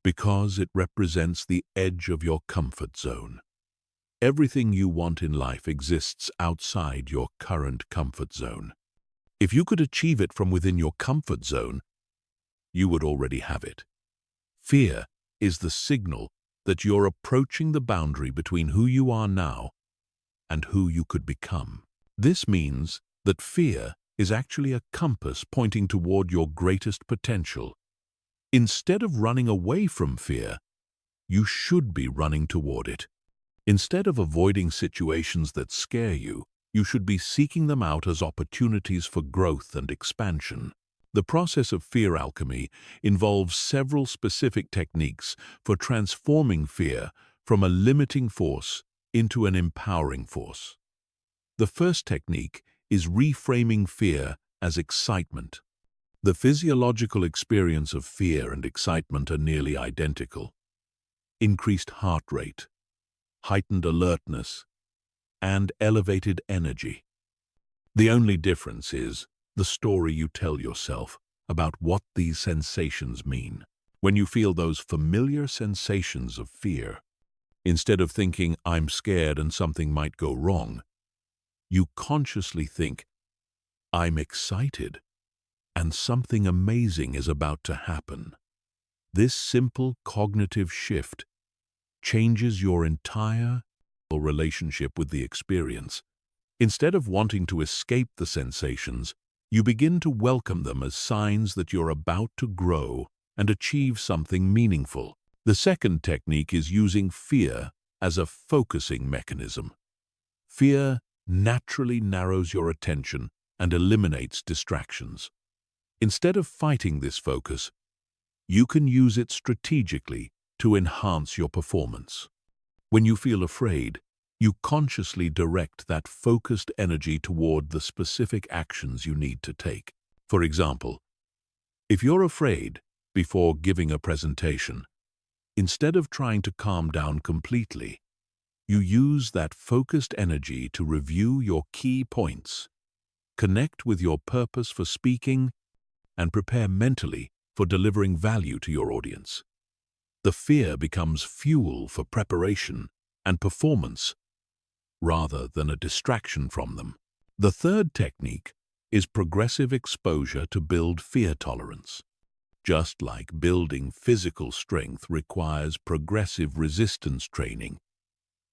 because it represents the edge of your comfort zone. Everything you want in life exists outside your current comfort zone. If you could achieve it from within your comfort zone, you would already have it. Fear is the signal that you're approaching the boundary between who you are now and who you could become. This means that fear is actually a compass pointing toward your greatest potential. Instead of running away from fear, you should be running toward it. Instead of avoiding situations that scare you, you should be seeking them out as opportunities for growth and expansion. The process of fear alchemy involves several specific techniques for transforming fear from a limiting force into an empowering force. The first technique is reframing fear as excitement. The physiological experience of fear and excitement are nearly identical. Increased heart rate, heightened alertness, and elevated energy. The only difference is the story you tell yourself about what these sensations mean. When you feel those familiar sensations of fear, instead of thinking, "I'm scared and something might go wrong," you consciously think, "I'm excited and something amazing is about to happen." This simple cognitive shift changes your entire relationship with the experience. Instead of wanting to escape the sensations, you begin to welcome them as signs that you're about to grow and achieve something meaningful. The second technique is using fear as a focusing mechanism. Fear naturally narrows your attention and eliminates distractions. Instead of fighting this focus, you can use it strategically to enhance your performance. When you feel afraid, you consciously direct that focused energy toward the specific actions you need to take. For example, if you're afraid before giving a presentation, instead of trying to calm down completely, you use that focused energy to review your key points, connect with your purpose for speaking, and prepare mentally for delivering value to your audience. The fear becomes fuel for preparation and performance rather than a distraction from them. The third technique is progressive exposure to build fear tolerance. Just like building physical strength requires progressive resistance training,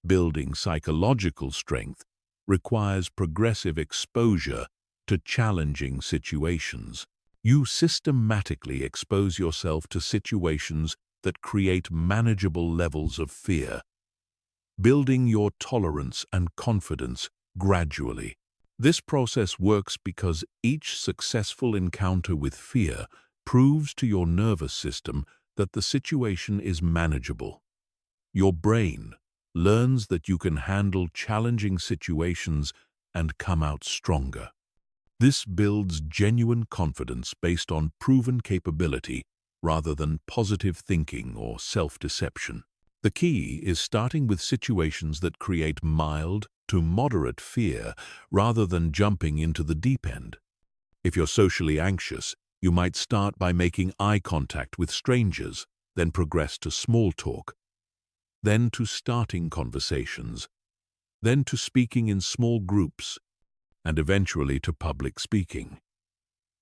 building psychological strength requires progressive exposure to challenging situations. You systematically expose yourself to situations that create manageable levels of fear, building your tolerance and confidence gradually. This process works because each successful encounter with fear proves to your nervous system that the situation is manageable. Your brain learns that you can handle challenging situations and come out stronger. This builds genuine confidence based on proven capability rather than positive thinking or self-deception. The key is starting with situations that create mild to moderate fear rather than jumping into the deep end. If you're socially anxious, you might start by making eye contact with strangers, then progress to small talk, then to starting conversations, then to speaking in small groups, and eventually to public speaking.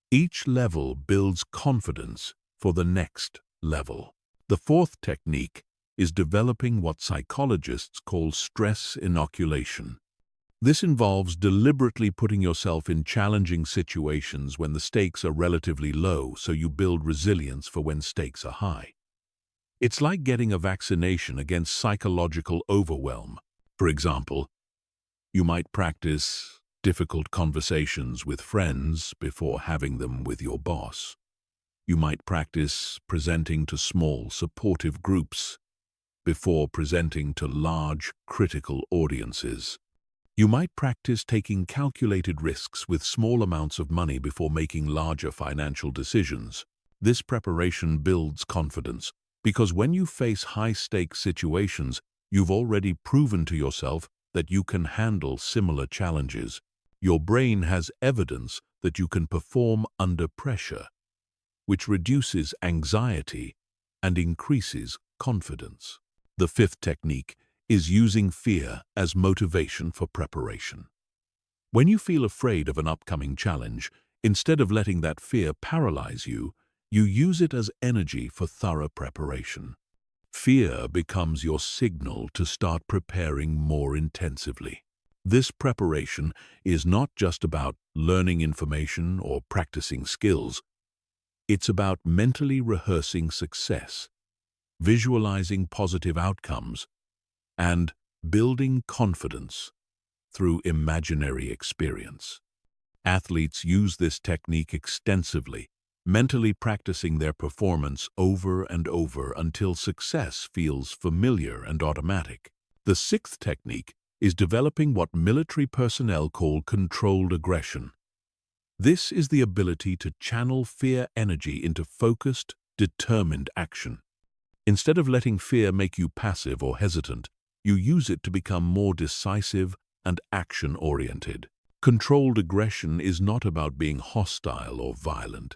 Each level builds confidence for the next level. The fourth technique is developing what psychologists call stress inoculation. This involves deliberately putting yourself in challenging situations when the stakes are relatively low so you build resilience for when stakes are high. It's like getting a vaccination against psychological overwhelm. For example, you might practice difficult conversations with friends before having them with your boss. You might practice presenting to small, supportive groups before presenting to large, critical audiences. You might practice taking calculated risks with small amounts of money before making larger financial decisions. This preparation builds confidence because when you face high-stakes situations, you've already proven to yourself that you can handle similar challenges. Your brain has evidence that you can perform under pressure, which reduces anxiety and increases confidence. The fifth technique is using fear as motivation for preparation. When you feel afraid of an upcoming challenge, instead of letting that fear paralyze you, you use it as energy for thorough preparation. Fear becomes your signal to start preparing more intensively. This preparation is not just about learning information or practicing skills. It's about mentally rehearsing success, visualizing positive outcomes, and building confidence through imaginary experience. Athletes use this technique extensively, mentally practicing their performance over and over until success feels familiar and automatic. The sixth technique is developing what military personnel call controlled aggression. This is the ability to channel fear energy into focused, determined action. Instead of letting fear make you passive or hesitant, you use it to become more decisive and action-oriented. Controlled aggression is not about being hostile or violent.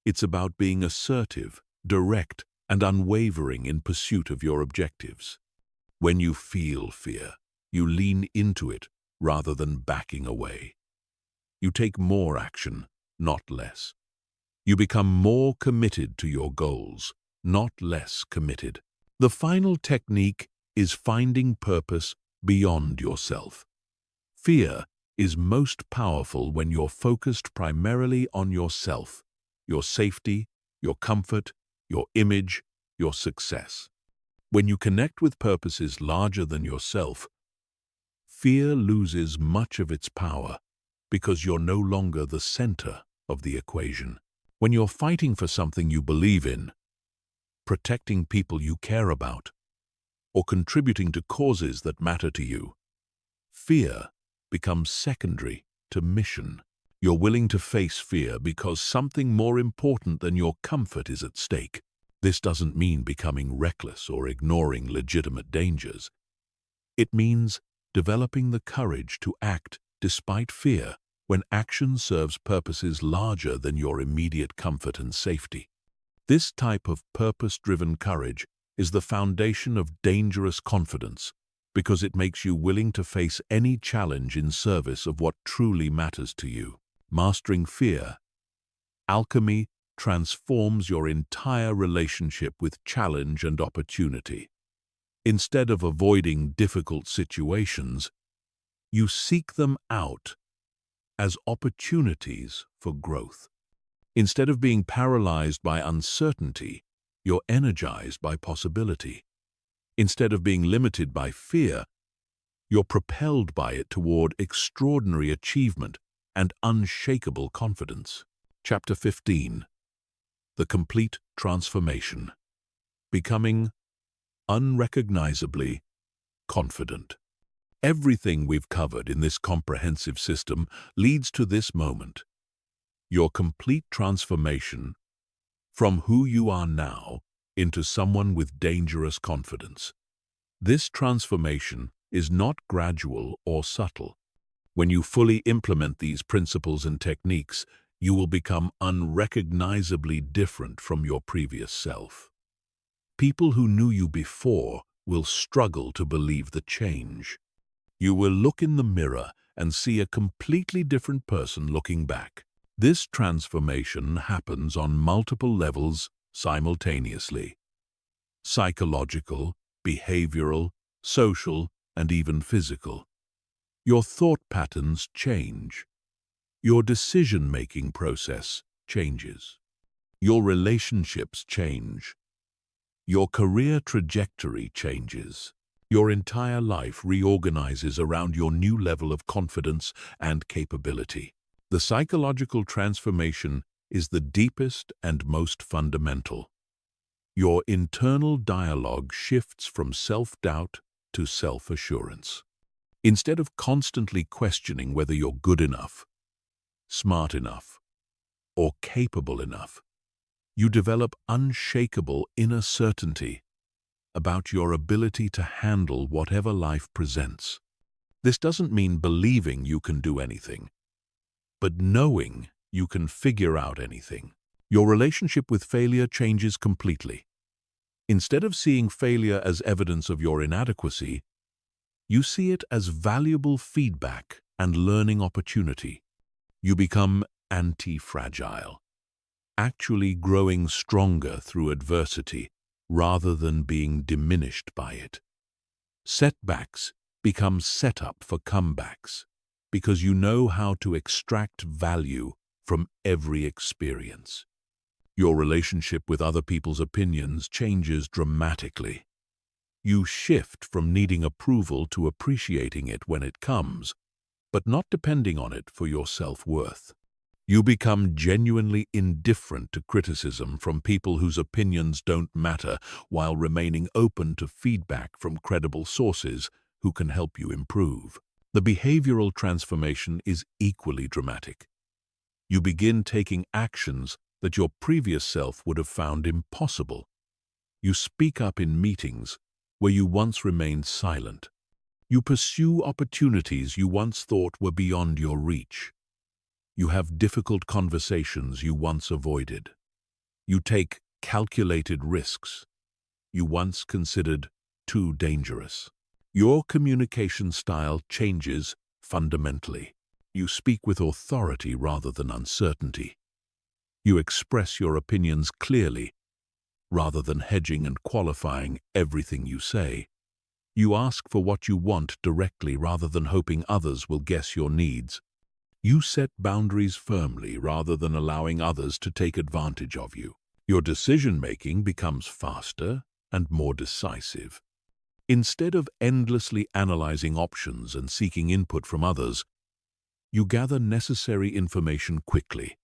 It's about being assertive, direct, and unwavering in pursuit of your objectives. When you feel fear, you lean into it rather than backing away. You take more action, not less. You become more committed to your goals, not less committed. The final technique is finding purpose beyond yourself. Fear is most powerful when you're focused primarily on yourself, your safety, your comfort, your image, your success. When you connect with purposes larger than yourself, fear loses much of its power because you're no longer the center of the equation. When you're fighting for something you believe in, protecting people you care about, or contributing to causes that matter to you, fear becomes secondary to mission. You're willing to face fear because something more important than your comfort is at stake. This doesn't mean becoming reckless or ignoring legitimate dangers. It means developing the courage to act despite fear when action serves purposes larger than your immediate comfort and safety. This type of purpose-driven courage is the foundation of dangerous confidence because it makes you willing to face any challenge in service of what truly matters to you. Mastering fear, alchemy transforms your entire relationship with challenge and opportunity. Instead of avoiding difficult situations, you seek them out as opportunities for growth. Instead of being paralyzed by uncertainty, you're energized by possibility. Instead of being limited by fear, you're propelled by it toward extraordinary achievement and unshakable confidence. Chapter 15. The Complete Transformation. Becoming unrecognizably confident. Everything we've covered in this comprehensive system leads to this moment. Your complete transformation from who you are now into someone with dangerous confidence. This transformation is not gradual or subtle. When you fully implement these principles and techniques, you will become unrecognizably different from your previous self. People who knew you before will struggle to believe the change. You will look in the mirror and see a completely different person looking back. This transformation happens on multiple levels simultaneously: psychological, behavioral, social, and even physical. Your thought patterns change. Your decision-making process changes. Your relationships change. Your career trajectory changes. Your entire life reorganizes around your new level of confidence and capability. The psychological transformation is the deepest and most fundamental. Your internal dialogue shifts from self-doubt to self-assurance. Instead of constantly questioning whether you're good enough, smart enough, or capable enough, you develop unshakable inner certainty about your ability to handle whatever life presents. This doesn't mean believing you can do anything, but knowing you can figure out anything. Your relationship with failure changes completely. Instead of seeing failure as evidence of your inadequacy, you see it as valuable feedback and learning opportunity. You become anti-fragile, actually growing stronger through adversity rather than being diminished by it. Setbacks become set up for comebacks because you know how to extract value from every experience. Your relationship with other people's opinions changes dramatically. You shift from needing approval to appreciating it when it comes, but not depending on it for your self-worth. You become genuinely indifferent to criticism from people whose opinions don't matter, while remaining open to feedback from credible sources who can help you improve. The behavioral transformation is equally dramatic. You begin taking actions that your previous self would have found impossible. You speak up in meetings where you once remained silent. You pursue opportunities you once thought were beyond your reach. You have difficult conversations you once avoided. You take calculated risks you once considered too dangerous. Your communication style changes fundamentally. You speak with authority rather than uncertainty. You express your opinions clearly rather than hedging and qualifying everything you say. You ask for what you want directly rather than hoping others will guess your needs. You set boundaries firmly rather than allowing others to take advantage of you. Your decision-making becomes faster and more decisive. Instead of endlessly analyzing options and seeking input from others, you gather necessary information quickly,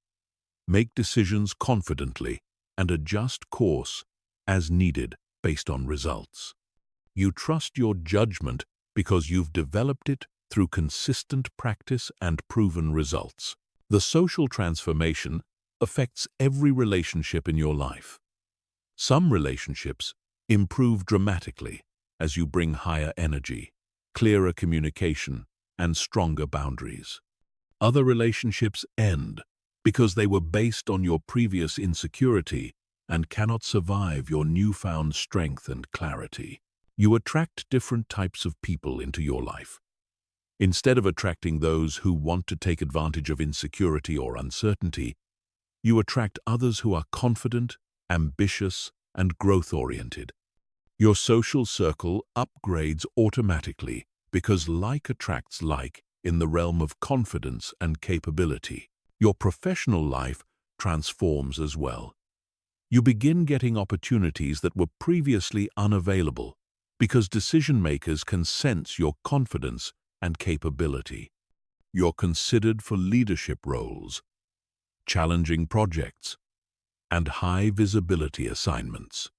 make decisions confidently, and adjust course as needed based on results. You trust your judgment because you've developed it through consistent practice and proven results. The social transformation affects every relationship in your life. Some relationships improve dramatically as you bring higher energy, clearer communication, and stronger boundaries. Other relationships end because they were based on your previous insecurity and cannot survive your newfound strength and clarity. You attract different types of people into your life. Instead of attracting those who want to take advantage of insecurity or uncertainty, you attract others who are confident, ambitious, and growth-oriented. Your social circle upgrades automatically because like attracts like in the realm of confidence and capability. Your professional life transforms as well. You begin getting opportunities that were previously unavailable because decision-makers can sense your confidence and capability. You're considered for leadership roles, challenging projects, and high visibility assignments.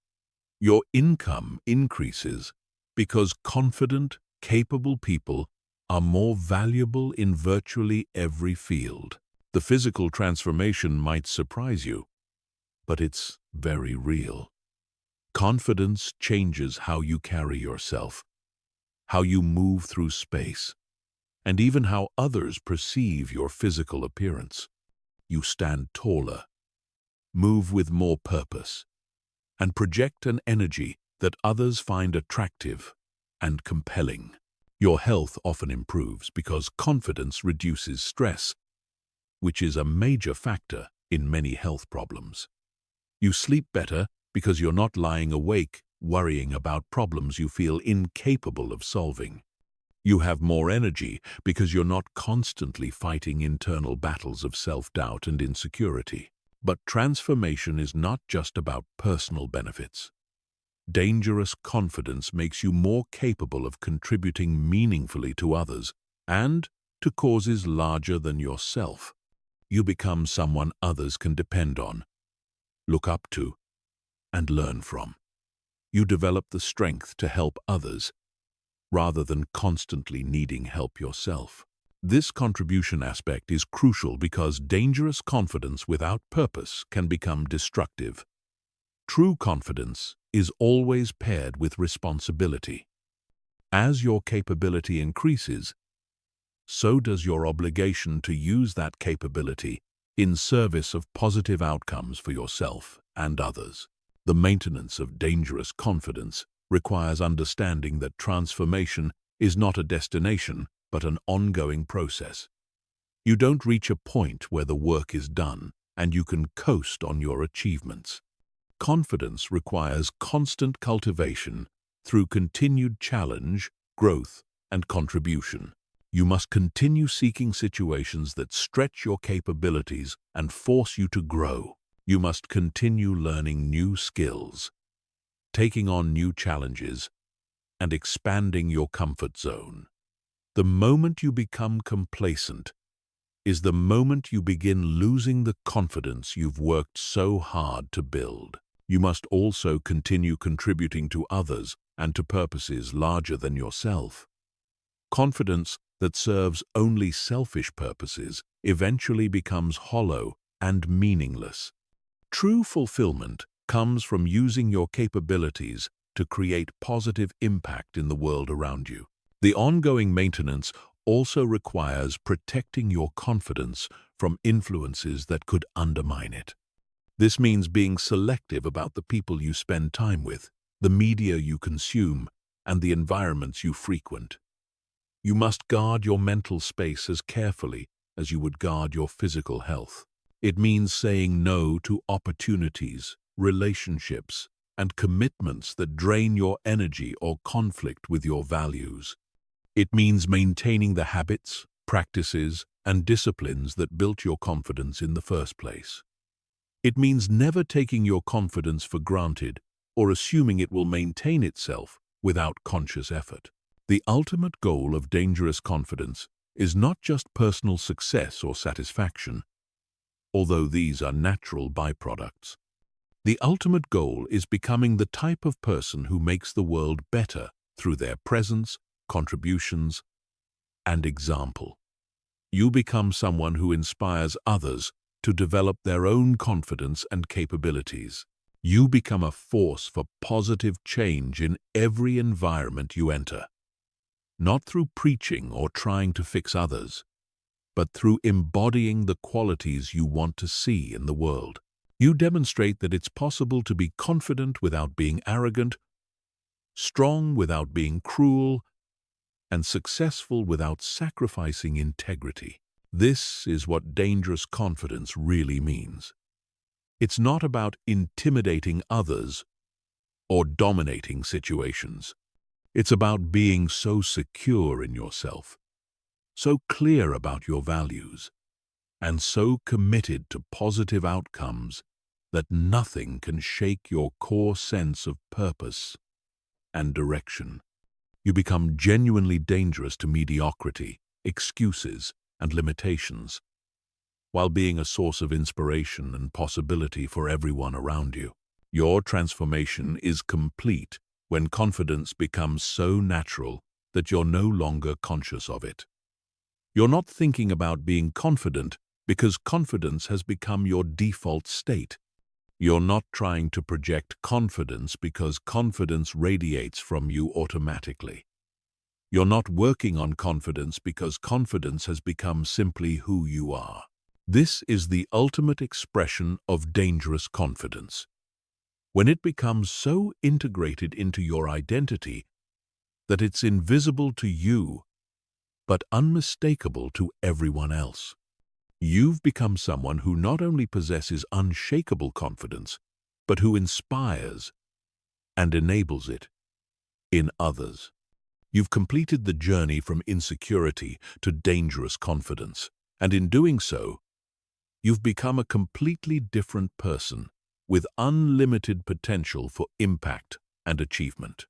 Your income increases because confident, capable people are more valuable in virtually every field. The physical transformation might surprise you, but it's very real. Confidence changes how you carry yourself, how you move through space, and even how others perceive your physical appearance. You stand taller, move with more purpose, and project an energy that others find attractive and compelling. Your health often improves because confidence reduces stress, which is a major factor in many health problems. You sleep better because you're not lying awake worrying about problems you feel incapable of solving. You have more energy because you're not constantly fighting internal battles of self-doubt and insecurity. But transformation is not just about personal benefits. Dangerous confidence makes you more capable of contributing meaningfully to others and to causes larger than yourself. You become someone others can depend on, look up to, and learn from. You develop the strength to help others rather than constantly needing help yourself. This contribution aspect is crucial because dangerous confidence without purpose can become destructive. True confidence is always paired with responsibility. As your capability increases, so does your obligation to use that capability in service of positive outcomes for yourself and others. The maintenance of dangerous confidence requires understanding that transformation is not a destination, but an ongoing process. You don't reach a point where the work is done and you can coast on your achievements. Confidence requires constant cultivation through continued challenge, growth, and contribution. You must continue seeking situations that stretch your capabilities and force you to grow. You must continue learning new skills, taking on new challenges, and expanding your comfort zone. The moment you become complacent is the moment you begin losing the confidence you've worked so hard to build. You must also continue contributing to others and to purposes larger than yourself. Confidence that serves only selfish purposes eventually becomes hollow and meaningless. True fulfillment comes from using your capabilities to create positive impact in the world around you. The ongoing maintenance also requires protecting your confidence from influences that could undermine it. This means being selective about the people you spend time with, the media you consume, and the environments you frequent. You must guard your mental space as carefully as you would guard your physical health. It means saying no to opportunities, relationships, and commitments that drain your energy or conflict with your values. It means maintaining the habits, practices, and disciplines that built your confidence in the first place. It means never taking your confidence for granted or assuming it will maintain itself without conscious effort. The ultimate goal of dangerous confidence is not just personal success or satisfaction, although these are natural byproducts. The ultimate goal is becoming the type of person who makes the world better through their presence, contributions, and example. You become someone who inspires others to develop their own confidence and capabilities. You become a force for positive change in every environment you enter. Not through preaching or trying to fix others, but through embodying the qualities you want to see in the world. You demonstrate that it's possible to be confident without being arrogant, strong without being cruel, and successful without sacrificing integrity. This is what dangerous confidence really means. It's not about intimidating others or dominating situations. It's about being so secure in yourself, so clear about your values, and so committed to positive outcomes that nothing can shake your core sense of purpose and direction. You become genuinely dangerous to mediocrity, excuses, and limitations, while being a source of inspiration and possibility for everyone around you. Your transformation is complete when confidence becomes so natural that you're no longer conscious of it. You're not thinking about being confident because confidence has become your default state. You're not trying to project confidence because confidence radiates from you automatically. You're not working on confidence because confidence has become simply who you are. This is the ultimate expression of dangerous confidence, when it becomes so integrated into your identity that it's invisible to you but unmistakable to everyone else. You've become someone who not only possesses unshakable confidence, but who inspires and enables it in others. You've completed the journey from insecurity to dangerous confidence, and in doing so, you've become a completely different person with unlimited potential for impact, and achievement.